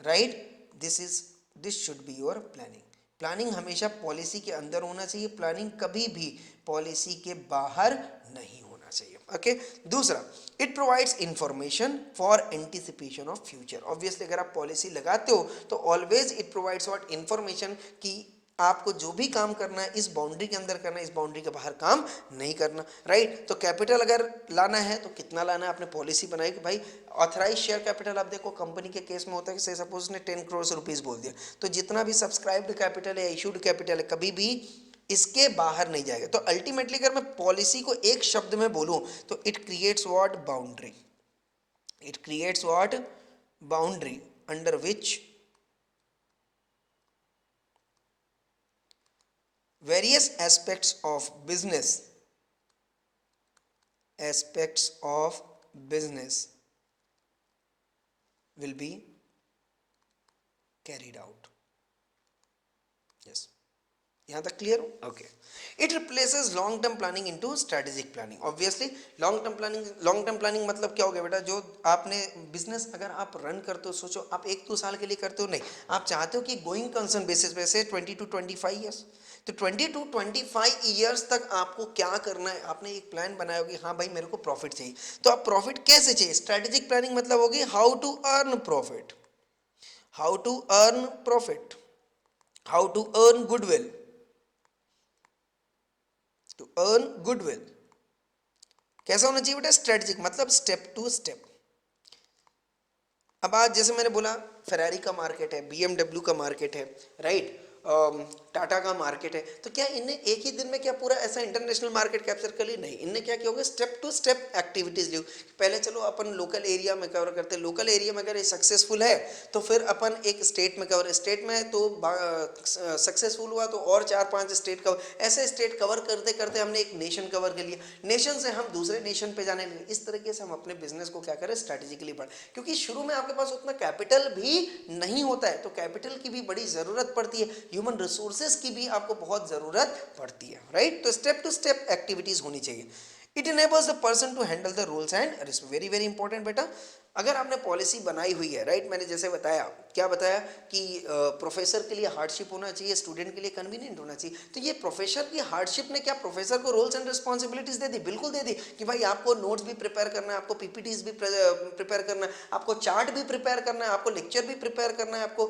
right, this should be your planning. Planning हमेशा पॉलिसी के अंदर होना चाहिए, प्लानिंग कभी भी पॉलिसी के बाहर नहीं होना चाहिए, ओके। दूसरा, it provides information for anticipation of future. Obviously अगर आप पॉलिसी लगाते हो तो always it provides what? Information, कि आपको जो भी काम करना है इस बाउंड्री के अंदर करना है, इस बाउंड्री के बाहर काम नहीं करना, राइट। तो कैपिटल अगर लाना है तो कितना लाना है, आपने पॉलिसी बनाई कि भाई ऑथराइज शेयर कैपिटल, आप देखो कंपनी के केस में होता है कि सपोज उसने 10 करोड़ रुपीस बोल दिया, तो जितना भी सब्सक्राइब्ड कैपिटल है, इशूड कैपिटल है, कभी भी इसके बाहर नहीं जाएगा। तो अल्टीमेटली अगर मैं पॉलिसी को एक शब्द में बोलूं तो it creates what? Boundary. It creates what? Boundary under which various aspects of business will be carried out. Yes, यहाँ तक क्लियर हो? Okay. It replaces long term planning into strategic planning. Obviously long term planning मतलब क्या हो गया बेटा? जो आपने बिजनेस अगर आप रन करते हो, सोचो आप 1-2 साल के लिए करते हो, नहीं, आप चाहते हो कि गोइंग कंसर्न बेसिस पे से 20 to 25 ईयर्स, तो 20 to 25 ईयर्स तक आपको क्या करना है? आपने एक प्लान बनाया होगी, हाँ भाई मेरे को प्रॉफिट चाहिए, तो आप प्रॉफिट कैसे चाहिए? स्ट्रेटेजिक प्लानिंग मतलब होगी how to earn profit, how to earn profit, how to earn goodwill, to earn goodwill. कैसा होना चाहिए बेटा? स्ट्रेटेजिक, मतलब स्टेप टू स्टेप। अब आज जैसे मैंने बोला फेरारी का मार्केट है, BMW का मार्केट है, राइट, टाटा का मार्केट है, तो क्या इनने एक ही दिन में क्या पूरा ऐसा इंटरनेशनल मार्केट कैप्चर कर ली? नहीं, इनने क्या किया होगा? स्टेप टू स्टेप एक्टिविटीज ली। पहले चलो अपन लोकल एरिया में कवर करते हैं, लोकल एरिया में अगर ये सक्सेसफुल है तो फिर अपन एक स्टेट में कवर, स्टेट में तो सक्सेसफुल हुआ तो और 4-5 स्टेट कवर, ऐसे स्टेट कवर करते करते हमने एक नेशन कवर कर लिया, नेशन से हम दूसरे नेशन पे जाने लगे। इस तरीके से हम अपने बिजनेस को क्या करें? स्ट्रेटेजिकली बढ़, क्योंकि शुरू में आपके पास उतना कैपिटल भी नहीं होता है, तो कैपिटल की भी बड़ी जरूरत पड़ती है, ह्यूमन रिसोर्सेज की भी आपको बहुत जरूरत पड़ती है, राइट। तो स्टेप टू स्टेप एक्टिविटीज होनी चाहिए। It enables the person to handle the rules and risk. Very very important बेटा, अगर आपने पॉलिसी बनाई हुई है, राइट, मैंने जैसे बताया, क्या बताया कि प्रोफेसर के लिए हार्डशिप होना चाहिए, स्टूडेंट के लिए कन्वीनियंट होना चाहिए। तो ये प्रोफेसर की हार्डशिप ने क्या प्रोफेसर को रोल्स एंड रिस्पॉन्सिबिलिटीज दे दी? बिल्कुल दे दी, कि भाई आपको नोट्स भी प्रिपेयर करना है, आपको पीपीटीज भी प्रिपेयर करना है, आपको चार्ट भी प्रिपेयर करना है, आपको लेक्चर भी प्रिपेयर करना है, आपको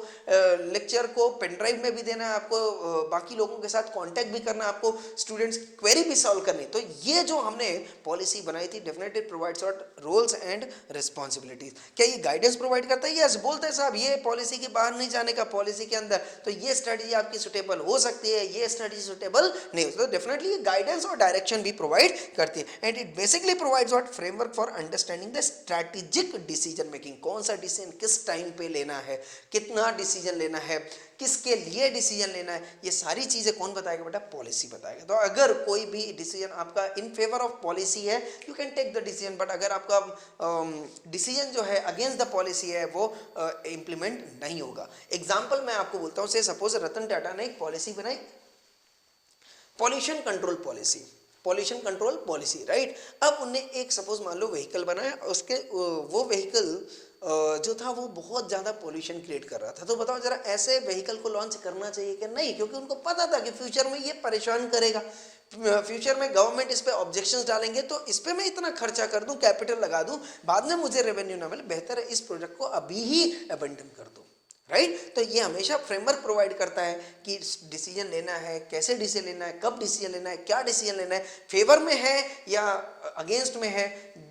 लेक्चर को पेनड्राइव में भी देना है, आपको बाकी लोगों के साथ कॉन्टैक्ट भी करना है, आपको स्टूडेंट्स की क्वेरी भी सॉल्व करनी। तो ये जो हमने पॉलिसी बनाई थी, definitely provides roles and responsibilities. क्या ये गाइडेंस प्रोवाइड करता है? यस, बोलते हैं साहब ये पॉलिसी के बाहर नहीं जाने का, पॉलिसी के अंदर, तो ये स्ट्रेटजी आपकी सुटेबल हो सकती है, ये स्ट्रेटजी सुटेबल नहीं हो सकती। तो डेफिनेटली ये गाइडेंस और डायरेक्शन भी प्रोवाइड करती है, and it basically provides what framework for understanding the strategic decision making. कौन सा डिसीजन किस टाइम पे लेना है, कितना डिसीजन लेना है, किसके लिए डिसीजन लेना है, ये सारी चीजें कौन बताएगा बेटा? पॉलिसी बताएगा। तो अगर कोई भी डिसीजन आपका इन फेवर ऑफ पॉलिसी है, you can take the decision, but अगर आपका डिसीजन जो है अगेंस्ट द पॉलिसी है, वो इंप्लीमेंट नहीं होगा। एग्जाम्पल मैं आपको बोलता हूं, से सपोज रतन टाटा ने एक पॉलिसी बनाई, pollution control policy, pollution control policy, right. अब उनने एक सपोज मान लो व्हीकल बनाया, उसके वो व्हीकल जो था वो बहुत ज़्यादा पॉल्यूशन क्रिएट कर रहा था। तो बताओ जरा, ऐसे व्हीकल को लॉन्च करना चाहिए कि नहीं? क्योंकि उनको पता था कि फ्यूचर में ये परेशान करेगा, फ्यूचर में गवर्नमेंट इस पे ऑब्जेक्शंस डालेंगे, तो इस पे मैं इतना खर्चा कर दूं, कैपिटल लगा दूं, बाद में मुझे रेवेन्यू ना मिले, बेहतर है इस प्रोजेक्ट को अभी ही अबंडन कर दूं, राइट। तो ये हमेशा फ्रेमवर्क प्रोवाइड करता है कि डिसीजन लेना है, कैसे डिसीजन लेना है, कब डिसीजन लेना है, क्या डिसीजन लेना है, फेवर में है या अगेंस्ट में है।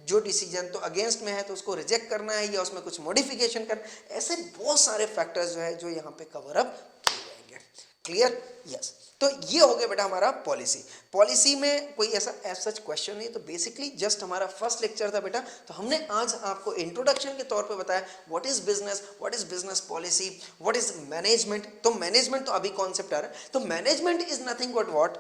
जो डिसीजन तो अगेंस्ट में है तो उसको रिजेक्ट करना है या उसमें कुछ मॉडिफिकेशन करना, ऐसे बहुत सारे फैक्टर्स जो है जो यहाँ पे कवर अप किए जाएंगे। क्लियर? यस। तो ये हो गया बेटा हमारा पॉलिसी। पॉलिसी में कोई ऐसा एज सच क्वेश्चन नहीं, तो बेसिकली जस्ट हमारा फर्स्ट लेक्चर था बेटा। तो हमने आज आपको इंट्रोडक्शन के तौर पे बताया what is business, what is business policy, what is management. तो मैनेजमेंट तो अभी कॉन्सेप्ट आ रहा है। तो management is nothing but what,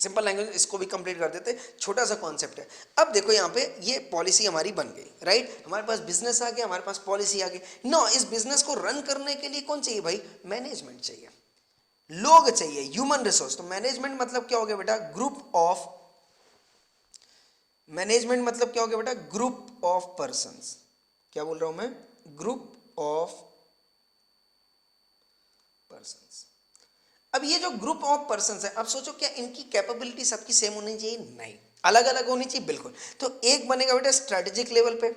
simple language, इसको भी कंप्लीट कर देते, छोटा सा कॉन्सेप्ट है। अब देखो यहाँ पे ये पॉलिसी हमारी बन गई, राइट। हमारे पास बिजनेस आ गया, हमारे पास पॉलिसी आ गई। नो, इस बिजनेस को रन करने के लिए कौन चाहिए भाई? मैनेजमेंट चाहिए, लोग चाहिए, ह्यूमन रिसोर्स। तो मैनेजमेंट मतलब क्या हो गया बेटा? ग्रुप ऑफ, मैनेजमेंट मतलब क्या हो गया बेटा? Group of persons. क्या बोल रहा हूं मैं? Group of persons. अब ये जो ग्रुप ऑफ पर्संस है, अब सोचो क्या इनकी कैपेबिलिटी सबकी सेम होनी चाहिए? नहीं, अलग अलग होनी चाहिए, बिल्कुल। तो एक बनेगा बेटा स्ट्रेटेजिक लेवल पे,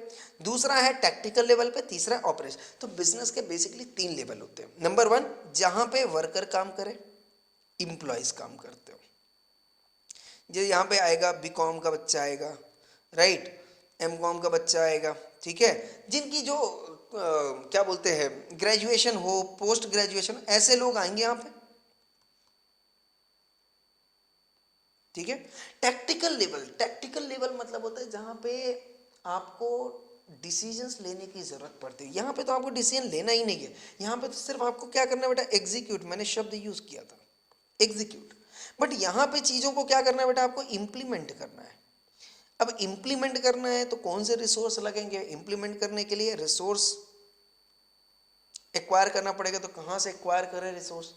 दूसरा है टैक्टिकल लेवल पे, तीसरा ऑपरेशन। तो बिजनेस के बेसिकली 3 लेवल होते हैं। नंबर 1, जहां पे वर्कर काम करे, इंप्लॉइज काम करते हो। जो यहाँ पे आएगा, बीकॉम का बच्चा आएगा, राइट, एमकॉम का बच्चा आएगा, ठीक है, जिनकी जो क्या बोलते हैं ग्रेजुएशन हो, पोस्ट ग्रेजुएशन, ऐसे लोग आएंगे यहाँ पे, ठीक है। टैक्टिकल लेवल, टैक्टिकल लेवल मतलब होता है जहाँ पे आपको डिसीजंस लेने की जरूरत पड़ती है। यहाँ पे तो आपको डिसीजन लेना ही नहीं है, यहाँ पे तो सिर्फ आपको क्या करना है बेटा? एग्जीक्यूट। मैंने शब्द यूज किया था, एग्जीक्यूट। बट यहाँ पे चीजों को क्या करना है बेटा? आपको इंप्लीमेंट करना है। अब इंप्लीमेंट करना है तो कौन से रिसोर्स लगेंगे? इंप्लीमेंट करने के लिए रिसोर्स एक्वायर करना पड़ेगा। तो कहाँ से एक्वायर करें रिसोर्स?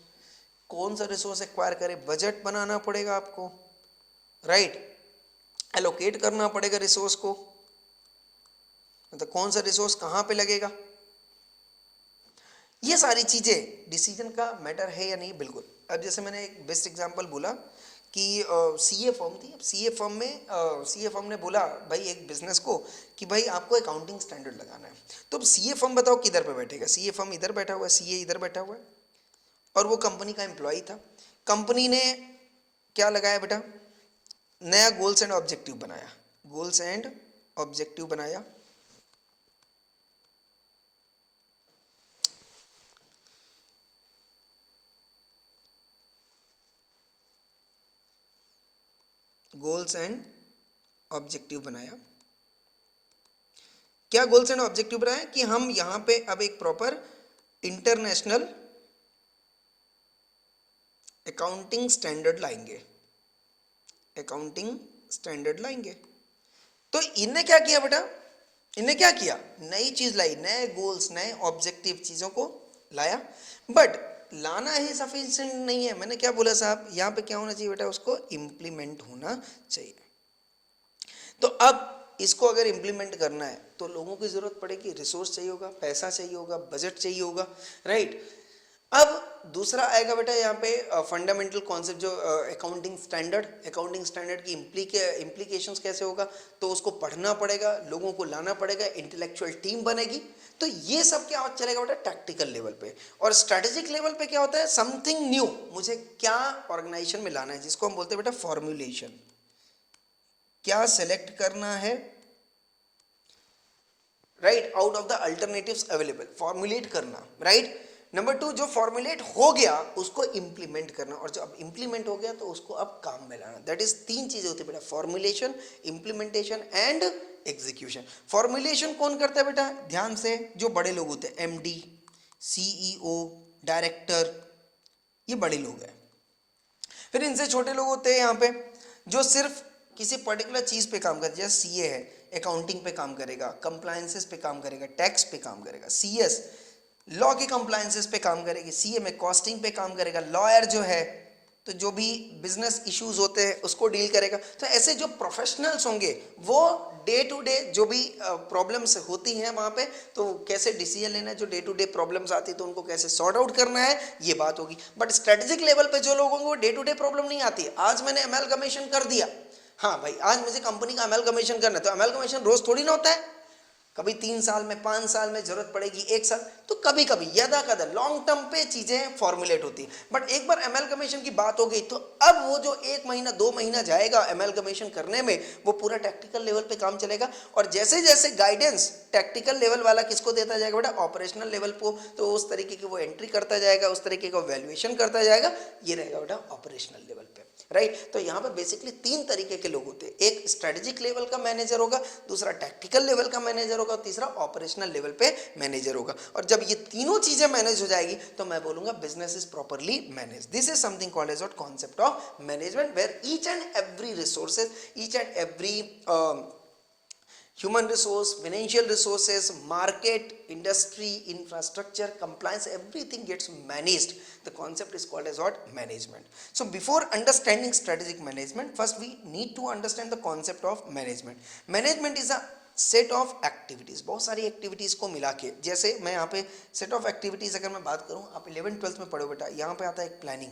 कौन सा रिसोर्स एक्वायर करें? बजट बनाना पड़ेगा आपको, राइट। एलोकेट करना पड़ेगा रिसोर्स को, मतलब कौन सा रिसोर्स कहाँ पे लगेगा। ये सारी चीजें डिसीजन का मैटर है या नहीं? बिल्कुल। अब जैसे मैंने एक बेस्ट एग्जांपल बोला कि सीए फर्म थी। अब सीए फर्म में सीए फर्म ने बोला भाई एक बिजनेस को कि भाई आपको अकाउंटिंग स्टैंडर्ड लगाना है। तो अब सीए फर्म बताओ किधर पे बैठेगा? सीए फर्म इधर बैठा हुआ है, सीए इधर बैठा हुआ है, और वो कंपनी का एम्प्लॉय था। कंपनी ने क्या लगाया बेटा? नया गोल्स एंड ऑब्जेक्टिव बनाया, गोल्स एंड ऑब्जेक्टिव बनाया, गोल्स एंड ऑब्जेक्टिव बनाया। क्या गोल्स एंड ऑब्जेक्टिव बनाया? कि हम यहां पे अब एक प्रॉपर इंटरनेशनल अकाउंटिंग स्टैंडर्ड लाएंगे, अकाउंटिंग स्टैंडर्ड लाएंगे। तो इनने क्या किया बेटा? इनने क्या किया? नई चीज लाई, नए गोल्स, नए ऑब्जेक्टिव, चीजों को लाया। बट लाना ही सफिशिएंट नहीं है। मैंने क्या बोला साहब? यहां पे क्या होना चाहिए बेटा? उसको इंप्लीमेंट होना चाहिए। तो अब इसको अगर इंप्लीमेंट करना है तो लोगों की जरूरत पड़ेगी, रिसोर्स चाहिए होगा, पैसा चाहिए होगा, बजट चाहिए होगा, राइट। अब दूसरा आएगा बेटा यहाँ पे फंडामेंटल कॉन्सेप्ट, जो अकाउंटिंग स्टैंडर्ड, अकाउंटिंग स्टैंडर्ड की इम्प्लीकेशंस कैसे होगा, तो उसको पढ़ना पड़ेगा, लोगों को लाना पड़ेगा, इंटेलेक्चुअल टीम बनेगी। तो ये सब क्या चलेगा बेटा? टैक्टिकल लेवल पे। और स्ट्रेटेजिक लेवल पे क्या होता है? समथिंग न्यू, मुझे क्या ऑर्गेनाइजेशन में लाना है, जिसको हम बोलते हैं बेटा फॉर्मुलेशन। क्या सेलेक्ट करना है, right, out of the alternatives available, formulate करना, राइट। नंबर 2, जो फॉर्मुलेट हो गया उसको इंप्लीमेंट करना, और जो अब इंप्लीमेंट हो गया तो उसको अब काम में लाना। दैट इज 3 चीजें होती है बेटा, formulation, implementation and execution. Formulation कौन करता है बेटा, ध्यान से, जो बड़े लोग होते हैं, एमडी, सीईओ, डायरेक्टर, ये बड़े लोग हैं। फिर इनसे छोटे लोग होते हैं यहाँ पे, जो सिर्फ किसी पर्टिकुलर चीज पे काम करते हैं, जैसे सीए है, अकाउंटिंग पे काम करेगा, कंप्लायंसेस पे काम करेगा, टैक्स पे काम करेगा, सीएस लॉ के कंप्लायंसेस पे काम करेगी, सीए में कॉस्टिंग पे काम करेगा, लॉयर जो है तो जो भी बिजनेस इश्यूज होते हैं उसको डील करेगा। तो ऐसे जो प्रोफेशनल्स होंगे वो डे टू डे जो भी प्रॉब्लम्स होती हैं वहाँ पे, तो कैसे डिसीजन लेना है, जो डे टू डे प्रॉब्लम्स आती है तो उनको कैसे सॉर्ट आउट करना है, ये बात होगी। बट स्ट्रेटेजिक लेवल पे जो लोग होंगे वो डे टू डे प्रॉब्लम नहीं आती है। आज मैंने अमेलगमेशन कर दिया, हाँ भाई आज मुझे कंपनी का अमेलगमेशन करना है, तो अमेलगमेशन रोज थोड़ी ना होता है, कभी 3 साल में, 5 साल में जरूरत पड़ेगी, 1 साल, तो कभी कभी यदा कदा लॉन्ग टर्म पे चीजें फॉर्मुलेट होती है। बट एक बार अमेलगमेशन की बात हो गई तो अब वो जो 1 महीना 2 महीना जाएगा अमेलगमेशन करने में, वो पूरा टैक्टिकल लेवल पे काम चलेगा। और जैसे जैसे गाइडेंस टैक्टिकल लेवल वाला किसको देता जाएगा बेटा, ऑपरेशनल लेवल को, तो उस तरीके की वो एंट्री करता जाएगा, उस तरीके का वैल्यूएशन करता जाएगा, ये रहेगा बेटा ऑपरेशनल लेवल पे, राइट। तो यहाँ पर बेसिकली 3 तरीके के लोग होते हैं, एक स्ट्रेटेजिक लेवल का मैनेजर होगा, दूसरा टैक्टिकल लेवल का मैनेजर होगा, तीसरा ऑपरेशनल लेवल पे मैनेजर होगा। और जब ये तीनों चीजें मैनेज हो जाएगी तो मैं बोलूंगा business is properly manage. This is something called as what, concept of management, where each and every resources, each and every human resource, financial resources, market, industry, infrastructure, compliance, everything gets managed. The concept is called as what, management. So before understanding strategic management, first we need to understand the concept of management. Management is a set of activities, बहुत सारी एक्टिविटीज को मिला के, जैसे मैं यहाँ पे सेट ऑफ एक्टिविटीज अगर मैं बात करूँ, आप 11th-12th में पढ़ो बेटा, यहाँ पे आता है एक प्लानिंग,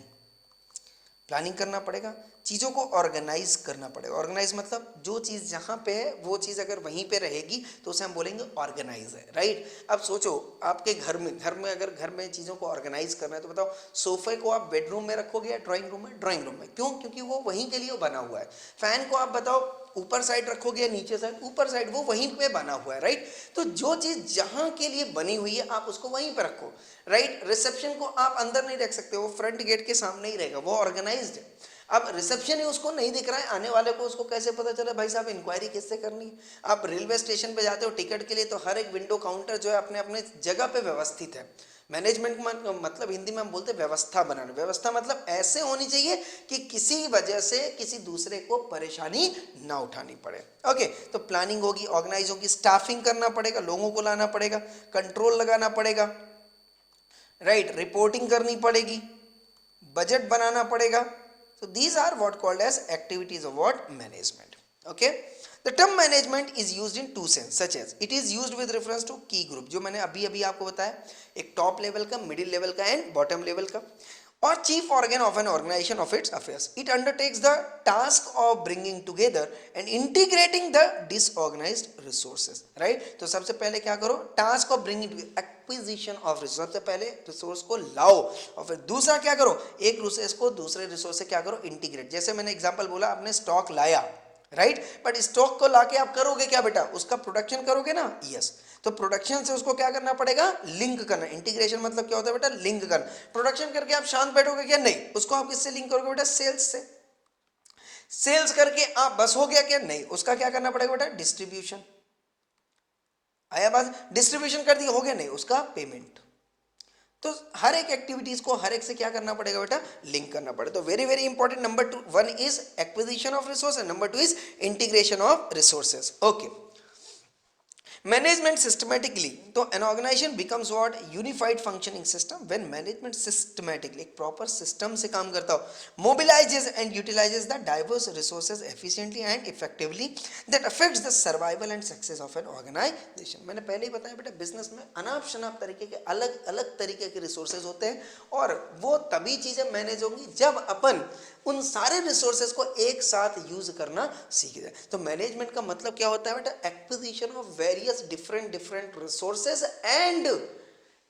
प्लानिंग करना पड़ेगा, चीज़ों को ऑर्गेनाइज करना पड़ेगा। ऑर्गेनाइज मतलब जो चीज़ जहाँ पे है वो चीज़ अगर वहीं पे रहेगी तो उसे हम बोलेंगे ऑर्गेनाइज है, राइट। अब सोचो आपके घर में अगर घर में चीज़ों को ऑर्गेनाइज करना है तो बताओ, सोफे को आप बेडरूम में रखोगे या ड्राइंग रूम में? ड्राइंग रूम में, क्यों? क्योंकि वो वहीं के लिए बना हुआ है। फैन को आप बताओ ऊपर साइड रखोगे या नीचे साइड? ऊपर साइड, वो वहीं पे बना हुआ है, राइट। तो जो चीज जहां के लिए बनी हुई है आप उसको वहीं पे रखो, राइट। रिसेप्शन को आप अंदर नहीं रख सकते, वो फ्रंट गेट के सामने ही रहेगा, वो ऑर्गेनाइज्ड है। अब रिसेप्शन ही उसको नहीं दिख रहा है, आने वाले को उसको कैसे पता चले भाई साहब इंक्वायरी किससे करनी है? आप रेलवे स्टेशन पे जाते हो टिकट के लिए तो हर एक विंडो काउंटर जो है अपने अपने जगह पे व्यवस्थित है। मैनेजमेंट मतलब हिंदी में हम बोलते हैं व्यवस्था बनाना। व्यवस्था मतलब ऐसे होनी चाहिए कि किसी वजह से किसी दूसरे को परेशानी ना उठानी पड़े। ओके, तो प्लानिंग होगी, ऑर्गेनाइज होगी, स्टाफिंग करना पड़ेगा, लोगों को लाना पड़ेगा, कंट्रोल लगाना पड़ेगा, राइट, रिपोर्टिंग करनी पड़ेगी, बजट बनाना पड़ेगा। So these are what called as activities of what, management. Okay, the term management is used in two sense, such as it is used with reference to key group, जो मैंने अभी आपको बताया, एक टॉप लेवल का, मिडिल लेवल का एंड बॉटम लेवल का, or chief organ of an organization of its affairs. It undertakes the task of bringing together and integrating the disorganized resources, right? तो सबसे पहले क्या करो, task of bringing together, acquisition of resources, सबसे पहले रिसोर्स को लाओ, और फिर दूसरा क्या करो, एक रिसोर्स को दूसरे रिसोर्स से क्या करो, इंटीग्रेट। जैसे मैंने एग्जांपल बोला, आपने स्टॉक लाया, राइट, बट स्टॉक को लाके आप करोगे क्या बेटा, उसका प्रोडक्शन करोगे ना, यस। तो प्रोडक्शन से उसको क्या करना पड़ेगा, लिंक करना। इंटीग्रेशन मतलब क्या होता है बेटा, लिंक करना। प्रोडक्शन करके आप शांत बैठोगे क्या, नहीं, उसको आप किससे लिंक करोगे बेटा, सेल्स से। सेल्स करके आप बस हो गया क्या, नहीं, उसका क्या करना पड़ेगा बेटा, डिस्ट्रीब्यूशन। आया बात, डिस्ट्रीब्यूशन कर दिया, हो गया, नहीं, उसका पेमेंट। तो हर एक एक्टिविटीज को हर एक से क्या करना पड़ेगा बेटा, लिंक करना पड़ेगा। तो very very important, number 1 is acquisition of resources, number 2 is integration of resources. Okay, management systematically, तो an organisation becomes what, unified functioning system when management systematically, एक प्रॉपर सिस्टम से काम करता हो, mobilises and utilises the diverse resources efficiently and effectively that affects the survival and success of an organisation. मैंने पहले ही बताया बेटा, बिजनेस में अनाप शनाप तरीके के अलग अलग तरीके के रिसोर्सेज होते हैं, और वो तभी चीजें मैनेज होंगी जब अपन उन सारे रिसोर्सेज को एक साथ यूज करना सीख जाए। तो मैनेजमेंट का मतलब क्या होता है बेटा, acquisition of various different resources and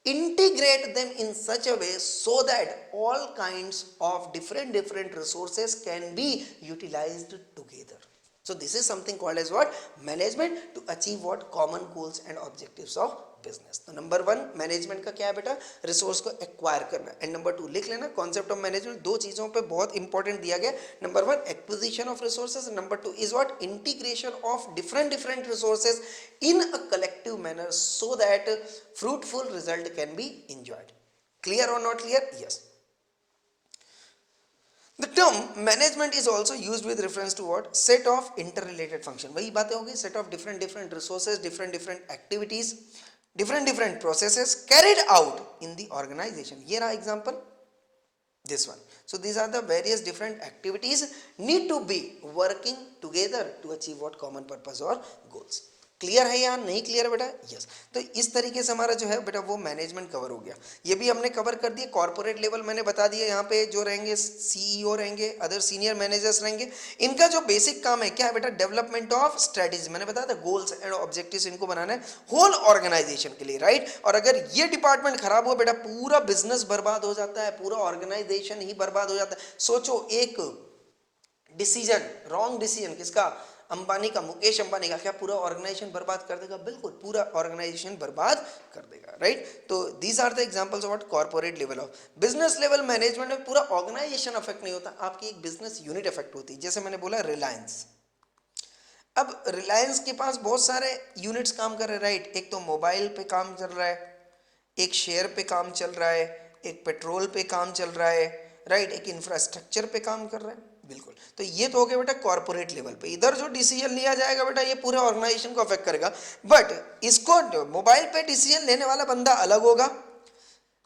integrate them in such a way so that all kinds of different resources can be utilized together. So this is something called as what? Management to achieve what? Common goals and objectives of business. तो नंबर 1 मैनेजमेंट का क्या है बेटा? रिसोर्स को एक्वायर करना। एंड नंबर 2 लिख लेना कॉन्सेप्ट ऑफ मैनेजमेंट, दो चीजों पे बहुत इंपॉर्टेंट दिया गया। Number 1 acquisition of resources, number 2 is what? Integration of different resources in a collective manner so that fruitful result can be enjoyed. Clear और not clear? Yes. The term management is also used with reference to what? Set of interrelated function। वही बातें होगी, set of different resources, different activities, different processes carried out in the organization। ये रहा example, this one। So these are the various different activities need to be working together to achieve what? Common purpose or goals। Clear है या नहीं क्लियर बेटा? यस। तो इस तरीके से हमारा जो है बेटा वो मैनेजमेंट कवर हो गया। ये भी हमने कवर कर दिया। कॉर्पोरेट लेवल मैंने बता दिया, यहाँ पे जो रहेंगे सीईओ रहेंगे, अदर सीनियर मैनेजर्स रहेंगे। इनका जो बेसिक काम है क्या है बेटा? Development of strategy. मैंने बताया था गोल्स एंड ऑब्जेक्टिव्स इनको बनाना है होल ऑर्गेनाइजेशन के लिए, राइट। और अगर ये डिपार्टमेंट खराब हो बेटा पूरा बिजनेस बर्बाद हो जाता है, पूरा ऑर्गेनाइजेशन ही बर्बाद हो जाता है। सोचो एक डिसीजन, रॉन्ग डिसीजन किसका? अंबानी का, मुकेश अंबानी का, क्या पूरा ऑर्गेनाइजेशन बर्बाद कर देगा? बिल्कुल पूरा ऑर्गेनाइजेशन बर्बाद कर देगा, राइट। तो these are the examples of corporate level of. Business level management में पूरा ऑर्गेनाइजेशन अफेक्ट नहीं होता, आपकी एक बिजनेस यूनिट अफेक्ट होती है। जैसे मैंने बोला रिलायंस, अब रिलायंस के पास बहुत सारे यूनिट्स काम कर रहे हैं, राइट। एक तो मोबाइल पे काम चल रहा है, एक शेयर पे काम चल रहा है, एक पेट्रोल पे काम चल रहा है, राइट, एक इंफ्रास्ट्रक्चर पे काम कर रहा है। बिल्कुल। तो ये तो हो गया बेटा कॉर्पोरेट लेवल पे। इधर जो डिसीजन लिया जाएगा बेटा ये पूरे ऑर्गेनाइजेशन को अफेक्ट करेगा, बट इसको मोबाइल पे डिसीजन लेने वाला बंदा अलग होगा।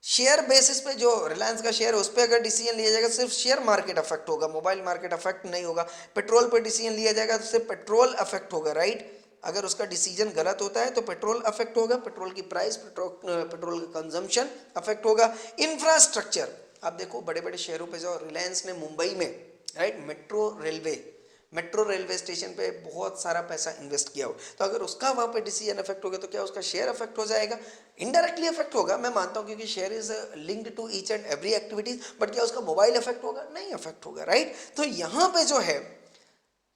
शेयर बेसिस पे जो रिलायंस का शेयर है उस पर अगर डिसीजन लिया जाएगा सिर्फ शेयर मार्केट अफेक्ट होगा, मोबाइल मार्केट अफेक्ट नहीं होगा। पेट्रोल पे डिसीजन लिया जाएगा तो सिर्फ पेट्रोल अफेक्ट होगा, राइट। अगर उसका डिसीजन गलत होता है तो पेट्रोल अफेक्ट होगा, पेट्रोल की प्राइस, पेट्रोल का कंजम्पशन अफेक्ट होगा। इंफ्रास्ट्रक्चर, आप देखो बड़े बड़े शहरों पे जाओ, रिलायंस ने मुंबई में, राइट, मेट्रो रेलवे स्टेशन पे बहुत सारा पैसा इन्वेस्ट किया हो, तो अगर उसका वहाँ पे डिसीजन अफेक्ट हो गया तो क्या उसका शेयर अफेक्ट हो जाएगा? इनडायरेक्टली अफेक्ट होगा, मैं मानता हूँ, क्योंकि share is linked to each and every activities, but क्या उसका मोबाइल अफेक्ट होगा? नहीं अफेक्ट होगा, राइट। तो यहाँ पे जो है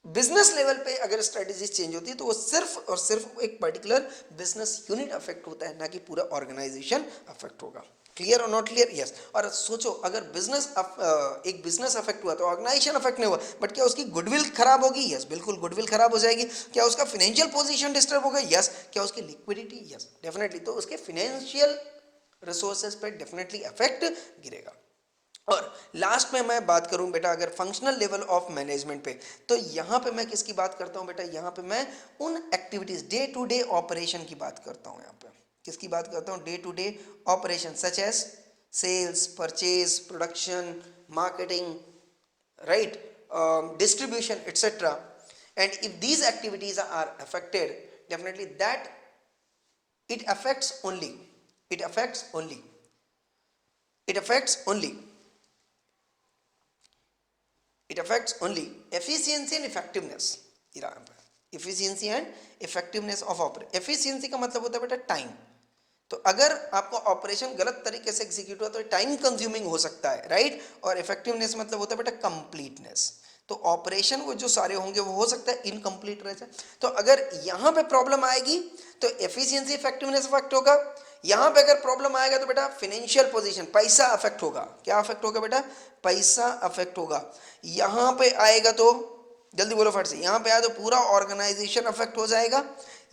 बिजनेस लेवल पे अगर स्ट्रेटेजीज चेंज होती है तो वो सिर्फ और सिर्फ एक पर्टिकुलर बिजनेस यूनिट अफेक्ट होता है, ना कि पूरा ऑर्गेनाइजेशन अफेक्ट होगा। क्लियर और नॉट क्लियर? यस। और सोचो अगर एक बिजनेस अफेक्ट हुआ तो ऑर्गेनाइजेशन अफेक्ट नहीं हुआ, बट क्या उसकी गुडविल खराब होगी? यस, बिल्कुल गुडविल खराब हो जाएगी। क्या उसका फाइनेंशियल पोजीशन डिस्टर्ब होगा? यस। क्या उसकी लिक्विडिटी? Yes, definitely. तो उसके फाइनेंशियल रिसोर्सेज पे डेफिनेटली अफेक्ट गिरेगा। और लास्ट में मैं बात करूं बेटा अगर फंक्शनल लेवल ऑफ मैनेजमेंट पे, तो यहां पे मैं किसकी बात करता हूं बेटा? यहां पे मैं उन activities, day to day operation की बात करता हूं। यहां पे किसकी बात करता हूं? Day to day operation such as sales, purchase, production, marketing, right, distribution, etcetera. And if these activities are affected, definitely that it affects only efficiency and effectiveness। efficiency and effectiveness of operation। efficiency का मतलब होता है बेटा टाइम। तो अगर आपको ऑपरेशन गलत तरीके से एग्जीक्यूट हुआ तो टाइम कंज्यूमिंग हो सकता है, राइट। और इफेक्टिवनेस मतलब होता है बेटा कंप्लीटनेस। तो ऑपरेशन वो जो सारे होंगे वो हो सकता है इनकम्प्लीट रह जाए। तो अगर यहाँ पे प्रॉब्लम आएगी तो एफिशिएंसी इफेक्टिवनेस अफेक्ट होगा। यहाँ पे अगर प्रॉब्लम आएगा तो बेटा फाइनेंशियल पोजीशन, पैसा अफेक्ट होगा। क्या अफेक्ट होगा बेटा? पैसा अफेक्ट होगा। यहाँ पे आएगा तो जल्दी बोलो फट से, यहाँ पे आया तो पूरा ऑर्गेनाइजेशन अफेक्ट हो जाएगा।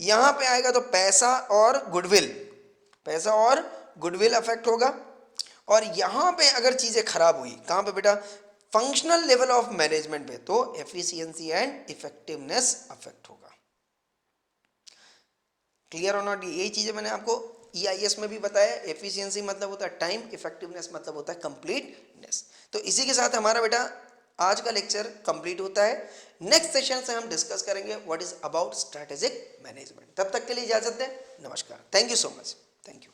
यहाँ पे आएगा तो पैसा और गुडविल अफेक्ट होगा। और यहाँ पे अगर चीजें खराब हुई, कहाँ पे बेटा? फंक्शनल लेवल ऑफ मैनेजमेंट पे, तो एफिशिएंसी एंड इफेक्टिवनेस अफेक्ट होगा। क्लियर और नॉट? यही चीजें मैंने आपको EIS में भी बताया। एफिशिएंसी मतलब होता है टाइम, इफेक्टिवनेस मतलब होता है कंप्लीटनेस। तो इसी के साथ हमारा बेटा आज का लेक्चर कंप्लीट होता है। नेक्स्ट सेशन से हम डिस्कस करेंगे what is about strategic management. तब तक के लिए इजाजत दें, नमस्कार, thank you so much, thank you.